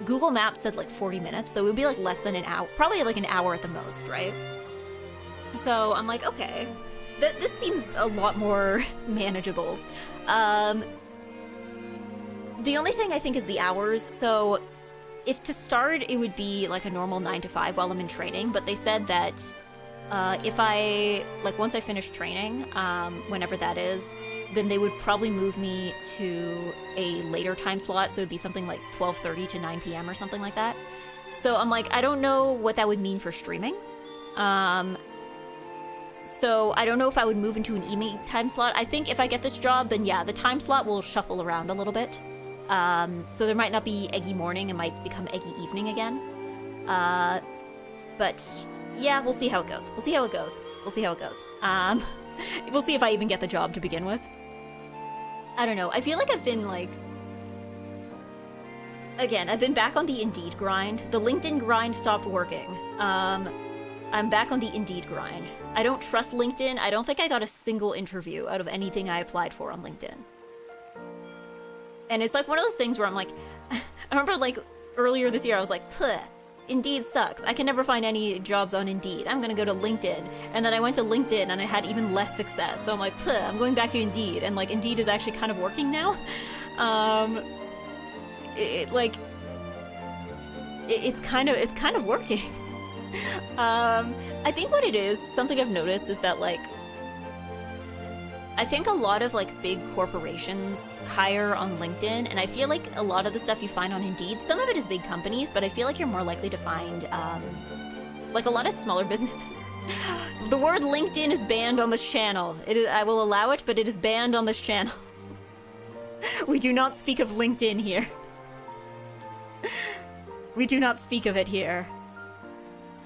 A: Google Maps said like 40 minutes, so it would be like less than an hour, probably like an hour at the most, right? So I'm like, okay, this seems a lot more manageable. The only thing I think is the hours. So if to start, it would be like a normal 9 to 5 while I'm in training, but they said that if I, like once I finish training, whenever that is, then they would probably move me to a later time slot, so it'd be something like 12:30 to 9 p.m. or something like that. So I'm like, I don't know what that would mean for streaming. So I don't know if I would move into an evening time slot. I think if I get this job, then yeah, the time slot will shuffle around a little bit. So there might not be Eggy morning, it might become Eggy evening again. But yeah, we'll see how it goes. We'll see how it goes. We'll see if I even get the job to begin with. I don't know. I feel like I've been like... Again, I've been back on the Indeed grind. The LinkedIn grind stopped working. I'm back on the Indeed grind. I don't trust LinkedIn. I don't think I got a single interview out of anything I applied for on LinkedIn. And it's like one of those things where I'm like... I remember like earlier this year I was like, puh. Indeed sucks. I can never find any jobs on Indeed. I'm gonna go to LinkedIn. And then I went to LinkedIn and I had even less success. So I'm like, puh, I'm going back to Indeed. And like Indeed is actually kind of working now. It's kind of working. I think what it is, something I've noticed is that like, I think a lot of like big corporations hire on LinkedIn, and I feel like a lot of the stuff you find on Indeed, some of it is big companies, but I feel like you're more likely to find like a lot of smaller businesses. The word LinkedIn is banned on this channel. I will allow it, but it is banned on this channel. We do not speak of LinkedIn here. We do not speak of it here.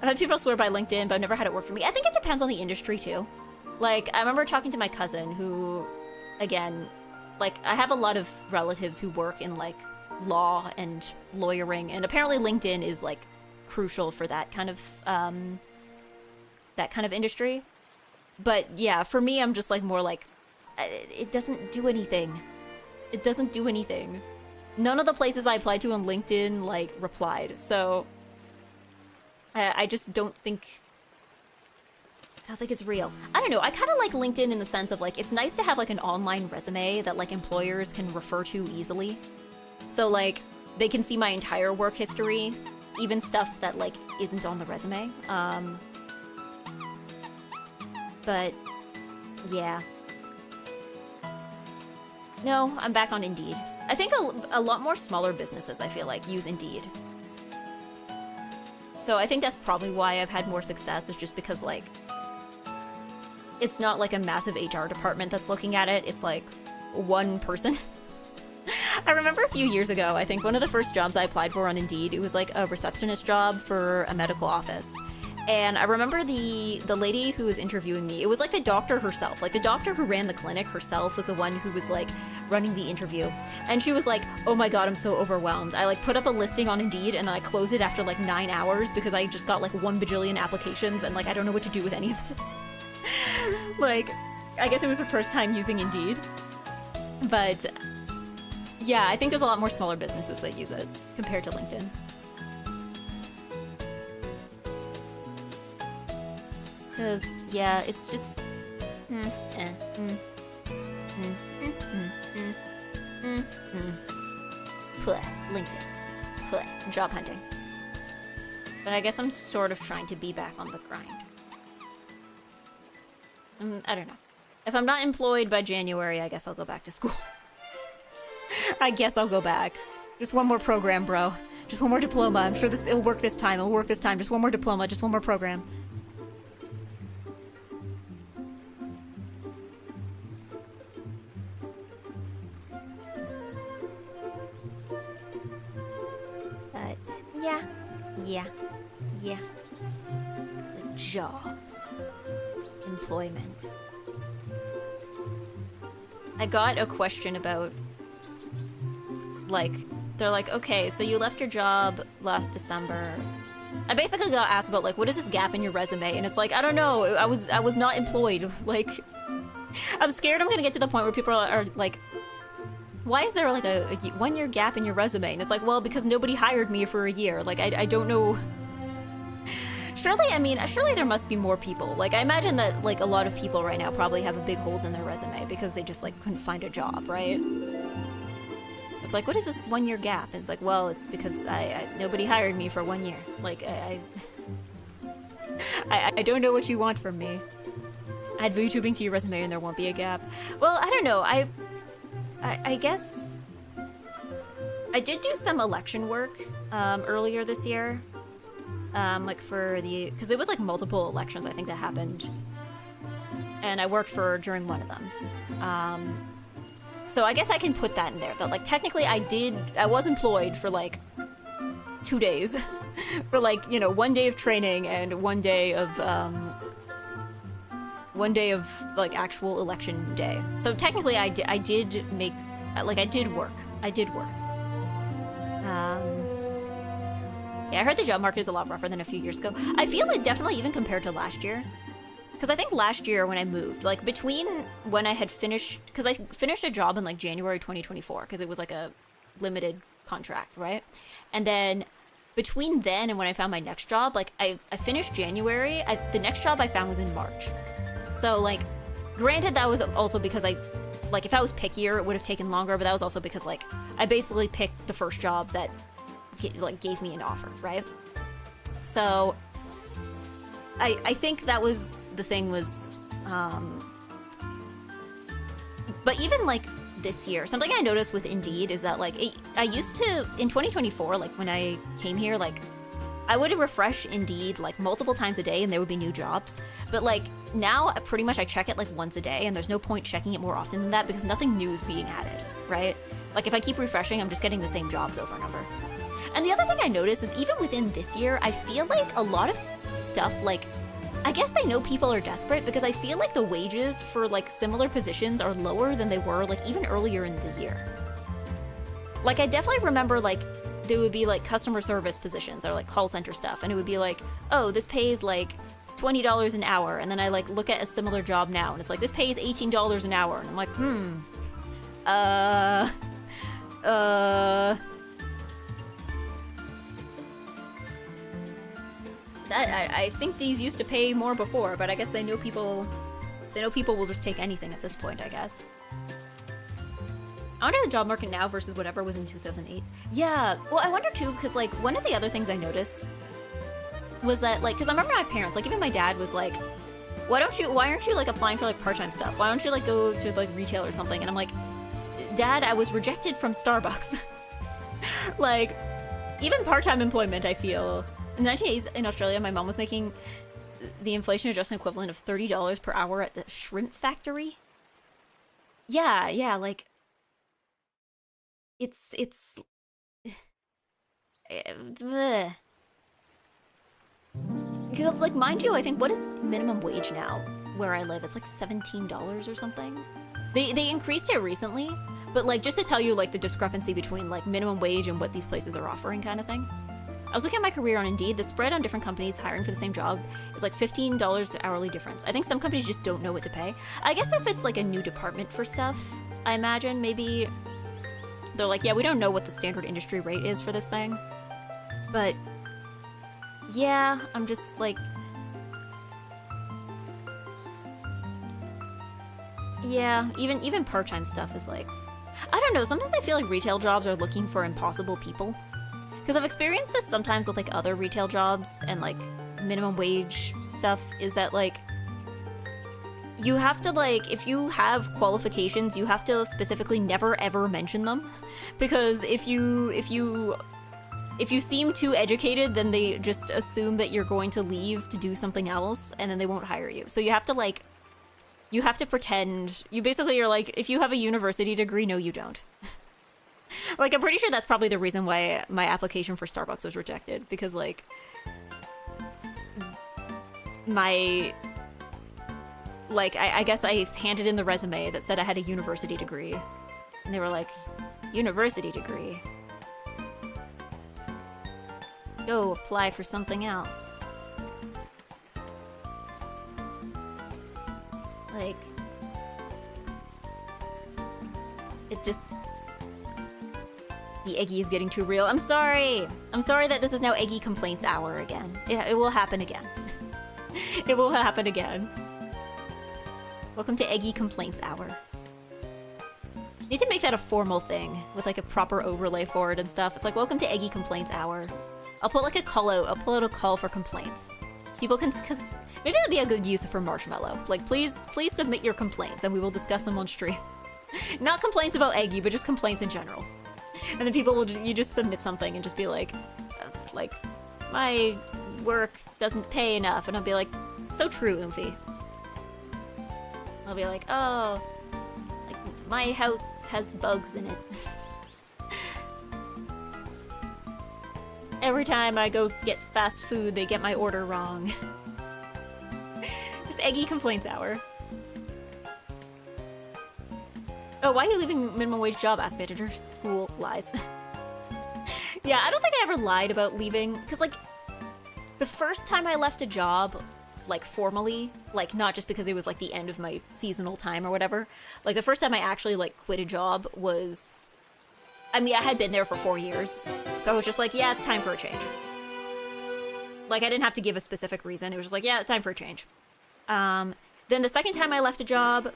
A: I've had people swear by LinkedIn, but I've never had it work for me. I think it depends on the industry, too. Like, I remember talking to my cousin who, again, like, I have a lot of relatives who work in, like, law and lawyering, and apparently LinkedIn is, like, crucial for that kind of industry. But, yeah, for me, I'm just, like, more like, it doesn't do anything. It doesn't do anything. None of the places I applied to on LinkedIn, like, replied, so I just don't think it's real. I don't know, I kind of like LinkedIn in the sense of, like, it's nice to have, like, an online resume that, like, employers can refer to easily. So, like, they can see my entire work history, even stuff that, like, isn't on the resume. But, yeah. No, I'm back on Indeed. I think a lot more smaller businesses, I feel like, use Indeed. So I think that's probably why I've had more success, is just because, like, it's not like a massive HR department that's looking at it. It's like one person. I remember a few years ago, I think one of the first jobs I applied for on Indeed, it was like a receptionist job for a medical office. And I remember the lady who was interviewing me, it was like the doctor herself. Like, the doctor who ran the clinic herself was the one who was, like, running the interview. And she was like, oh my god, I'm so overwhelmed. I, like, put up a listing on Indeed, and then I closed it after, like, 9 hours because I just got, like, 1 bajillion applications, and, like, I don't know what to do with any of this. Like, I guess it was her first time using Indeed. But, yeah, I think there's a lot more smaller businesses that use it compared to LinkedIn. Because, yeah, it's just... LinkedIn. Job hunting. But I guess I'm sort of trying to be back on the grind. I don't know. If I'm not employed by January, I guess I'll go back to school. I guess I'll go back. Just one more program, bro. Just one more diploma. I'm sure it'll work this time. It'll work this time. Just one more diploma. Just one more program. But, yeah. The jobs. Employment. I got a question about, like, they're like, okay, so you left your job last December. I basically got asked about, like, what is this gap in your resume? And it's like, I don't know, I was not employed. Like, I'm scared I'm gonna get to the point where people are like, why is there, like, a 1-year gap in your resume? And it's like, well, because nobody hired me for a year. Like, I don't know. Surely there must be more people. Like, I imagine that, like, a lot of people right now probably have big holes in their resume because they just, like, couldn't find a job, right? It's like, what is this 1-year gap? And it's like, well, it's because nobody hired me for 1 year. Like, I don't know what you want from me. Add VTubing to your resume and there won't be a gap. Well, I don't know. I guess I did do some election work earlier this year. Like, because there was, like, multiple elections, I think, that happened. And I worked during one of them. So I guess I can put that in there. But, like, technically I was employed for, like, 2 days. For, like, you know, 1 day of training and 1 day of, like, actual election day. So technically I did work. Yeah, I heard the job market is a lot rougher than a few years ago. I feel it definitely even compared to last year. Because I think last year when I moved, like, between when I had finished... Because I finished a job in, like, January 2024, because it was, like, a limited contract, right? And then between then and when I found my next job, like, I finished January. The next job I found was in March. So, like, granted, that was also because like, if I was pickier, it would have taken longer, but that was also because, like, I basically picked the first job that gave me an offer, right? So I think that was the thing was but even, like, this year, something I noticed with Indeed is that, like, I used to in 2024, like, when I came here, like, I would refresh Indeed, like, multiple times a day and there would be new jobs. But, like, now pretty much I check it, like, once a day, and there's no point checking it more often than that because nothing new is being added, right? Like, if I keep refreshing, I'm just getting the same jobs over and over. And the other thing I noticed is even within this year, I feel like a lot of stuff, like, I guess they know people are desperate because I feel like the wages for like similar positions are lower than they were like even earlier in the year. Like I definitely remember like there would be like customer service positions or like call center stuff, and it would be like, oh, this pays like $20 an hour, and then I like look at a similar job now and it's like this pays $18 an hour, and I'm like, I think these used to pay more before, but I guess they know people will just take anything at this point, I guess. I wonder the job market now versus whatever was in 2008. Yeah, well, I wonder too, because like one of the other things I noticed was that like, because I remember my parents, like even my dad was like, why aren't you like applying for like part-time stuff? Why don't you like go to like retail or something? And I'm like, Dad, I was rejected from Starbucks. Like, even part-time employment, I feel. In the 1980s in Australia, my mom was making the inflation adjustment equivalent of $30 per hour at the shrimp factory. Yeah, like, it's because like mind you, I think what is minimum wage now where I live? It's like $17 or something. They increased it recently, but like just to tell you like the discrepancy between like minimum wage and what these places are offering kind of thing. I was looking at my career on Indeed. The spread on different companies hiring for the same job is like $15 hourly difference. I think some companies just don't know what to pay. I guess if it's like a new department for stuff, I imagine maybe they're like, yeah, we don't know what the standard industry rate is for this thing. But yeah, I'm just like, yeah, even part-time stuff is like, I don't know, sometimes I feel like retail jobs are looking for impossible people. Because I've experienced this sometimes with like other retail jobs and like minimum wage stuff, is that like you have to like, if you have qualifications, you have to specifically never ever mention them, because if you seem too educated, then they just assume that you're going to leave to do something else, and then they won't hire you. So you have to like, you have to pretend, you basically are like, if you have a university degree, no you don't. Like, I'm pretty sure that's probably the reason why my application for Starbucks was rejected, because, like, I guess I handed in the resume that said I had a university degree, and they were like, university degree? Go apply for something else. Like, it just... The Eggy is getting too real. I'm sorry! I'm sorry that this is now Eggy Complaints Hour again. It will happen again. It will happen again. Welcome to Eggy Complaints Hour. Need to make that a formal thing, with like a proper overlay for it and stuff. It's like, welcome to Eggy Complaints Hour. I'll put like a call out, I'll put out a call for complaints. People can, cause maybe that'd be a good use for Marshmallow. Like, please submit your complaints and we will discuss them on stream. Not complaints about Eggy, but just complaints in general. And then people will you just submit something and just be like, my work doesn't pay enough. And I'll be like, so true, Oomphy. I'll be like, oh, like, my house has bugs in it. Every time I go get fast food, they get my order wrong. Just Eggy Complaints Hour. Oh, why are you leaving minimum wage job? Asked manager. School lies. Yeah, I don't think I ever lied about leaving, because, like, the first time I left a job, like, formally, like, not just because it was, like, the end of my seasonal time or whatever, like, the first time I actually, like, quit a job was, I mean, I had been there for 4 years, so I was just like, yeah, it's time for a change. Like, I didn't have to give a specific reason, it was just like, yeah, it's time for a change. Then the second time I left a job,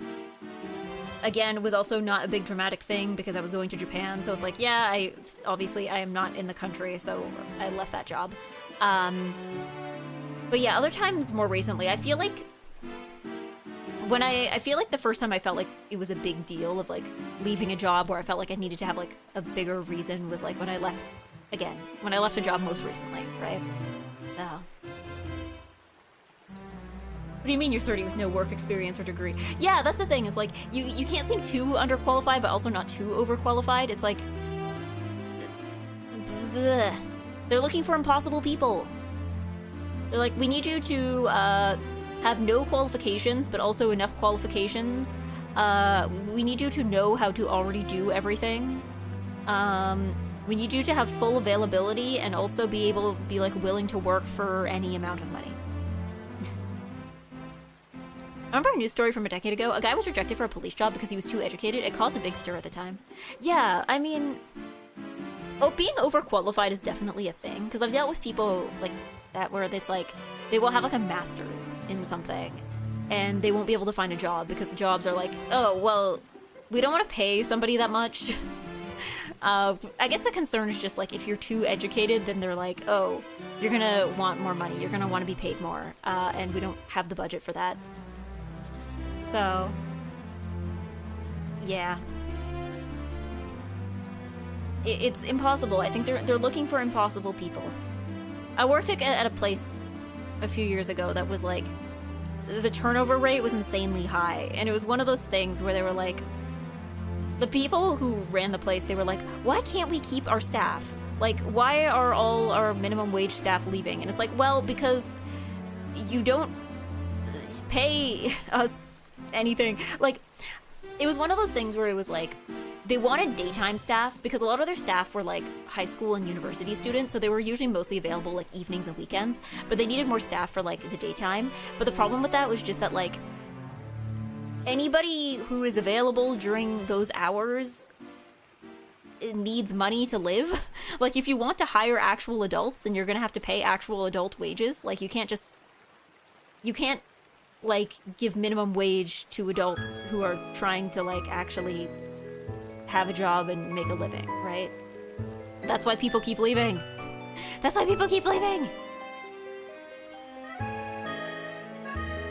A: again, was also not a big dramatic thing because I was going to Japan, so it's like, yeah, obviously I am not in the country, so I left that job. But yeah, other times more recently, I feel like when I feel like the first time I felt like it was a big deal of like leaving a job where I felt like I needed to have like a bigger reason was like when I left a job most recently, right? So. What do you mean you're 30 with no work experience or degree? Yeah, that's the thing, is like, you can't seem too underqualified, but also not too overqualified. It's like, ugh. They're looking for impossible people. They're like, we need you to have no qualifications, but also enough qualifications. We need you to know how to already do everything. We need you to have full availability and also be able to be like willing to work for any amount of money. I remember a news story from a decade ago. A guy was rejected for a police job because he was too educated. It caused a big stir at the time. Yeah, I mean, being overqualified is definitely a thing. Because I've dealt with people like that where it's like, they will have like a master's in something and they won't be able to find a job because the jobs are like, oh, well, we don't want to pay somebody that much. I guess the concern is just like, if you're too educated, then they're like, oh, you're gonna want more money. You're gonna want to be paid more. And we don't have the budget for that. So, yeah. It's impossible. I think they're looking for impossible people. I worked at a place a few years ago that was like, the turnover rate was insanely high. And it was one of those things where they were like, the people who ran the place, they were like, why can't we keep our staff? Like, why are all our minimum wage staff leaving? And it's like, well, because you don't pay us anything. Like, it was one of those things where it was like, they wanted daytime staff because a lot of their staff were like high school and university students, so they were usually mostly available like evenings and weekends, but they needed more staff for like the daytime. But the problem with that was just that like anybody who is available during those hours needs money to live. Like, if you want to hire actual adults, then you're gonna have to pay actual adult wages. Like, you can't like give minimum wage to adults who are trying to like actually have a job and make a living, right? That's why people keep leaving. That's why people keep leaving.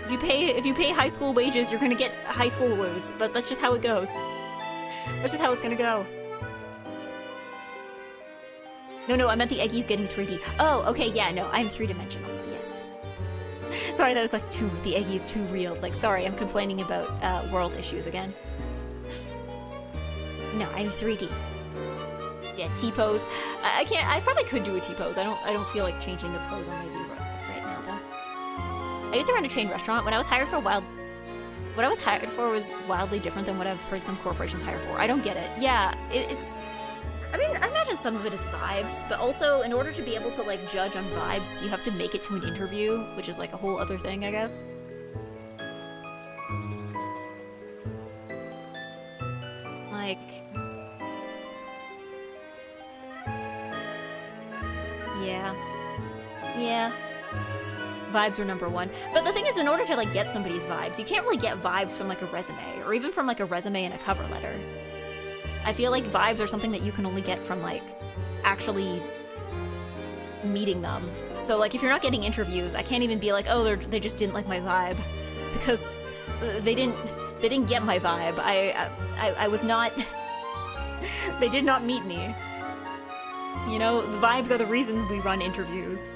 A: If you pay high school wages, you're gonna get high schoolers. But that's just how it goes. That's just how it's gonna go. No, I meant the EGGY's getting 3D. Oh, okay, yeah, no, I'm three-dimensionals, yes. Sorry, that was like the EGGY's too real. It's like, sorry, I'm complaining about world issues again. No, I'm 3D. Yeah, T-pose. I probably could do a T-pose. I don't feel like changing the pose on my view right now, though. I used to run a chain restaurant. What I was hired for was wildly different than what I've heard some corporations hire for. I don't get it. Yeah, it's... I mean, I imagine some of it is vibes, but also in order to be able to, like, judge on vibes, you have to make it to an interview, which is, like, a whole other thing, I guess. Like... Yeah. Vibes were number one. But the thing is, in order to, like, get somebody's vibes, you can't really get vibes from, like, a resume, or even from, like, a resume and a cover letter. I feel like vibes are something that you can only get from, like, actually meeting them. So, like, if you're not getting interviews, I can't even be like, oh, they just didn't like my vibe. Because they didn't get my vibe. I was not... They did not meet me. You know, the vibes are the reason we run interviews.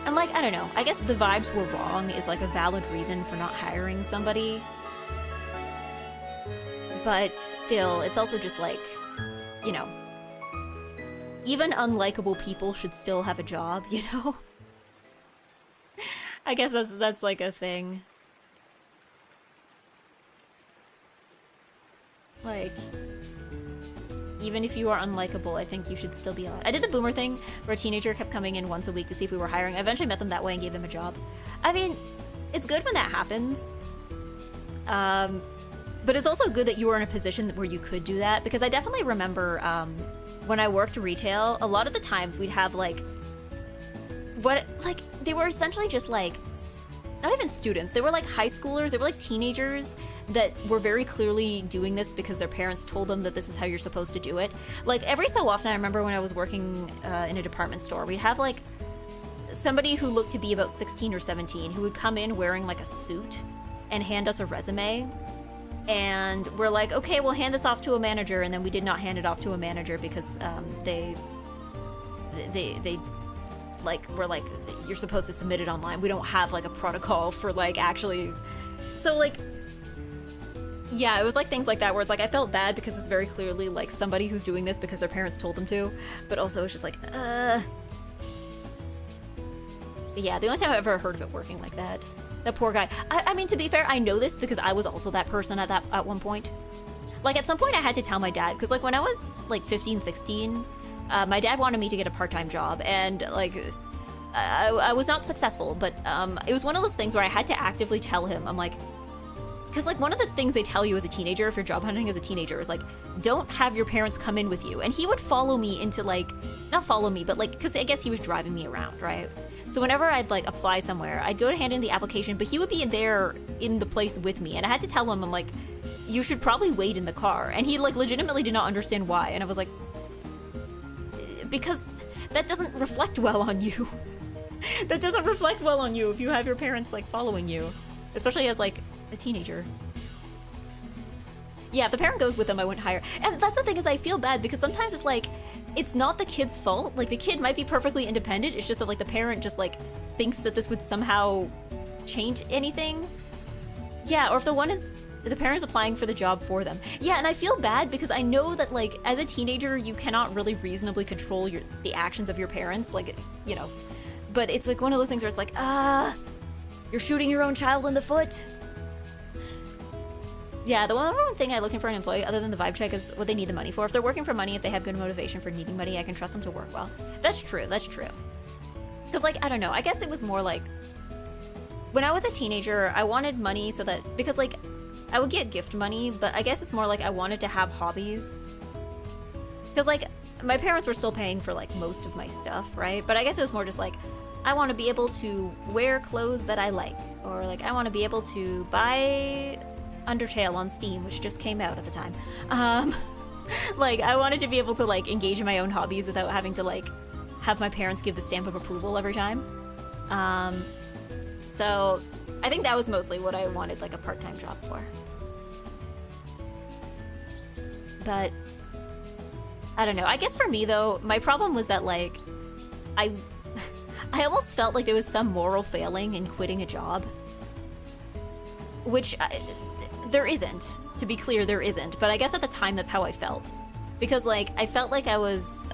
A: And, like, I don't know. I guess the vibes were wrong is, like, a valid reason for not hiring somebody. But still, it's also just, like, you know, even unlikable people should still have a job, you know? I guess that's like, a thing. Like... Even if you are unlikable, I think you should still be allowed. I did the boomer thing, where a teenager kept coming in once a week to see if we were hiring. I eventually met them that way and gave them a job. I mean, it's good when that happens. But it's also good that you were in a position where you could do that, because I definitely remember when I worked retail, a lot of the times we'd have, like, they were essentially just, like, not even students, they were, like, high schoolers, they were, like, teenagers that were very clearly doing this because their parents told them that this is how you're supposed to do it. Like, every so often, I remember when I was working in a department store, we'd have, like, somebody who looked to be about 16 or 17 who would come in wearing, like, a suit and hand us a resume. And we're like, okay, we'll hand this off to a manager, and then we did not hand it off to a manager because they like, we're like, you're supposed to submit it online. We don't have, like, a protocol for, like, actually... So, like, Yeah, it was like things like that where it's like I felt bad because it's very clearly like somebody who's doing this because their parents told them to, but also it's just like, But yeah, the only time I've ever heard of it working like that. That poor guy. I mean, to be fair, I know this because I was also that person at one point. Like, at some point I had to tell my dad, because, like, when I was, like, 15, 16, my dad wanted me to get a part-time job, and, like, I was not successful, but it was one of those things where I had to actively tell him, I'm like, because, like, one of the things they tell you as a teenager, if you're job hunting as a teenager, is, like, don't have your parents come in with you. And he would follow me into, like, not follow me, but, like, because I guess he was driving me around, right? So whenever I'd, like, apply somewhere, I'd go to hand in the application, but he would be there in the place with me. And I had to tell him, I'm like, you should probably wait in the car. And he, like, legitimately did not understand why. And I was like, because that doesn't reflect well on you. That doesn't reflect well on you if you have your parents, like, following you. Especially as, like, a teenager. Yeah, if the parent goes with them, I wouldn't hire. And that's the thing, is I feel bad because sometimes it's like, it's not the kid's fault. Like, the kid might be perfectly independent. It's just that, like, the parent just, like, thinks that this would somehow change anything. Yeah, or if the parent's applying for the job for them. Yeah, and I feel bad because I know that, like, as a teenager, you cannot really reasonably control the actions of your parents. Like, you know. But it's, like, one of those things where it's like, you're shooting your own child in the foot. Yeah, the one thing I look for an employee, other than the vibe check, is what they need the money for. If they're working for money, if they have good motivation for needing money, I can trust them to work well. That's true, that's true. Because, like, I don't know, I guess it was more like, when I was a teenager, I wanted money so that, because, like, I would get gift money, but I guess it's more like I wanted to have hobbies. Because, like, my parents were still paying for, like, most of my stuff, right? But I guess it was more just like, I want to be able to wear clothes that I like. Or, like, I want to be able to buy Undertale on Steam, which just came out at the time. Like, I wanted to be able to, like, engage in my own hobbies without having to, like, have my parents give the stamp of approval every time. So I think that was mostly what I wanted, like, a part-time job for. But I don't know. I guess for me, though, my problem was that, like, I almost felt like there was some moral failing in quitting a job. Which, there isn't. To be clear, there isn't. But I guess at the time, that's how I felt. Because, like, I felt like I was,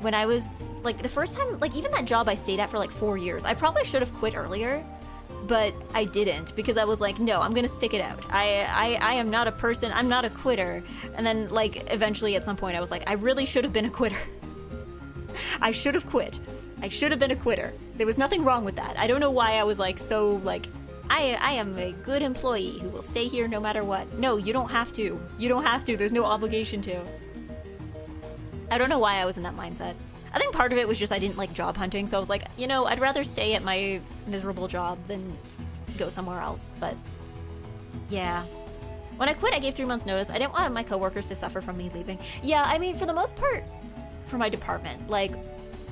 A: when I was, like, the first time, like, even that job I stayed at for, like, 4 years, I probably should have quit earlier. But I didn't, because I was like, no, I'm gonna stick it out. I am not a person, I'm not a quitter. And then, like, eventually at some point I was like, I really should have been a quitter. I should have quit. I should have been a quitter. There was nothing wrong with that. I don't know why I was, like, so, like, I am a good employee who will stay here no matter what. No, you don't have to. You don't have to. There's no obligation to. I don't know why I was in that mindset. I think part of it was just I didn't like job hunting, so I was like, you know, I'd rather stay at my miserable job than go somewhere else, but yeah. When I quit, I gave 3 months notice. I didn't want my coworkers to suffer from me leaving. Yeah, I mean, for the most part, for my department, like,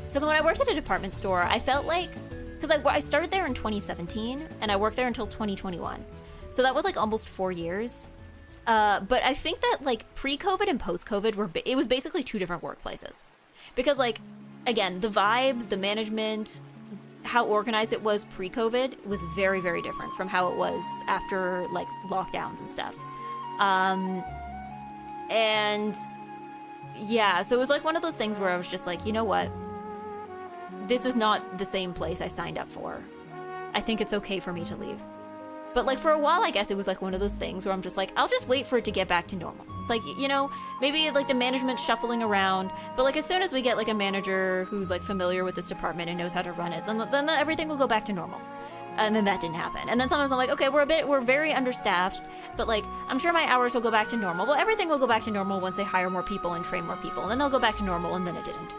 A: because when I worked at a department store, I felt like, because I started there in 2017, and I worked there until 2021. So that was, like, almost 4 years. But I think that, like, pre-COVID and post-COVID, it was basically 2 different workplaces. Because, like, again, the vibes, the management, how organized it was pre-COVID was very, very different from how it was after, like, lockdowns and stuff. And, yeah, so it was, like, one of those things where I was just like, you know what? This is not the same place I signed up for. I think it's okay for me to leave. But, like, for a while, I guess it was, like, one of those things where I'm just like, I'll just wait for it to get back to normal. It's like, you know, maybe, like, the management's shuffling around, but, like, as soon as we get, like, a manager who's, like, familiar with this department and knows how to run it, then everything will go back to normal. And then that didn't happen. And then sometimes I'm like, okay, we're very understaffed, but, like, I'm sure my hours will go back to normal. Well, everything will go back to normal once they hire more people and train more people, and then they'll go back to normal, and then it didn't.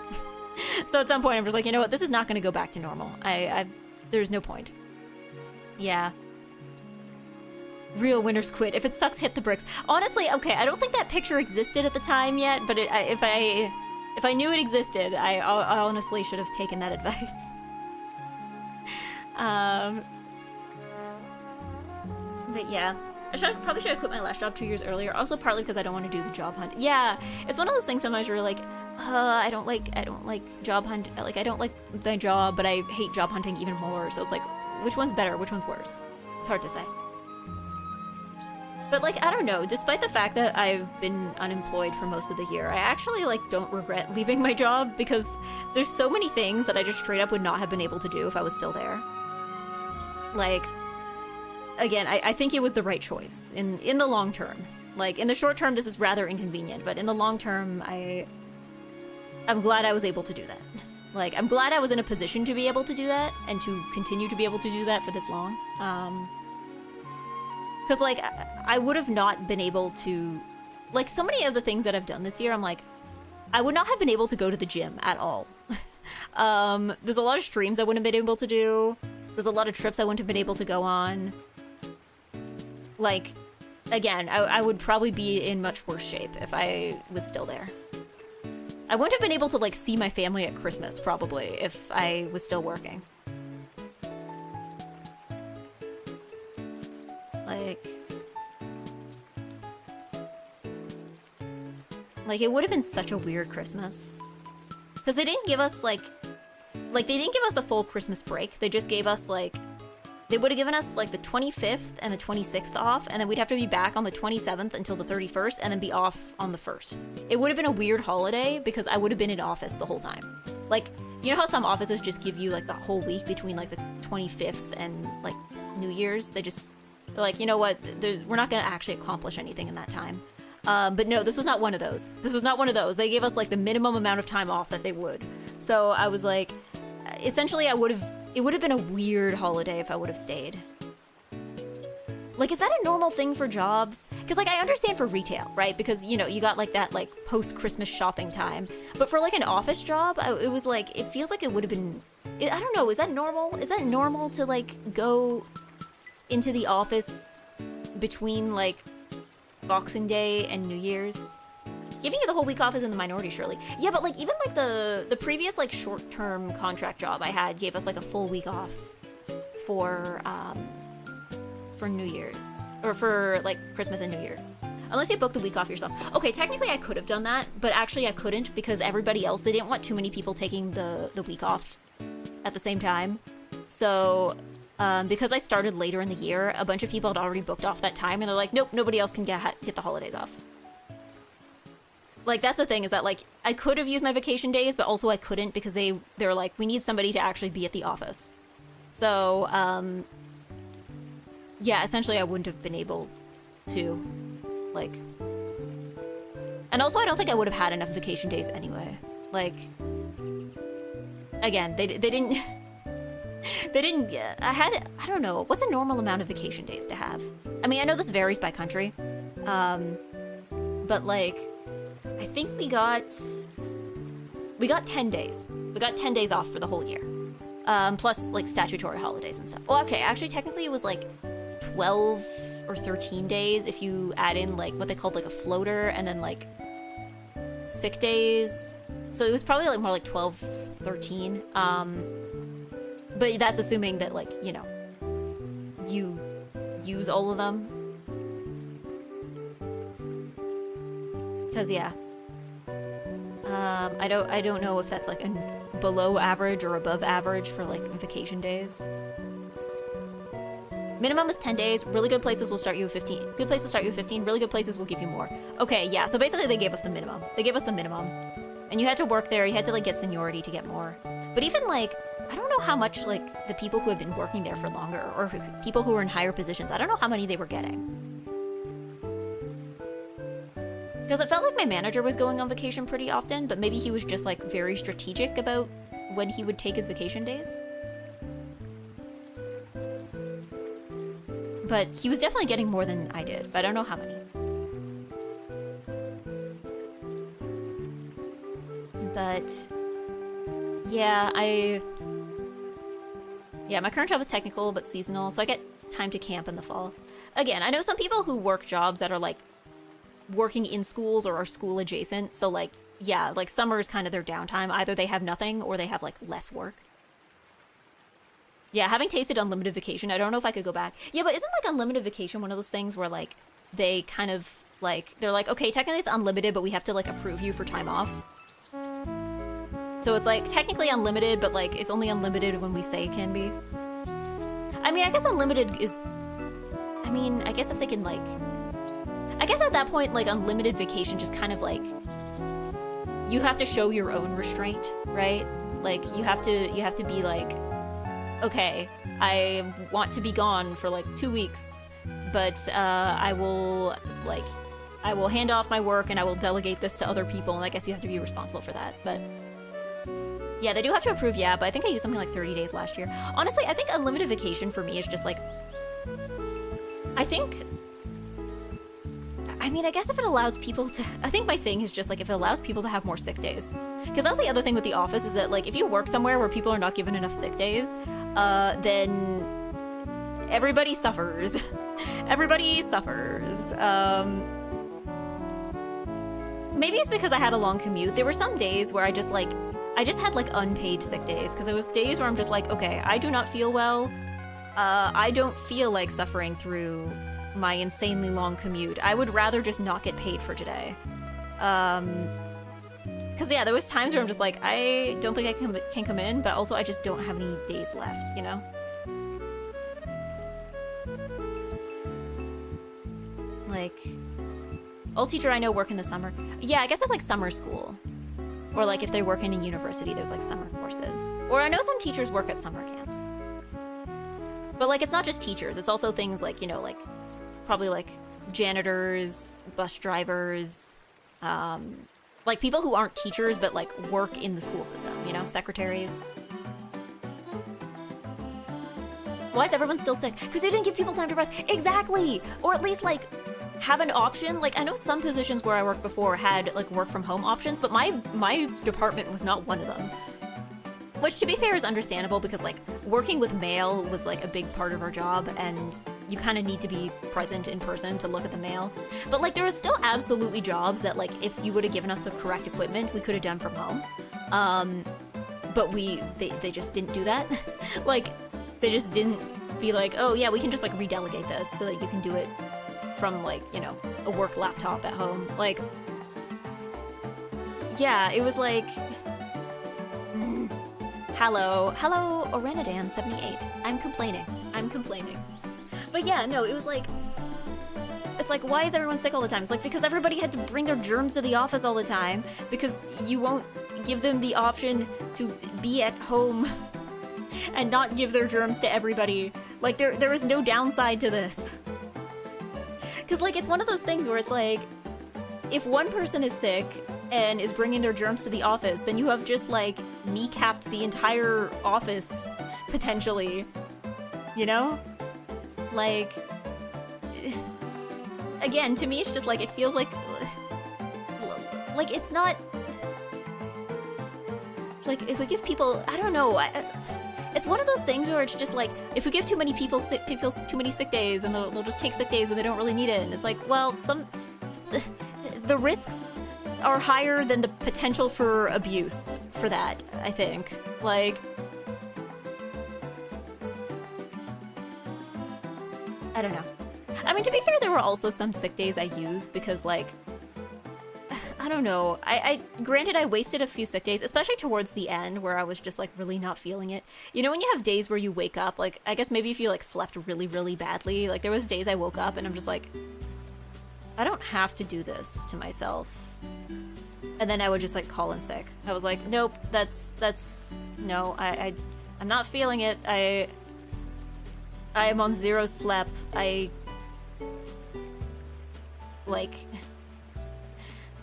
A: So at some point, I'm just like, you know what, this is not going to go back to normal. There's no point. Yeah. Real winners quit. If it sucks, hit the bricks. Honestly, okay, I don't think that picture existed at the time yet, but if I knew it existed, I honestly should have taken that advice. But yeah, probably should have quit my last job 2 years earlier. Also, partly because I don't want to do the job hunt. Yeah, it's one of those things sometimes where you're like, I don't like job hunt. Like, I don't like my job, but I hate job hunting even more. So it's like, which one's better? Which one's worse? It's hard to say. But, like, I don't know, despite the fact that I've been unemployed for most of the year, I actually, like, don't regret leaving my job because there's so many things that I just straight up would not have been able to do if I was still there. Like, again, I think it was the right choice in the long term. Like, in the short term, this is rather inconvenient, but in the long term, I'm glad I was able to do that. Like, I'm glad I was in a position to be able to do that and to continue to be able to do that for this long. Because, like, I would have not been able to... Like, so many of the things that I've done this year, I'm like, I would not have been able to go to the gym at all. There's a lot of streams I wouldn't have been able to do. There's a lot of trips I wouldn't have been able to go on. Like, again, I would probably be in much worse shape if I was still there. I wouldn't have been able to, like, see my family at Christmas, probably, if I was still working. Like, it would have been such a weird Christmas. Because they didn't give us, like, they didn't give us a full Christmas break. They just gave us, like, they would have given us, like, the 25th and the 26th off, and then we'd have to be back on the 27th until the 31st, and then be off on the 1st. It would have been a weird holiday, because I would have been in office the whole time. Like, you know how some offices just give you, like, the whole week between, like, the 25th and, like, New Year's? They're like, you know what, we're not gonna actually accomplish anything in that time. But no, this was not one of those. This was not one of those. They gave us, like, the minimum amount of time off that they would. So I was like, essentially it would have been a weird holiday if I would have stayed. Like, is that a normal thing for jobs? Because, like, I understand for retail, right? Because, you know, you got, like, that, like, post-Christmas shopping time. But for, like, an office job, it was, like, it feels like it would have been... I don't know, is that normal? Is that normal to, like, go into the office between, like, Boxing Day and New Year's? Giving you the whole week off is in the minority, surely. Yeah, but, like, even, like, the previous, like, short-term contract job I had gave us, like, a full week off for New Year's. Or for, like, Christmas and New Year's. Unless you book the week off yourself. Okay, technically I could have done that, but actually I couldn't because everybody else, they didn't want too many people taking the week off at the same time. So, because I started later in the year, a bunch of people had already booked off that time, and they're like, nope, nobody else can get the holidays off. Like, that's the thing, is that, like, I could have used my vacation days, but also I couldn't because they're like, we need somebody to actually be at the office. So, yeah, essentially I wouldn't have been able to, like... And also I don't think I would have had enough vacation days anyway. Like, again, they didn't... They didn't get... I don't know, what's a normal amount of vacation days to have? I mean, I know this varies by country. But, like, I think we got 10 days. We got 10 days off for the whole year. Plus, like, statutory holidays and stuff. Well, okay, actually, technically it was, like, 12 or 13 days if you add in, like, what they called, like, a floater, and then, like, sick days. So it was probably, like, more like 12, 13. But that's assuming that, like, you know, you use all of them. Because, yeah. I don't know if that's, like, a below average or above average for, like, vacation days. Minimum is 10 days. Really good places will start you with 15. Good places start you with 15. Really good places will give you more. Okay, yeah, so basically they gave us the minimum. They gave us the minimum. And you had to work there. You had to, like, get seniority to get more. But even, like, I don't know how much, like, the people who have been working there for longer, or people who are in higher positions, I don't know how many they were getting. Because it felt like my manager was going on vacation pretty often, but maybe he was just, like, very strategic about when he would take his vacation days. But he was definitely getting more than I did, but I don't know how many. But yeah, my current job is technical but seasonal, so I get time to camp in the fall. Again, I know some people who work jobs that are, like, working in schools or are school adjacent, so, like, yeah, like, summer is kind of their downtime. Either they have nothing or they have, like, less work. Yeah, having tasted unlimited vacation, I don't know if I could go back. Yeah, but isn't, like, unlimited vacation one of those things where, like, they kind of, like, they're like, okay, technically it's unlimited, but we have to, like, approve you for time off. So it's, like, technically unlimited, but, like, it's only unlimited when we say it can be. I mean, I guess unlimited is... I mean, I guess if they can, like... I guess at that point, like, unlimited vacation just kind of, like, you have to show your own restraint, right? Like, you have to be like, okay, I want to be gone for, like, 2 weeks, but, I will hand off my work and I will delegate this to other people, and I guess you have to be responsible for that, but... Yeah, they do have to approve, yeah, but I think I used something like 30 days last year. Honestly, I think unlimited vacation for me is just, like... I guess if it allows people to... I think my thing is just, like, if it allows people to have more sick days. Because that's the other thing with the office, is that, like, if you work somewhere where people are not given enough sick days, then everybody suffers. Everybody suffers. Maybe it's because I had a long commute. There were some days where I just had, like, unpaid sick days. Because there was days where I'm just like, okay, I do not feel well. I don't feel like suffering through my insanely long commute. I would rather just not get paid for today. Because, yeah, there was times where I'm just like, I don't think I can come in, but also I just don't have any days left, you know? Like, all teacher I know work in the summer. Yeah, I guess it's like summer school. Or, like, if they work in a university, there's, like, summer courses. Or I know some teachers work at summer camps. But, like, it's not just teachers. It's also things like, you know, like, probably, like, janitors, bus drivers, like, people who aren't teachers but, like, work in the school system, you know? Secretaries. Why is everyone still sick? Because they didn't give people time to rest. Exactly! Or at least, like, have an option. Like, I know some positions where I worked before had, like, work from home options, but my department was not one of them. Which, to be fair, is understandable because, like, working with mail was, like, a big part of our job, and you kind of need to be present in person to look at the mail. But, like, there are still absolutely jobs that, like, if you would have given us the correct equipment, we could have done from home. But they just didn't do that. Like, they just didn't be like, oh, yeah, we can just, like, redelegate this so that you can do it from, like, you know, a work laptop at home. Like, yeah, it was like... Hello, Orenadam 78. I'm complaining. But yeah, no, it was like, it's like, why is everyone sick all the time? It's like, because everybody had to bring their germs to the office all the time, because you won't give them the option to be at home and not give their germs to everybody. Like, there is no downside to this. Because, like, it's one of those things where it's like, if one person is sick and is bringing their germs to the office, then you have just, like, kneecapped the entire office, potentially. You know? Like, again, to me, it's just, like, it feels like it's not... It's like, if we give people... I don't know, it's one of those things where it's just, like, if we give too many people too many sick days, and they'll just take sick days when they don't really need it, and it's like, well, the risks are higher than the potential for abuse for that, I think. Like, I don't know. I mean, to be fair, there were also some sick days I used because, like, I don't know. Granted, I wasted a few sick days, especially towards the end where I was just, like, really not feeling it. You know, when you have days where you wake up, like, I guess maybe if you, like, slept really, really badly, like, there was days I woke up and I'm just like, I don't have to do this to myself. And then I would just, like, call in sick. I was like, nope, no, I'm not feeling it. I am on 0 slep. Like,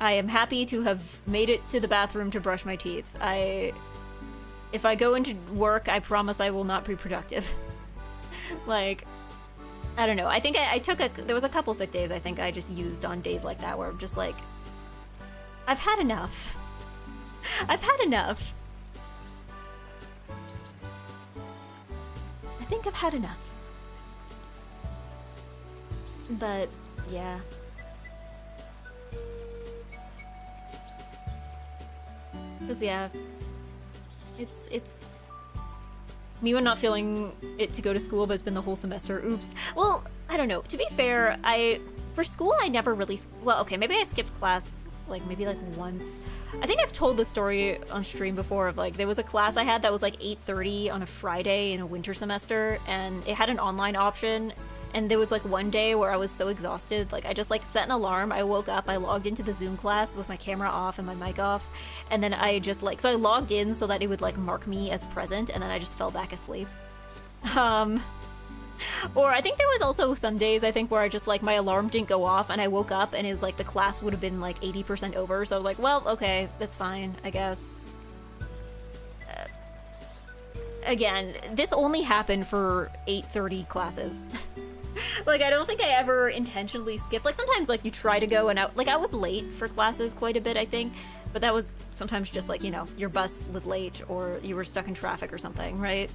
A: I am happy to have made it to the bathroom to brush my teeth. If I go into work, I promise I will not be productive. Like, I don't know. I think there was a couple sick days I think I just used on days like that where I'm just like, I've had enough. I've had enough. I think I've had enough. But, yeah. Because, yeah, it's me not feeling it to go to school, but it's been the whole semester. Oops. Well, I don't know. To be fair, for school, I never really, well, okay, maybe I skipped class, like, maybe, like, once. I think I've told this story on stream before of, like, there was a class I had that was, like, 8:30 on a Friday in a winter semester, and it had an online option, And there was like one day where I was so exhausted, like I just like set an alarm, I woke up, I logged into the Zoom class with my camera off and my mic off, and then I just like, so I logged in so that it would like mark me as present, and then I just fell back asleep. Or I think there was also some days, I think, where I just like, my alarm didn't go off and I woke up and it's like the class would have been like 80% over, so I was like, well, okay, that's fine, I guess. Again, this only happened for 8:30 classes. Like, I don't think I ever intentionally skipped. Like, sometimes, like, you try to go and out. Like, I was late for classes quite a bit, I think. But that was sometimes just, like, you know, your bus was late or you were stuck in traffic or something, right?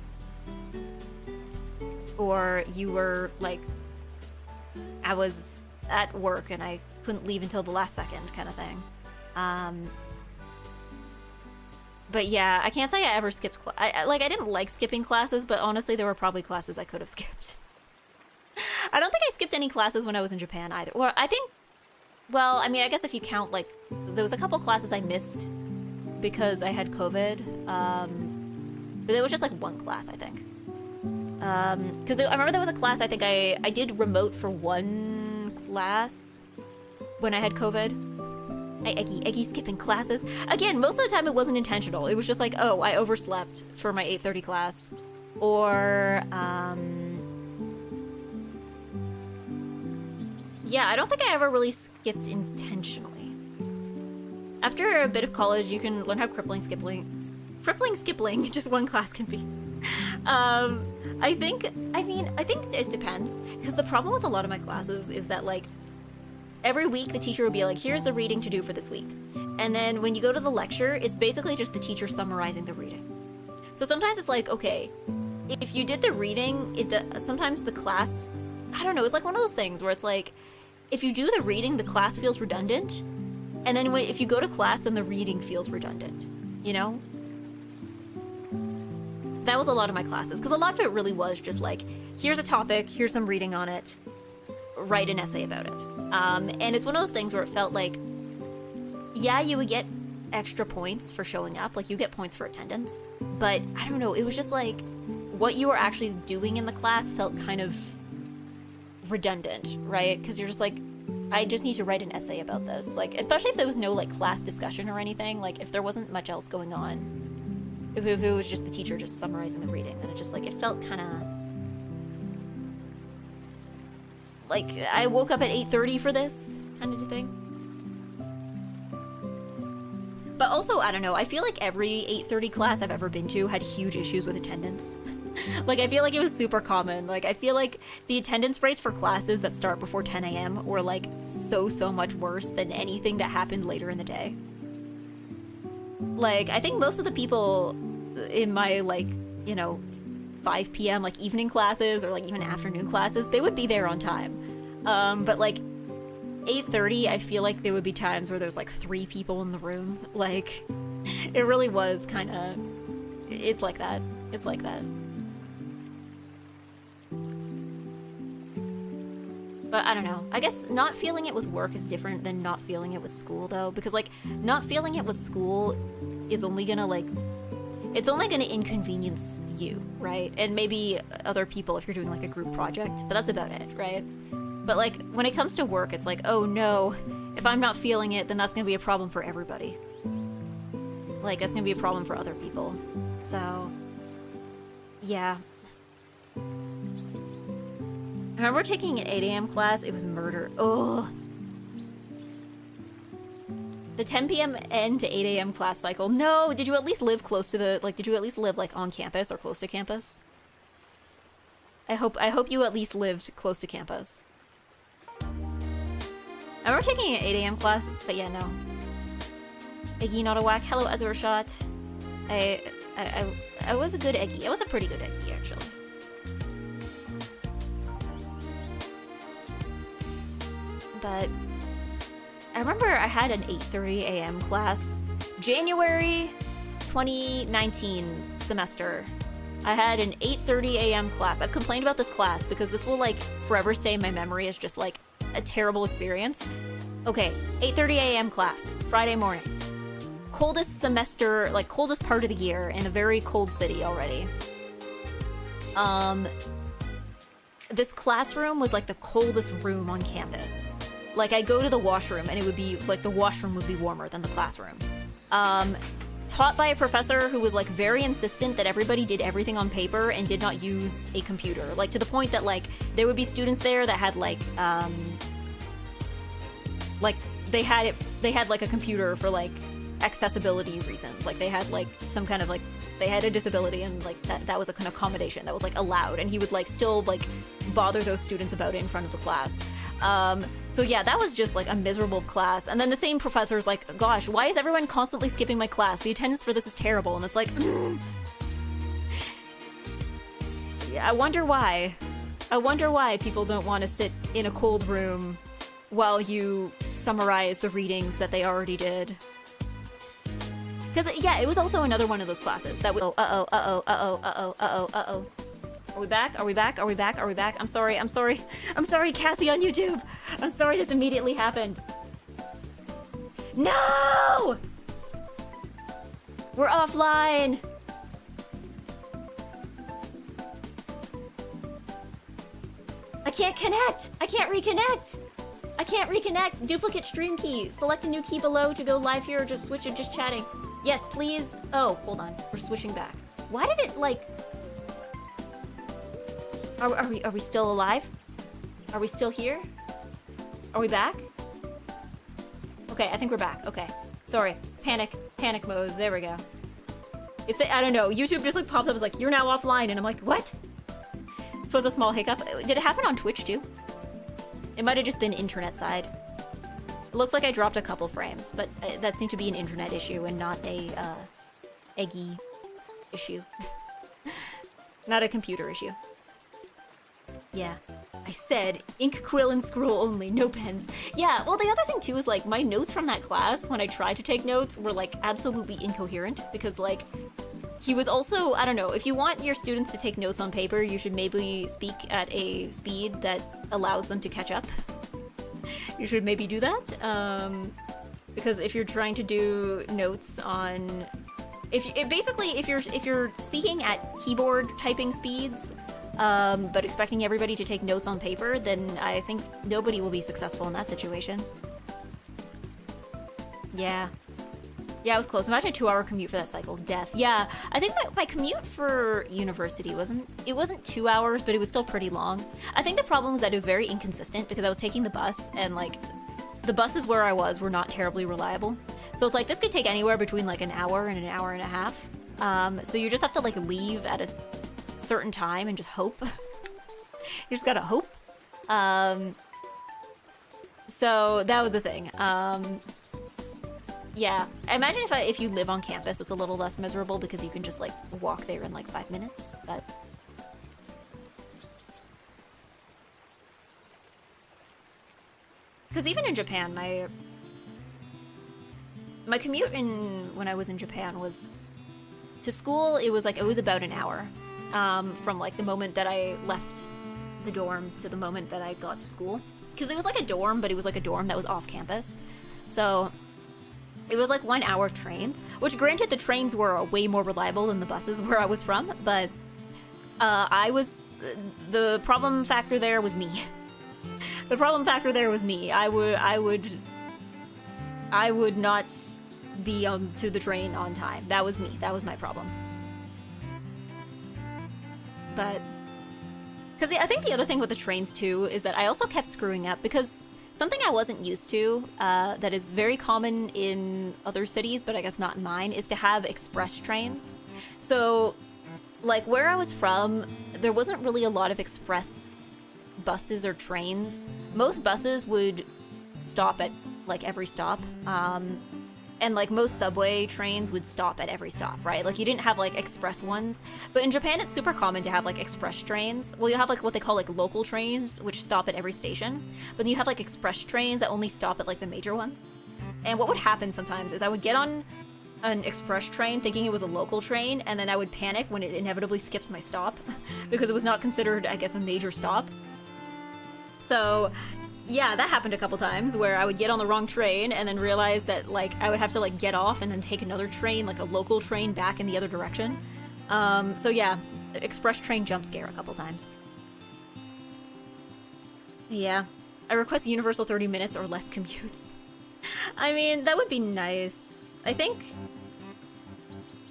A: Or you were, like, I was at work and I couldn't leave until the last second kind of thing. But yeah, I can't say I ever skipped I didn't like skipping classes, but honestly, there were probably classes I could have skipped. I don't think I skipped any classes when I was in Japan either. Well, I think, well, I mean, I guess if you count, like, there was a couple classes I missed because I had COVID. But it was just, like, one class, I think. Because I remember there was a class, I think I did remote for one class when I had COVID. Eggy skipping classes. Again, most of the time it wasn't intentional. It was just like, oh, I overslept for my 8:30 class. Or, yeah, I don't think I ever really skipped intentionally. After a bit of college, you can learn how crippling skipping, just one class can be. I think it depends. Because the problem with a lot of my classes is that, like, every week the teacher would be like, here's the reading to do for this week. And then when you go to the lecture, it's basically just the teacher summarizing the reading. So sometimes it's like, okay, if you did the reading, sometimes the class, I don't know, it's like one of those things where it's like, if you do the reading, the class feels redundant. And then if you go to class, then the reading feels redundant, you know? That was a lot of my classes, because a lot of it really was just like, here's a topic, here's some reading on it, write an essay about it. And it's one of those things where it felt like, yeah, you would get extra points for showing up, like you get points for attendance, but I don't know, it was just like, what you were actually doing in the class felt kind of redundant, right? Because you're just like, I just need to write an essay about this, like, especially if there was no like class discussion or anything, like if there wasn't much else going on, if it was just the teacher just summarizing the reading, then it just like, it felt kind of like I woke up at 8:30 for this kind of thing. But also, I don't know, I feel like every 8:30 class I've ever been to had huge issues with attendance. Like, I feel like it was super common. Like, I feel like the attendance rates for classes that start before 10 a.m. were, like, so much worse than anything that happened later in the day. Like, I think most of the people in my, like, you know, 5 p.m., like, evening classes or, like, even afternoon classes, they would be there on time. But, like, 8:30, I feel like there would be times where there's, like, 3 people in the room. Like, it really was kind of... It's like that. It's like that. But I don't know. I guess not feeling it with work is different than not feeling it with school, though. Because, like, not feeling it with school is only gonna, like... It's only gonna inconvenience you, right? And maybe other people if you're doing, like, a group project. But that's about it, right? But, like, when it comes to work, it's like, oh, no. If I'm not feeling it, then that's gonna be a problem for everybody. Like, that's gonna be a problem for other people. So... yeah. I remember taking an 8 a.m. class, it was murder. Oh. The 10 p.m. end to 8 a.m. class cycle. No, did you at least live close to the, like, did you at least live, like, on campus or close to campus? I hope you at least lived close to campus. I remember taking an 8 a.m. class, but yeah, no. Eggy not a whack. Hello, Azure Shot. I was a good Eggy. I was a pretty good Eggy, actually. But I remember I had an 8:30 a.m. class. January 2019 semester. I had an 8:30 a.m. class. I've complained about this class because this will, like, forever stay in my memory as just, like, a terrible experience. Okay, 8:30 a.m. class, Friday morning. Coldest semester, like, coldest part of the year in a very cold city already. this classroom was like the coldest room on campus. Like, I go to the washroom and it would be like the washroom would be warmer than the classroom. Taught by a professor who was like very insistent that everybody did everything on paper and did not use a computer. Like, to the point that like there would be students there that had like they had like a computer for like accessibility reasons. Like, they had like some kind of like, they had a disability, and like that was a kind of accommodation that was like allowed, and he would like still like bother those students about it in front of the class. So yeah, that was just like a miserable class. And then the same professor's like, gosh, why is everyone constantly skipping my class? The attendance for this is terrible. And it's like, yeah, I wonder why. I wonder why people don't want to sit in a cold room while you summarize the readings that they already did. Because, yeah, it was also another one of those classes that Are we back? Are we back? Are we back? Are we back? I'm sorry, Cassie on YouTube. I'm sorry this immediately happened. No! We're offline. I can't connect. I can't reconnect. I can't reconnect. Duplicate stream key. Select a new key below to go live here, or just switch it, just chatting. Yes, please. Oh, hold on. We're switching back. Why did it, like... Are we still alive? Are we still here? Are we back? Okay, I think we're back. Okay. Sorry. Panic mode. There we go. It's, I don't know. YouTube just like pops up as like, you're now offline, and I'm like, what? It was a small hiccup. Did it happen on Twitch too? It might have just been internet side. It looks like I dropped a couple frames, but that seemed to be an internet issue and not a EGGY issue. Not a computer issue. Yeah. I said ink, quill, and scroll only, no pens. Yeah, well, the other thing too is like my notes from that class, when I tried to take notes, were like absolutely incoherent, because like he was also, I don't know, if you want your students to take notes on paper, you should maybe speak at a speed that allows them to catch up. You should maybe do that, because if you're trying to do notes on, if you're speaking at keyboard typing speeds, but expecting everybody to take notes on paper, then I think nobody will be successful in that situation. Yeah. Yeah, it was close. Imagine a 2-hour commute for that cycle. Death. Yeah, I think my commute for university wasn't 2 hours, but it was still pretty long. I think the problem was that it was very inconsistent, because I was taking the bus, and like the buses where I was were not terribly reliable. So it's like this could take anywhere between like an hour and a half. So you just have to like leave at a certain time and just hope. You just gotta hope. So that was the thing. Yeah, imagine if you live on campus, it's a little less miserable because you can just like walk there in like 5 minutes, but... Because even in Japan, my commute when I was in Japan was to school. It was about an hour, from like the moment that I left the dorm to the moment that I got to school. Because it was like a dorm, but it was like a dorm that was off campus, so it was like 1 hour of trains. Which, granted, the trains were way more reliable than the buses where I was from, but the problem factor there was me. The problem factor there was me. I would not be to the train on time. That was me. That was my problem. But, because I think the other thing with the trains too is that I also kept screwing up, because something I wasn't used to, that is very common in other cities, but I guess not in mine, is to have express trains. So, like, where I was from, there wasn't really a lot of express buses or trains. Most buses would stop at, like, every stop. And, like, most subway trains would stop at every stop, right? Like, you didn't have, like, express ones. But in Japan, it's super common to have, like, express trains. Well, you have, like, what they call, like, local trains, which stop at every station. But then you have, like, express trains that only stop at, like, the major ones. And what would happen sometimes is I would get on an express train thinking it was a local train, and then I would panic when it inevitably skipped my stop, because it was not considered, I guess, a major stop. So... yeah, that happened a couple times, where I would get on the wrong train and then realize that, like, I would have to, like, get off and then take another train, like a local train, back in the other direction. So yeah, express train jump scare a couple times. Yeah. I request universal 30 minutes or less commutes. I mean, that would be nice. I think,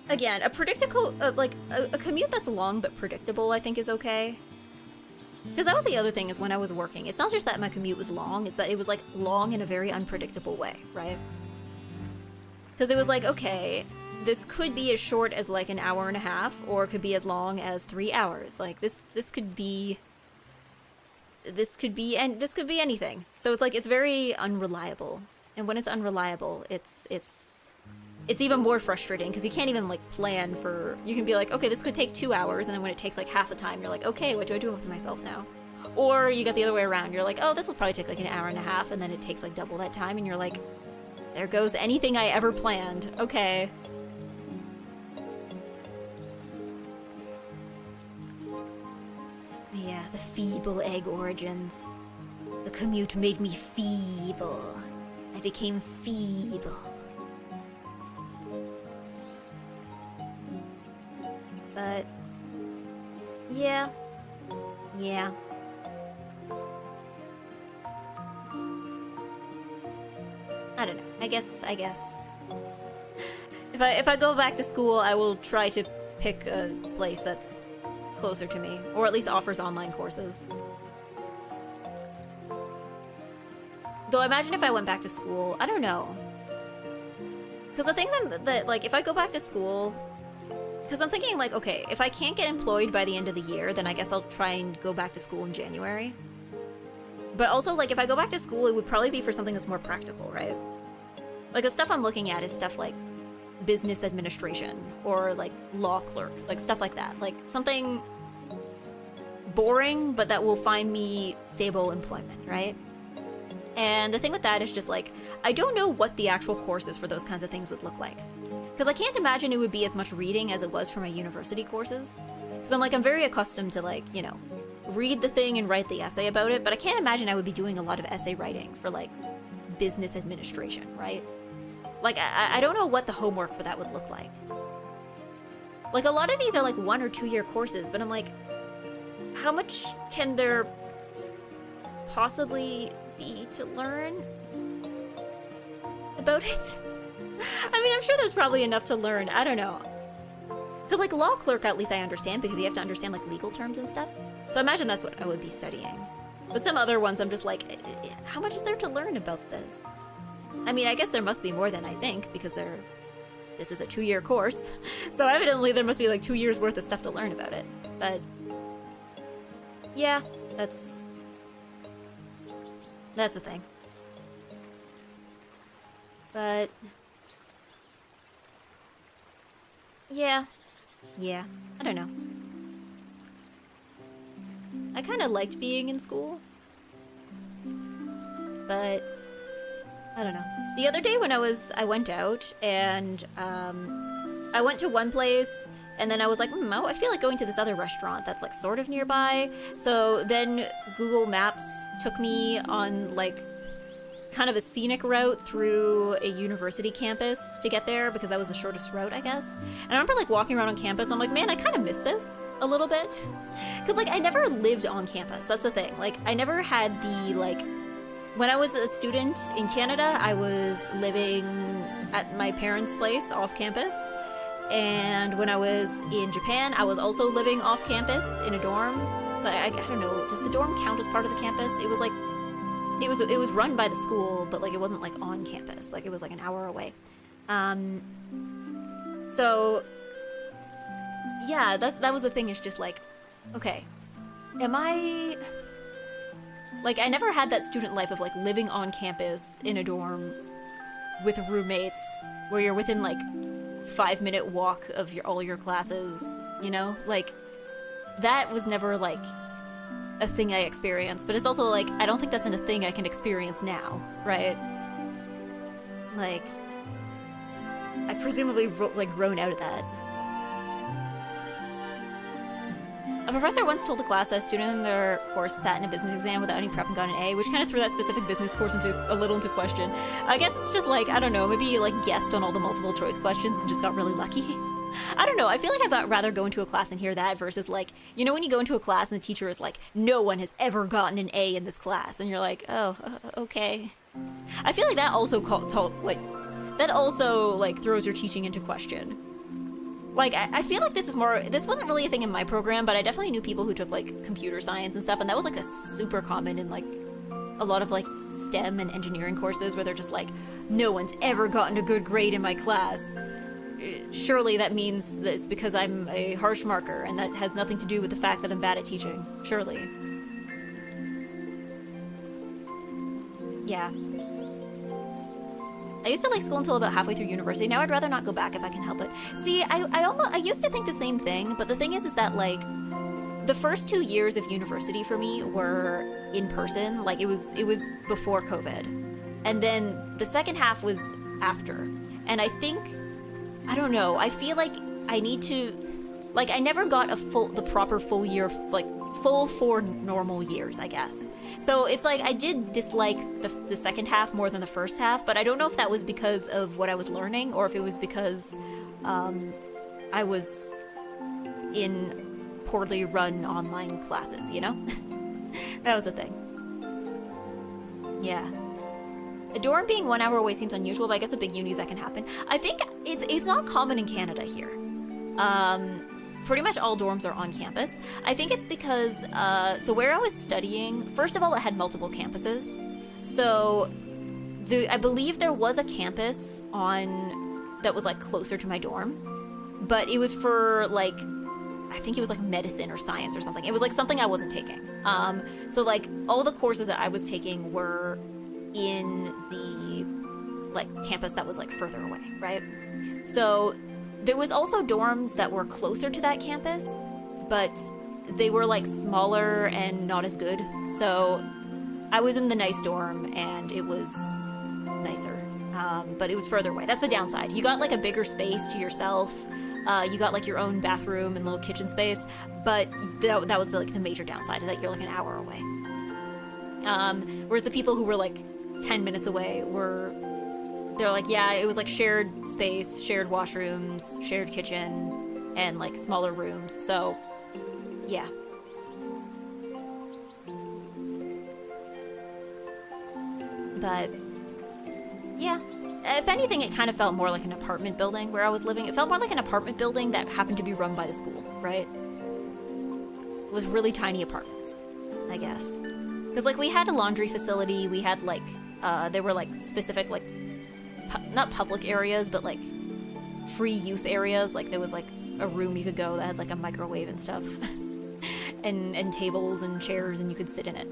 A: again, a predictable, like, a commute that's long but predictable, I think is okay. Because that was the other thing is when I was working, it's not just that my commute was long, it's that it was, like, long in a very unpredictable way, right? Because it was like, okay, this could be as short as, like, an hour and a half, or it could be as long as 3 hours. Like, this could be anything. So it's like, it's very unreliable. And when it's unreliable, it's even more frustrating because you can't even like plan for, you can be like, okay, this could take 2 hours, and then when it takes like half the time, you're like, okay, what do I do with myself now? Or you get the other way around, you're like, oh, this will probably take like an hour and a half, and then it takes like double that time, and you're like, there goes anything I ever planned. Okay. Yeah, the feeble egg origins. The commute made me feeble. I became feeble. But yeah. I don't know. I guess if I go back to school, I will try to pick a place that's closer to me, or at least offers online courses. Though I imagine if I went back to school, I don't know. Because the things that, like, if I go back to school, because I'm thinking, like, okay, if I can't get employed by the end of the year, then I guess I'll try and go back to school in January. But also, like, if I go back to school, it would probably be for something that's more practical, right? Like, the stuff I'm looking at is stuff like business administration or, like, law clerk, like, stuff like that. Like, something boring, but that will find me stable employment, right? And the thing with that is just, like, I don't know what the actual courses for those kinds of things would look like. Because I can't imagine it would be as much reading as it was for my university courses. Because I'm very accustomed to, like, you know, read the thing and write the essay about it, but I can't imagine I would be doing a lot of essay writing for, like, business administration, right? Like, I don't know what the homework for that would look like. Like, a lot of these are, like, 1 or 2 year courses, but I'm like, how much can there possibly be to learn about it? I mean, I'm sure there's probably enough to learn. I don't know. Because, like, law clerk, at least I understand, because you have to understand, like, legal terms and stuff. So I imagine that's what I would be studying. But some other ones, I'm just like, how much is there to learn about this? I mean, I guess there must be more than I think, because this is a 2 year course. So evidently there must be, like, 2 years worth of stuff to learn about it. But yeah, that's a thing. But yeah, I don't know. I kind of liked being in school, but I don't know. The other day when I went out and I went to one place and then I was like, I feel like going to this other restaurant that's like sort of nearby. So then Google Maps took me on like kind of a scenic route through a university campus to get there because that was the shortest route, I guess. And I remember like walking around on campus, I'm like, man, I kind of miss this a little bit. Because like I never lived on campus, that's the thing. Like I never had the like, when I was a student in Canada, I was living at my parents' place off campus. And when I was in Japan, I was also living off campus in a dorm. But I don't know, does the dorm count as part of the campus? It was like, it was run by the school, but like it wasn't like on campus. Like it was like an hour away. So yeah, that was the thing. Is just like, okay, am I like I never had that student life of like living on campus in a dorm with roommates where you're within like 5-minute walk of all your classes. You know, like that was never like a thing I experienced, but it's also like I don't think that's a thing I can experience now, right? Like I presumably like grown out of that. A professor once told the class that a student in their course sat in a business exam without any prep and got an A, which kind of threw that specific business course a little into question. I guess it's just like, I don't know, maybe you like guessed on all the multiple choice questions and just got really lucky. I don't know. I feel like I'd rather go into a class and hear that versus like, you know, when you go into a class and the teacher is like, no one has ever gotten an A in this class, and you're like, oh, okay. I feel like that also throws your teaching into question. Like, I feel like this wasn't really a thing in my program, but I definitely knew people who took like computer science and stuff, and that was like a super common in like a lot of like STEM and engineering courses where they're just like, no one's ever gotten a good grade in my class. Surely that means that it's because I'm a harsh marker, and that has nothing to do with the fact that I'm bad at teaching. Surely. Yeah. I used to like school until about halfway through university. Now I'd rather not go back if I can help it. See, I used to think the same thing, but the thing is that like the first 2 years of university for me were in person. Like it was before COVID, and then the second half was after. And I think, I don't know, I feel like I need to, like, I never got the proper full year, like, full 4 normal years, I guess. So it's like, I did dislike the second half more than the first half, but I don't know if that was because of what I was learning, or if it was because, I was in poorly run online classes, you know? That was the thing. Yeah. A dorm being 1 hour away seems unusual, but I guess with big unis that can happen. I think it's not common in Canada here. Pretty much all dorms are on campus. I think it's because, so where I was studying, first of all, it had multiple campuses. So I believe there was a campus that was like closer to my dorm, but it was for like, I think it was like medicine or science or something. It was like something I wasn't taking. So like all the courses that I was taking were in the like campus that was like further away, right? So there was also dorms that were closer to that campus, but they were like smaller and not as good. So I was in the nice dorm and it was nicer, but it was further away. That's the downside. You got like a bigger space to yourself. You got like your own bathroom and little kitchen space, but that was like the major downside, is that you're like an hour away. Whereas the people who were like 10 minutes away they're like, yeah, it was like shared space, shared washrooms, shared kitchen, and like smaller rooms. So, yeah. But, yeah. If anything, it kind of felt more like an apartment building where I was living. It felt more like an apartment building that happened to be run by the school, right? With really tiny apartments, I guess. Because, like, we had a laundry facility, we had, like, there were, like, specific, like, not public areas, but, like, free use areas. Like, there was, like, a room you could go that had, like, a microwave and stuff. and tables and chairs, and you could sit in it.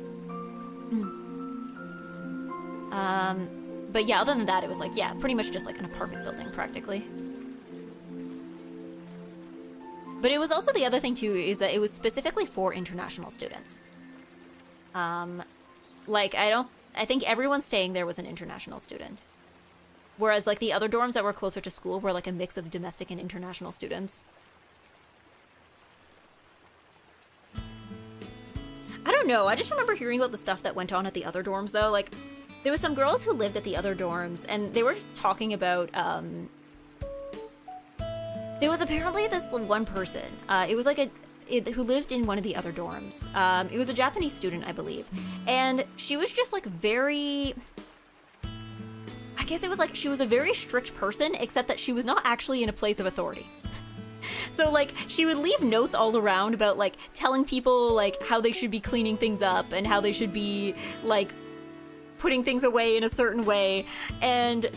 A: But yeah, other than that, it was like, yeah, pretty much just like an apartment building, practically. But it was also the other thing, too, is that it was specifically for international students. Like, I think everyone staying there was an international student. Whereas, like, the other dorms that were closer to school were, like, a mix of domestic and international students. I don't know, I just remember hearing about the stuff that went on at the other dorms, though. Like, there was some girls who lived at the other dorms, and they were talking about, there was apparently this one person, it was like who lived in one of the other dorms. It was a Japanese student, I believe, and she was just like very, I guess it was like she was a very strict person, except that she was not actually in a place of authority. So, like, she would leave notes all around about, like, telling people, like, how they should be cleaning things up and how they should be, like, putting things away in a certain way. And it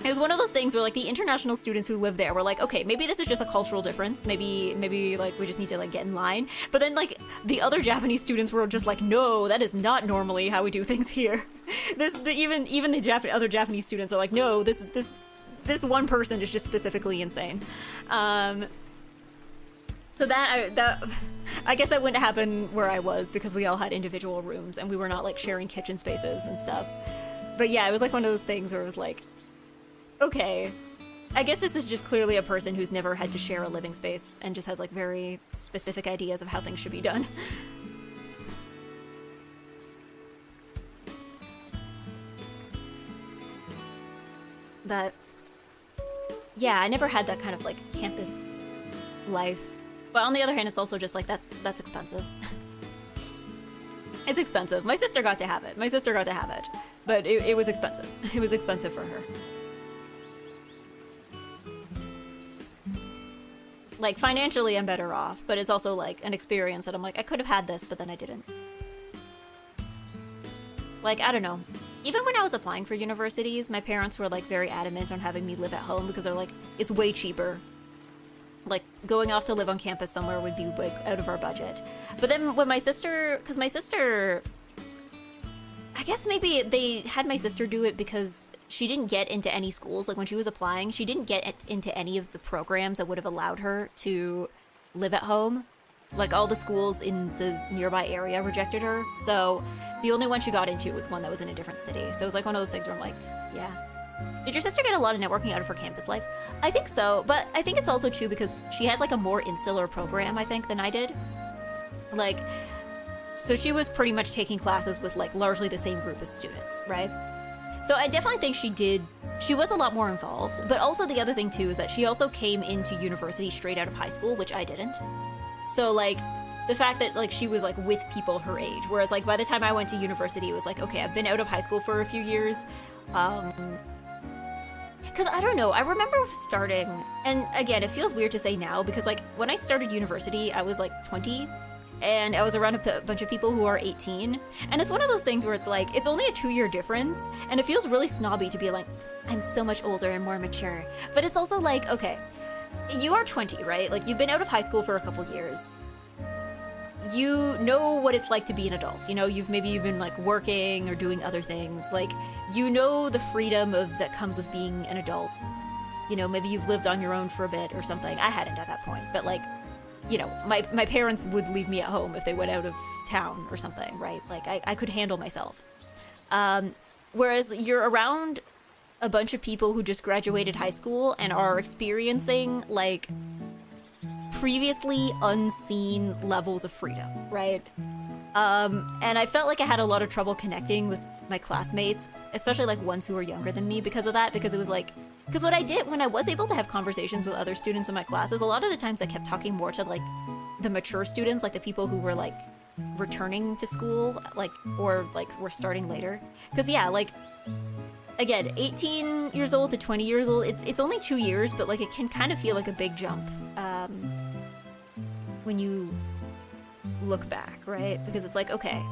A: was one of those things where, like, the international students who live there were like, okay, maybe this is just a cultural difference. Maybe like, we just need to, like, get in line. But then, like, the other Japanese students were just like, no, that is not normally how we do things here. Even the other Japanese students are like, no, this one person is just specifically insane. So I guess that wouldn't happen where I was, because we all had individual rooms and we were not like sharing kitchen spaces and stuff. But yeah, it was like one of those things where it was like, okay, I guess this is just clearly a person who's never had to share a living space and just has like very specific ideas of how things should be done. But yeah, I never had that kind of like campus life. But on the other hand, it's also just like that's expensive. It's expensive. My sister got to have it. But it was expensive. It was expensive for her. Like, financially, I'm better off, but it's also like an experience that I'm like, I could have had this, but then I didn't. Like, I don't know. Even when I was applying for universities, my parents were like very adamant on having me live at home because they're like, it's way cheaper. Like, going off to live on campus somewhere would be like out of our budget. But then when my sister, because my sister, I guess maybe they had my sister do it because she didn't get into any schools. Like, when she was applying, she didn't get into any of the programs that would have allowed her to live at home. Like, all the schools in the nearby area rejected her. So the only one she got into was one that was in a different city. So it was like one of those things where I'm like, yeah. Did your sister get a lot of networking out of her campus life? I think so, but I think it's also too because she had like a more insular program, I think, than I did. Like, so she was pretty much taking classes with like largely the same group of students, right? So I definitely think she was a lot more involved, but also the other thing too is that she also came into university straight out of high school, which I didn't. So like, the fact that like she was like with people her age, whereas like by the time I went to university, it was like, okay, I've been out of high school for a few years. Because I don't know, I remember starting, and again, it feels weird to say now because like when I started university, I was like 20 and I was around a bunch of people who are 18. And it's one of those things where it's like, it's only a 2-year difference and it feels really snobby to be like, I'm so much older and more mature. But it's also like, okay, you are 20, right? Like, you've been out of high school for a couple years. You know what it's like to be an adult. You know, you've been like working or doing other things. Like, you know the freedom that comes with being an adult. You know, maybe you've lived on your own for a bit or something. I hadn't at that point, but like, you know, my parents would leave me at home if they went out of town or something, right? Like, I could handle myself. Whereas you're around a bunch of people who just graduated high school and are experiencing like previously unseen levels of freedom, right? And I felt like I had a lot of trouble connecting with my classmates, especially like ones who were younger than me because of that, because it was like, because what I did when I was able to have conversations with other students in my classes, a lot of the times I kept talking more to like the mature students, like the people who were like returning to school, like, or like were starting later. Because yeah, like, again, 18 years old to 20 years old, it's only 2 years, but like it can kind of feel like a big jump when you look back, right? Because it's like, okay,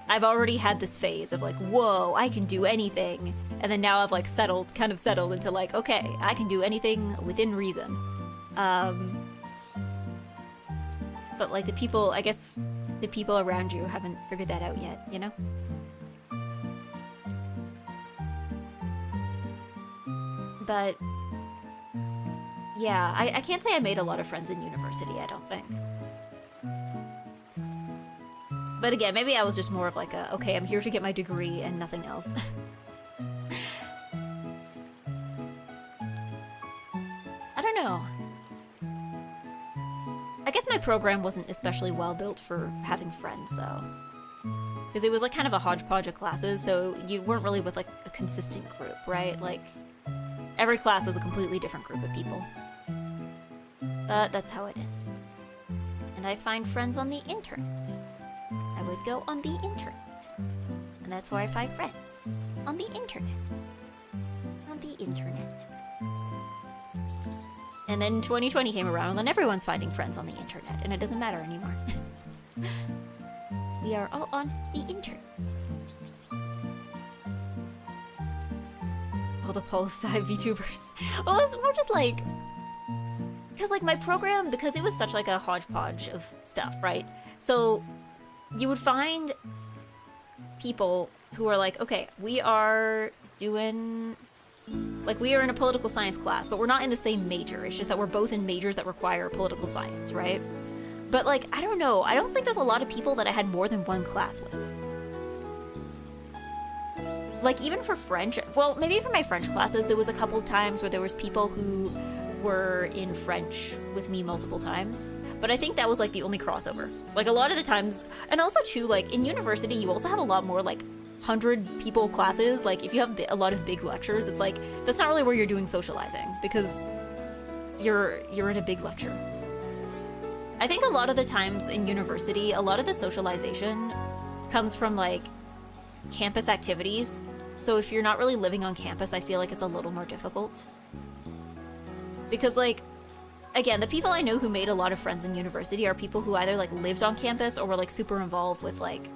A: I've already had this phase of like, whoa, I can do anything. And then now I've like kind of settled into like, okay, I can do anything within reason. But like the people around you haven't figured that out yet, you know? But yeah, I can't say I made a lot of friends in university, I don't think. But again, maybe I was just more of like a, okay, I'm here to get my degree and nothing else. I don't know. I guess my program wasn't especially well built for having friends, though. Because it was like kind of a hodgepodge of classes, so you weren't really with like a consistent group, right? Like, every class was a completely different group of people. But that's how it is. And I find friends on the internet. I would go on the internet. And that's where I find friends. On the internet. On the internet. And then 2020 came around, and then everyone's finding friends on the internet, and it doesn't matter anymore. We are all on the internet. All the poli-sci VTubers. Well, it's more just like, because like my program, because it was such like a hodgepodge of stuff, right? So you would find people who are like, okay, we are in a political science class, but we're not in the same major. It's just that we're both in majors that require political science, right? But like, I don't know. I don't think there's a lot of people that I had more than one class with. Like, even for French, well, maybe for my French classes, there was a couple times where there was people who were in French with me multiple times. But I think that was, like, the only crossover. Like, a lot of the times, and also, too, like, in university, you also have a lot more, like, 100 people classes, like if you have a lot of big lectures, it's like that's not really where you're doing socializing because you're in a big lecture. I think a lot of the times in university, a lot of the socialization comes from like campus activities. So if you're not really living on campus, I feel like it's a little more difficult. Because like, again, the people I know who made a lot of friends in university are people who either like lived on campus or were like super involved with like,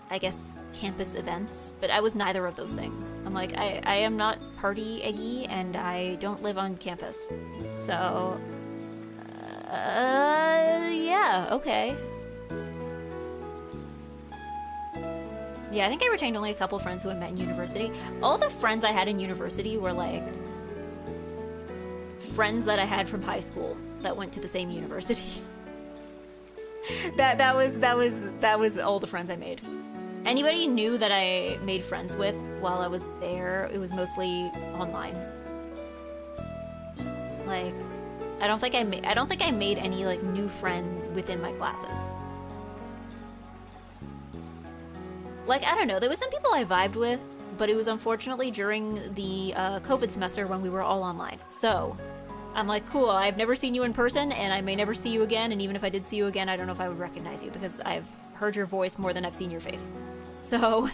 A: I guess, campus events, but I was neither of those things. I'm like, I am not party eggy and I don't live on campus. So, yeah, okay. Yeah, I think I retained only a couple friends who had met in university. All the friends I had in university were like friends that I had from high school that went to the same university. that was all the friends I made. Anybody new that I made friends with while I was there, it was mostly online. Like, I don't think I made any like new friends within my classes. Like, I don't know, there was some people I vibed with, but it was unfortunately during the COVID semester when we were all online. So, I'm like, cool, I've never seen you in person, and I may never see you again, and even if I did see you again, I don't know if I would recognize you, because I've heard your voice more than I've seen your face. So,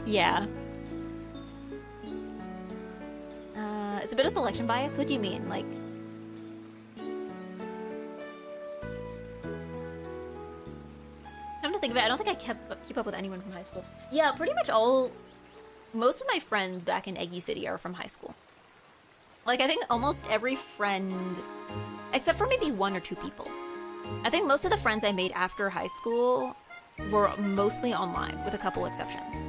A: yeah. It's a bit of selection bias? What do you mean? Like... Come to think of it, I don't think I keep up with anyone from high school. Yeah, pretty much most of my friends back in Eggy City are from high school. Like, I think almost every friend, except for maybe one or two people. I think most of the friends I made after high school were mostly online, with a couple exceptions.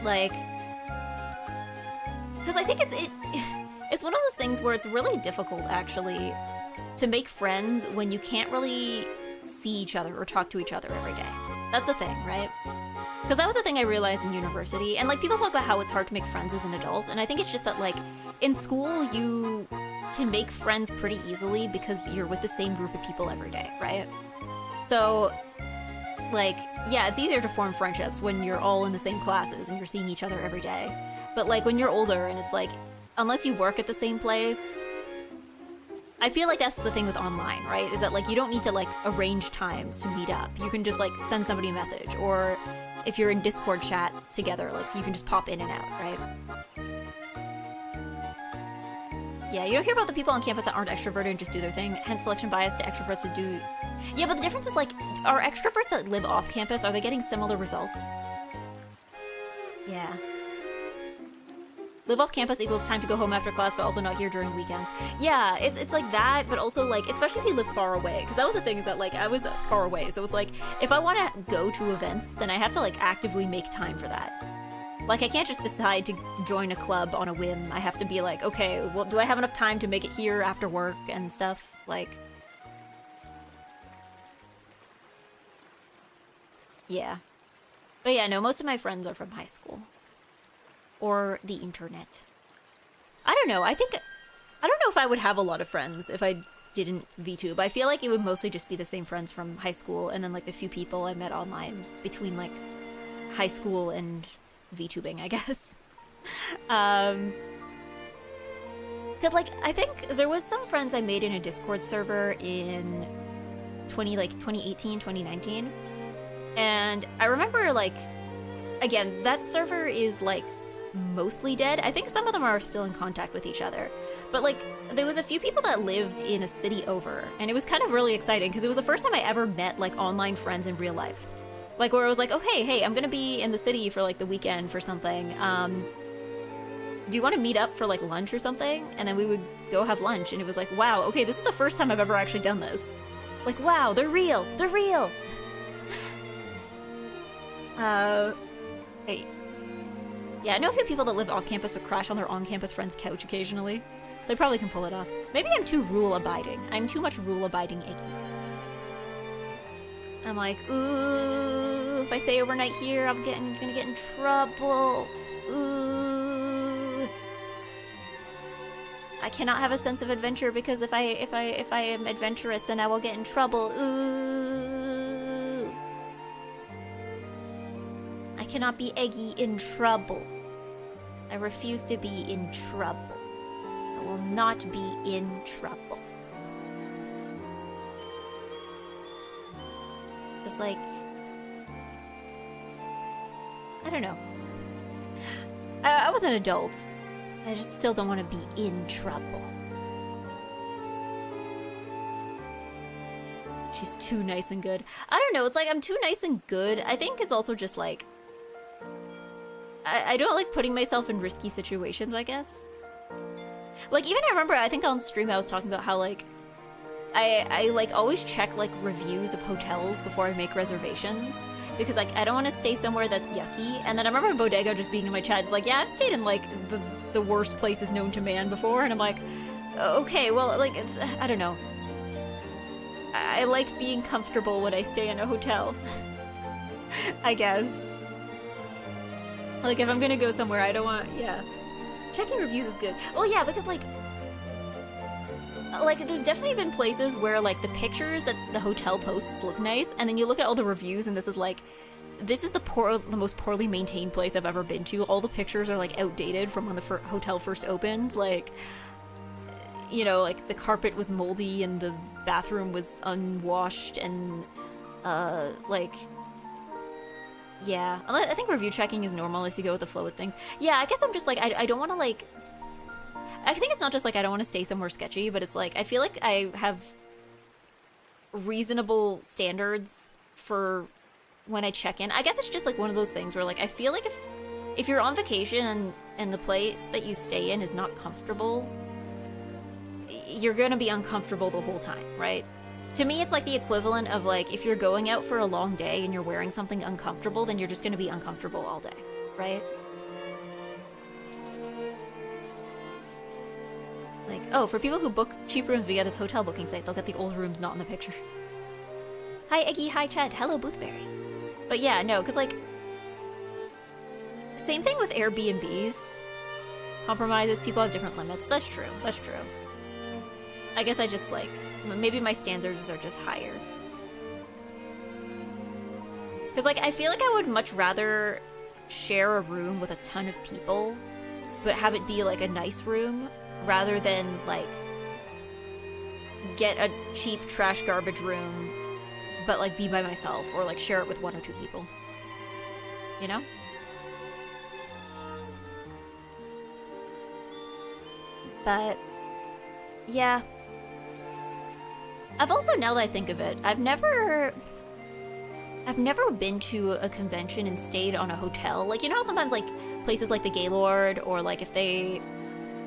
A: Like, because I think it's one of those things where it's really difficult, actually, to make friends when you can't really see each other or talk to each other every day. That's a thing, right? Because that was the thing I realized in university, and like people talk about how it's hard to make friends as an adult, and I think it's just that like in school you can make friends pretty easily because you're with the same group of people every day, right? So like, yeah, it's easier to form friendships when you're all in the same classes and you're seeing each other every day. But like when you're older and it's like, unless you work at the same place, I feel like that's the thing with online, right? Is that like you don't need to like arrange times to meet up. You can just like send somebody a message, or if you're in Discord chat together, like you can just pop in and out, right? Yeah, you don't hear about the people on campus that aren't extroverted and just do their thing, hence selection bias to extroverts who do... Yeah, but the difference is like, are extroverts that live off campus, are they getting similar results? Yeah. Live off campus equals time to go home after class, but also not here during weekends. Yeah, it's like that, but also like, especially if you live far away, because that was the thing is that like, I was far away, so it's like, if I want to go to events, then I have to like actively make time for that. Like, I can't just decide to join a club on a whim. I have to be like, okay, well, do I have enough time to make it here after work and stuff? Like... Yeah. But yeah, no, most of my friends are from high school. Or the internet. I don't know, I don't know if I would have a lot of friends if I didn't VTube. I feel like it would mostly just be the same friends from high school, and then like the few people I met online between like high school and VTubing, I guess. Cause like, I think there was some friends I made in a Discord server in 2018, 2019. And I remember like, again, that server is like mostly dead. I think some of them are still in contact with each other. But like, there was a few people that lived in a city over, and it was kind of really exciting because it was the first time I ever met like online friends in real life. Like where I was like, okay, hey, I'm gonna be in the city for like the weekend for something. Do you want to meet up for like lunch or something? And then we would go have lunch, and it was like, wow, okay, this is the first time I've ever actually done this. Like, wow, they're real, they're real. Hey. Yeah, I know a few people that live off campus but crash on their on-campus friend's couch occasionally. So I probably can pull it off. Maybe I'm too rule-abiding. I'm too much rule-abiding icky. I'm like, ooh, if I stay overnight here, I'm gonna get in trouble. Ooh. I cannot have a sense of adventure because if I am adventurous, then I will get in trouble. Ooh. I cannot be Eggy in trouble. I refuse to be in trouble. I will not be in trouble. It's like... I don't know. I was an adult. I just still don't want to be in trouble. She's too nice and good. I don't know, it's like I'm too nice and good. I think it's also just like... I don't like putting myself in risky situations, I guess. Like, even I remember, I think on stream I was talking about how, like, I like, always check, like, reviews of hotels before I make reservations. Because, like, I don't want to stay somewhere that's yucky. And then I remember Bodega just being in my chat, it's like, yeah, I've stayed in, like, the worst places known to man before. And I'm like, okay, well, like, I don't know. I like being comfortable when I stay in a hotel. I guess. Like, if I'm gonna go somewhere, I don't want... Yeah. Checking reviews is good. Oh, yeah, because, like, there's definitely been places where, like, the pictures that the hotel posts look nice, and then you look at all the reviews, and this is, like... This is the most poorly maintained place I've ever been to. All the pictures are, like, outdated from when the hotel first opened. Like, you know, like, the carpet was moldy, and the bathroom was unwashed, and, like... Yeah, I think review checking is normal as you go with the flow with things. Yeah, I guess I'm just like, I don't want to like... I think it's not just like I don't want to stay somewhere sketchy, but it's like, I feel like I have reasonable standards for when I check in. I guess it's just like one of those things where like, I feel like if you're on vacation and the place that you stay in is not comfortable, you're gonna be uncomfortable the whole time, right? To me, it's like the equivalent of like, if you're going out for a long day and you're wearing something uncomfortable, then you're just gonna be uncomfortable all day, right? Like, oh, for people who book cheap rooms via this hotel booking site, they'll get the old rooms not in the picture. Hi, Eggy, hi, Chet, hello, Boothberry. But yeah, no, because like, same thing with Airbnbs. Compromises, people have different limits. That's true, that's true. I guess I just like, maybe my standards are just higher. Because like, I feel like I would much rather share a room with a ton of people, but have it be like a nice room, rather than like, get a cheap trash garbage room, but like be by myself, or like share it with 1 or 2 people. You know? But, yeah. I've also, now that I think of it, I've never been to a convention and stayed on a hotel. Like, you know how sometimes, like, places like the Gaylord, or, like, if they...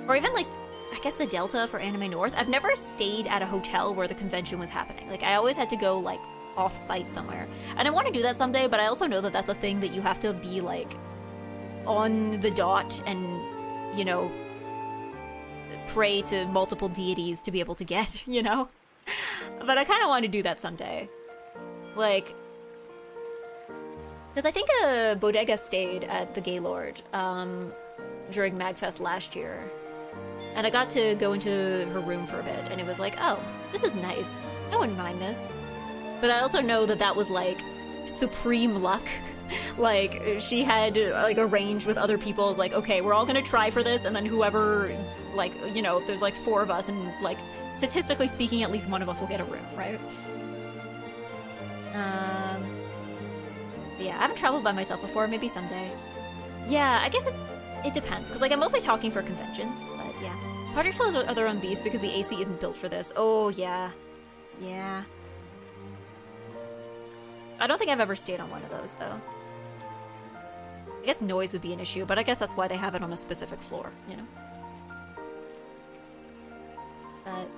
A: Or even, like, I guess the Delta for Anime North, I've never stayed at a hotel where the convention was happening. Like, I always had to go, like, off-site somewhere. And I want to do that someday, but I also know that that's a thing that you have to be, like, on the dot and, you know, pray to multiple deities to be able to get, you know? But I kind of want to do that someday. Like, because I think Bodega stayed at the Gaylord during MagFest last year. And I got to go into her room for a bit, and it was like, oh, this is nice. I wouldn't mind this. But I also know that that was, like, supreme luck. Like, she had, like, arranged with other people, it was like, okay, we're all gonna try for this, and then whoever, like, you know, if there's, like, 4 of us, and, like, statistically speaking, at least one of us will get a room, right? Yeah, I haven't traveled by myself before, maybe someday. Yeah, I guess it depends, because, like, I'm mostly talking for conventions, but yeah. Project flows are their own beast because the AC isn't built for this. Oh, yeah. Yeah. I don't think I've ever stayed on one of those, though. I guess noise would be an issue, but I guess that's why they have it on a specific floor, you know? But...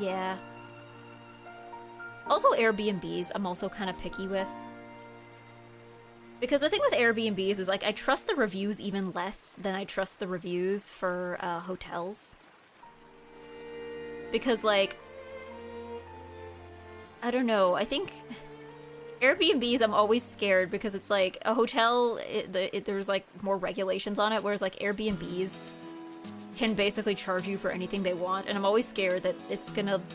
A: yeah. Also, Airbnbs, I'm also kind of picky with. Because the thing with Airbnbs is, like, I trust the reviews even less than I trust the reviews for hotels. Because, like, I don't know, I think Airbnbs, I'm always scared because it's like a hotel, there's like more regulations on it, whereas like Airbnbs can basically charge you for anything they want, and I'm always scared that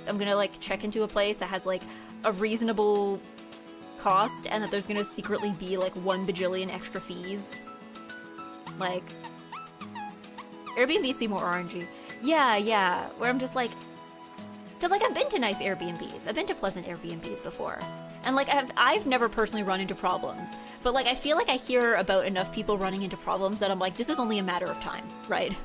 A: I'm gonna like check into a place that has like a reasonable cost and that there's gonna secretly be like 1 bajillion extra fees. Like, Airbnb seem more RNG. Yeah, where I'm just like, because like I've been to nice Airbnbs, I've been to pleasant Airbnbs before, and like I've never personally run into problems, but like I feel like I hear about enough people running into problems that I'm like, this is only a matter of time, right?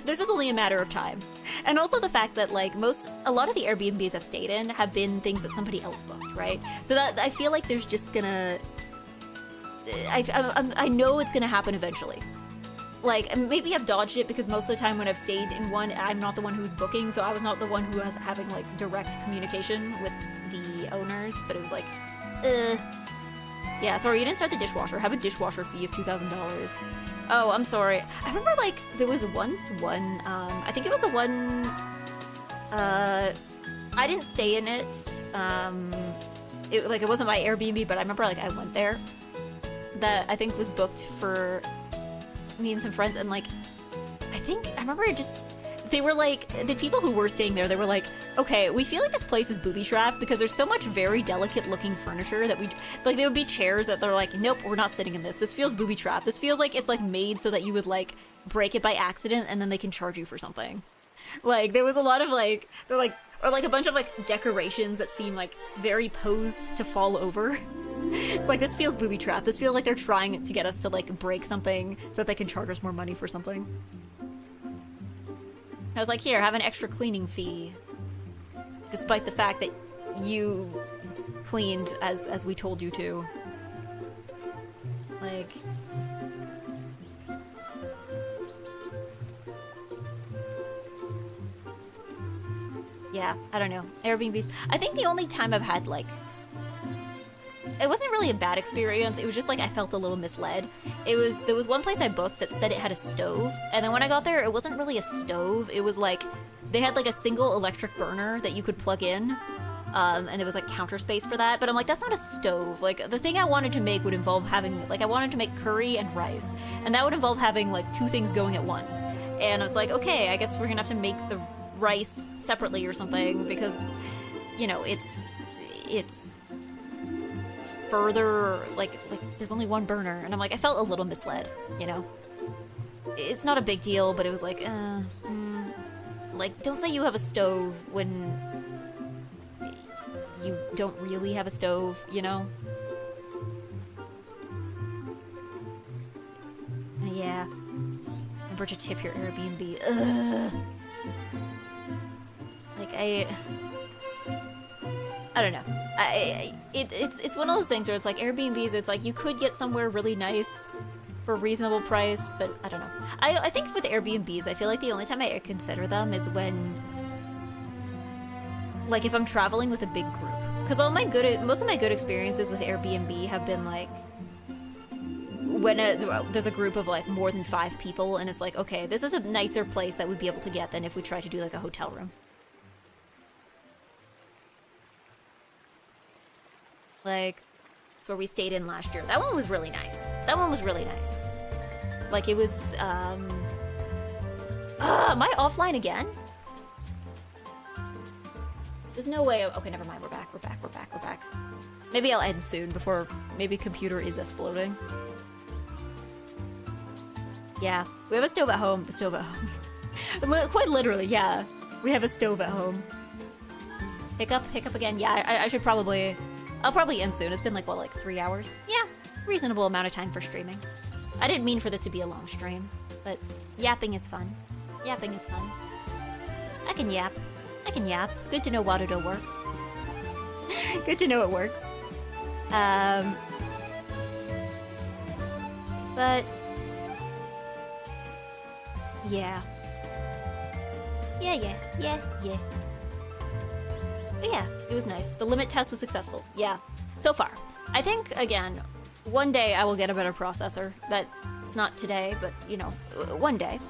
A: This is only a matter of time. And also the fact that like a lot of the Airbnbs I've stayed in have been things that somebody else booked, right? So that I feel like there's just gonna, I know it's gonna happen eventually. Like, maybe I've dodged it because most of the time when I've stayed in one, I'm not the one who's booking, so I was not the one who was having, like, direct communication with the owners, but it was like, Yeah, sorry, you didn't start the dishwasher. Have a dishwasher fee of $2,000. Oh, I'm sorry. I remember, like, there was once one, I think it was the one, I didn't stay in it, it wasn't my Airbnb, but I remember, like, I went there, that I think was booked for me and some friends, and like, I remember they were like, the people who were staying there, they were like, okay, we feel like this place is booby-trapped because there's so much very delicate-looking furniture that like, there would be chairs that they're like, nope, we're not sitting in this. This feels booby-trapped. This feels like it's like made so that you would like break it by accident and then they can charge you for something. Like, there was a lot of like, they're like, or like a bunch of like decorations that seem like very posed to fall over. It's like, this feels booby-trapped. This feels like they're trying to get us to like break something so that they can charge us more money for something. I was like, here, have an extra cleaning fee. Despite the fact that you cleaned as we told you to. Like, yeah, I don't know. Airbnbs. I think the only time I've had like, it wasn't really a bad experience, it was just like I felt a little misled. There was one place I booked that said it had a stove, and then when I got there, it wasn't really a stove, it was like, they had like a single electric burner that you could plug in, and there was like counter space for that, but I'm like, that's not a stove. Like, the thing I wanted to make would involve having, like, I wanted to make curry and rice, and that would involve having like 2 things going at once. And I was like, okay, I guess we're gonna have to make the rice separately or something, because, you know, it's further, like there's only one burner, and I'm like, I felt a little misled, you know? It's not a big deal, but it was like, like, don't say you have a stove when you don't really have a stove, you know? Yeah. Remember to tip your Airbnb. Ugh. Like, I don't know. It's one of those things where it's like Airbnbs, it's like you could get somewhere really nice for a reasonable price, but I don't know. I think with Airbnbs, I feel like the only time I consider them is when, like, if I'm traveling with a big group. Because most of my good experiences with Airbnb have been like, when there's a group of like more than 5 people, and it's like, okay, this is a nicer place that we'd be able to get than if we tried to do like a hotel room. Like, it's where we stayed in last year. That one was really nice. Like, it was, am I offline again? There's no way. Okay, never mind. We're back. Maybe I'll end soon before maybe computer is exploding. Yeah, we have a stove at home. Quite literally, yeah. We have a stove at home. Hiccup again. Yeah, I should probably... I'll probably end soon. It's been like, what, like 3 hours? Yeah, reasonable amount of time for streaming. I didn't mean for this to be a long stream, but yapping is fun. I can yap. Good to know warudo works. Good to know it works. But yeah. But yeah, it was nice. The limit test was successful. Yeah, so far. I think, again, one day I will get a better processor. That's not today, but, you know, one day.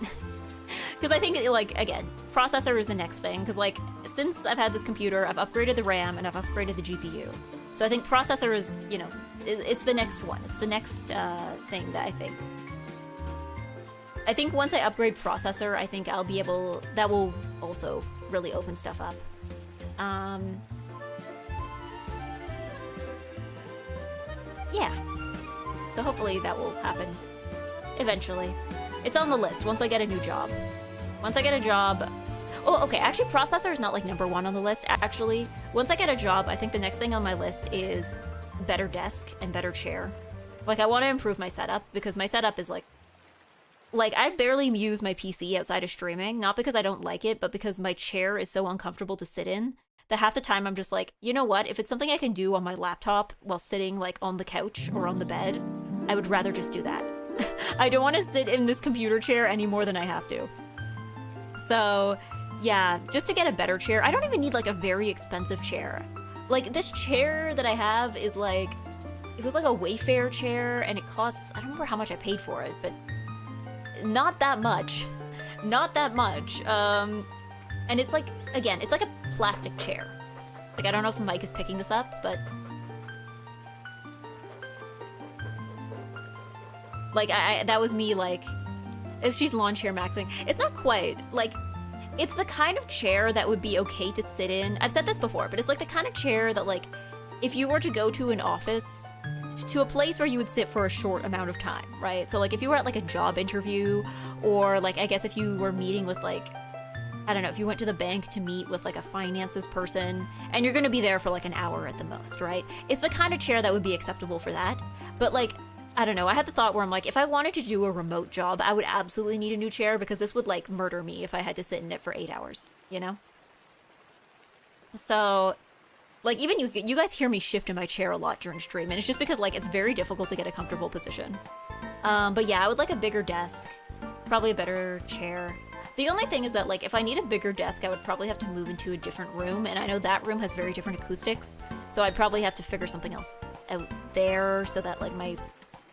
A: Because I think, like, again, processor is the next thing. Because, like, since I've had this computer, I've upgraded the RAM and I've upgraded the GPU. So I think processor is, you know, it's the next one. It's the next thing that I think. I think once I upgrade processor, I think I'll be able... That will also really open stuff up. yeah. So hopefully that will happen eventually. It's on the list once I get a new job. Once I get a job... Oh, okay, actually processor is not like number one on the list, actually. Once I get a job, I think the next thing on my list is better desk and better chair. Like, I want to improve my setup, because my setup is like, I barely use my PC outside of streaming, not because I don't like it, but because my chair is so uncomfortable to sit in, that half the time I'm just like, you know what, if it's something I can do on my laptop while sitting, like, on the couch or on the bed, I would rather just do that. I don't want to sit in this computer chair any more than I have to. So, yeah, just to get a better chair, I don't even need, like, a very expensive chair. Like, this chair that I have is, like, it was like a Wayfair chair, and it costs, I don't remember how much I paid for it, but not that much. Not that much. And it's like, again, it's like a plastic chair. Like, I don't know if the mic is picking this up, but... Like, that was me, like... She's lawn chair maxing. It's not quite, like... It's the kind of chair that would be okay to sit in. I've said this before, but it's like the kind of chair that, like, if you were to go to an office, to a place where you would sit for a short amount of time, right? So, like, if you were at, like, a job interview, or, like, I guess if you were meeting with, like, I don't know, if you went to the bank to meet with, like, a finances person, and you're gonna be there for, like, an hour at the most, right? It's the kind of chair that would be acceptable for that. But, like, I don't know, I had the thought where I'm like, if I wanted to do a remote job, I would absolutely need a new chair, because this would, like, murder me if I had to sit in it for 8 hours, you know? So, like, even you guys hear me shift in my chair a lot during stream, and it's just because, like, it's very difficult to get a comfortable position. But yeah, I would like a bigger desk, probably a better chair. The only thing is that, like, if I need a bigger desk, I would probably have to move into a different room, and I know that room has very different acoustics, so I'd probably have to figure something else out there so that, like, my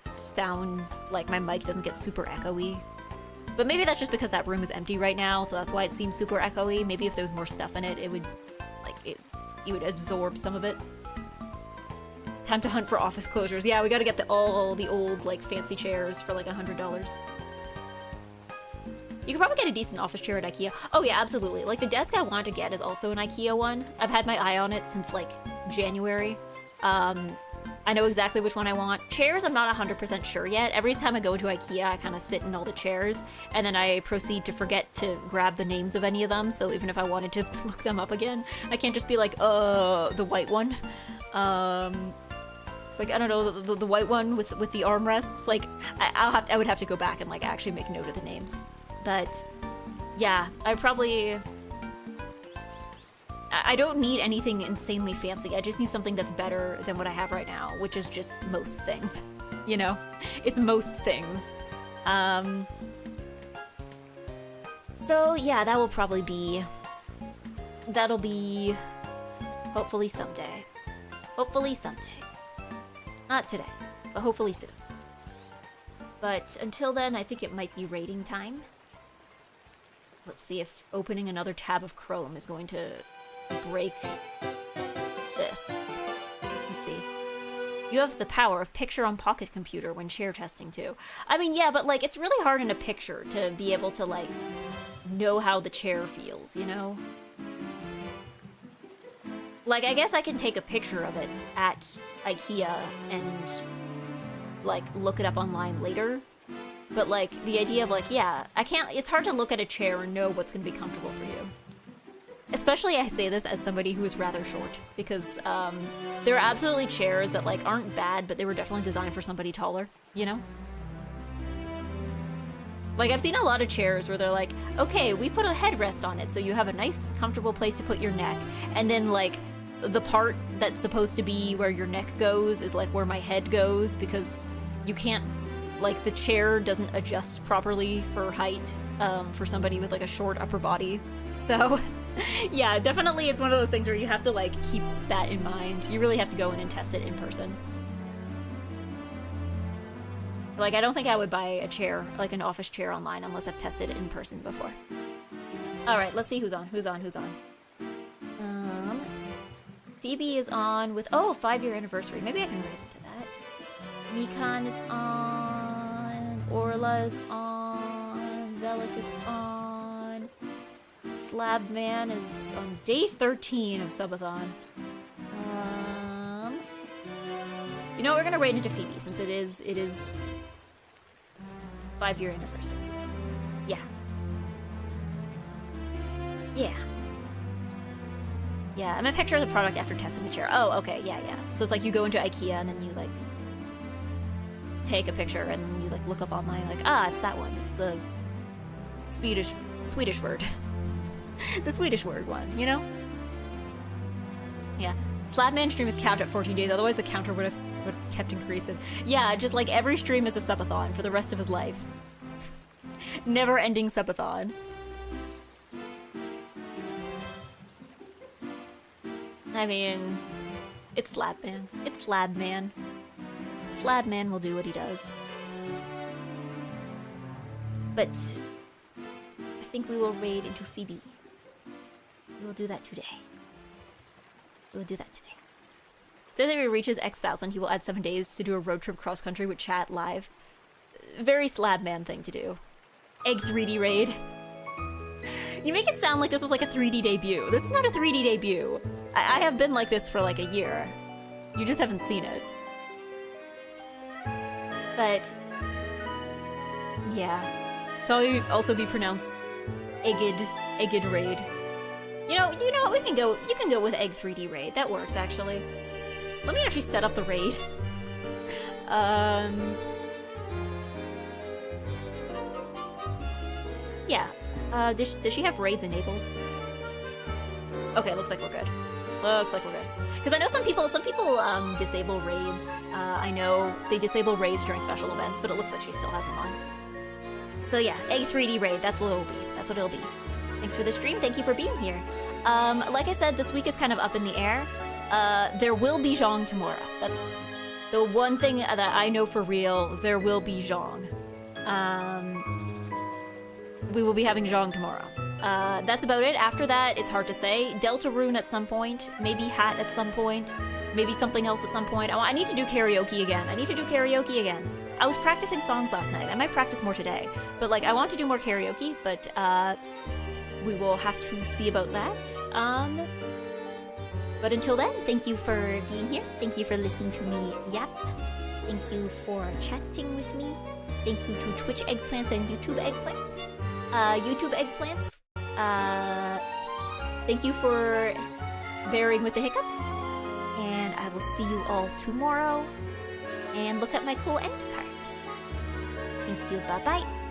A: sound, like, my mic doesn't get super echoey. But maybe that's just because that room is empty right now, so that's why it seems super echoey. Maybe if there was more stuff in it, it would, like, it would absorb some of it. Time to hunt for office closures. Yeah, we gotta get all the old, like, fancy chairs for, like, $100. You could probably get a decent office chair at IKEA. Oh yeah, absolutely. Like, the desk I want to get is also an IKEA one. I've had my eye on it since, like, January. I know exactly which one I want. Chairs, I'm not 100% sure yet. Every time I go to IKEA, I kind of sit in all the chairs, and then I proceed to forget to grab the names of any of them, so even if I wanted to look them up again, I can't just be like, the white one. It's like, I don't know, the white one with the armrests. Like, I would have to go back and, like, actually make note of the names. But, yeah, I don't need anything insanely fancy. I just need something that's better than what I have right now, which is just most things. You know? It's most things. So, yeah, that will probably be... That'll be... Hopefully someday. Hopefully someday. Not today, but hopefully soon. But until then, I think it might be rating time. Let's see if opening another tab of Chrome is going to break this. Let's see. You have the power of picture on pocket computer when chair testing too. I mean, yeah, but, like, it's really hard in a picture to be able to, like, know how the chair feels, you know? Like, I guess I can take a picture of it at IKEA and, like, look it up online later. But, like, the idea of, like, yeah, it's hard to look at a chair and know what's gonna be comfortable for you. Especially, I say this as somebody who is rather short, because, there are absolutely chairs that, like, aren't bad, but they were definitely designed for somebody taller, you know? Like, I've seen a lot of chairs where they're like, okay, we put a headrest on it, so you have a nice, comfortable place to put your neck, and then, like, the part that's supposed to be where your neck goes is, like, where my head goes, because you can't, like, the chair doesn't adjust properly for height, for somebody with, like, a short upper body. So, yeah, definitely it's one of those things where you have to, like, keep that in mind. You really have to go in and test it in person. Like, I don't think I would buy a chair, like an office chair online, unless I've tested it in person before. Alright, let's see who's on. Phoebe is on with, 5-year anniversary. Maybe I can write into that. Mikan is on. Orla is on. Velik is on. Slabman is on day 13 of Subathon. You know what, we're gonna raid into Phoebe since it is 5-year anniversary. Yeah. Yeah. Yeah, I'm a picture of the product after testing the chair. Oh, okay, yeah. So it's like you go into IKEA and then you like take a picture and then you like look up online like, ah, it's that one. It's the Swedish word. The Swedish word one, you know? Yeah. Slabman stream is capped at 14 days, otherwise the counter would kept increasing. Yeah, just like every stream is a subathon for the rest of his life. Never ending subathon. I mean, it's Slabman. It's Slabman. Slabman will do what he does. But I think we will raid into Phoebe. We will do that today. We will do that today. Say that if he reaches X thousand, he will add 7 days to do a road trip cross country with chat live. Very Slabman thing to do. Egg 3D raid. You make it sound like this was like a 3D debut. This is not a 3D debut. I have been like this for like a year. You just haven't seen it. But yeah, probably also be pronounced Egged raid. You know what? We can go. You can go with Egg 3D raid. That works actually. Let me actually set up the raid. Yeah. Does she have raids enabled? Okay, looks like we're good. Looks like we're good. Because I know some people disable raids. I know they disable raids during special events, but it looks like she still has them on. So yeah, Egg 3D raid, that's what it'll be. That's what it'll be. Thanks for the stream, thank you for being here. Like I said, this week is kind of up in the air. There will be Zhong tomorrow. That's the one thing that I know for real. There will be Zhong. We will be having Zhong tomorrow. That's about it. After that, it's hard to say. Deltarune at some point, maybe Hat at some point, maybe something else at some point. I need to do karaoke again. I was practicing songs last night. I might practice more today. But like, I want to do more karaoke, but we will have to see about that. But until then, thank you for being here. Thank you for listening to me yap. Thank you for chatting with me. Thank you to Twitch Eggplants and YouTube Eggplants. Thank you for bearing with the hiccups. And I will see you all tomorrow. And look at my cool end card. Thank you, bye-bye.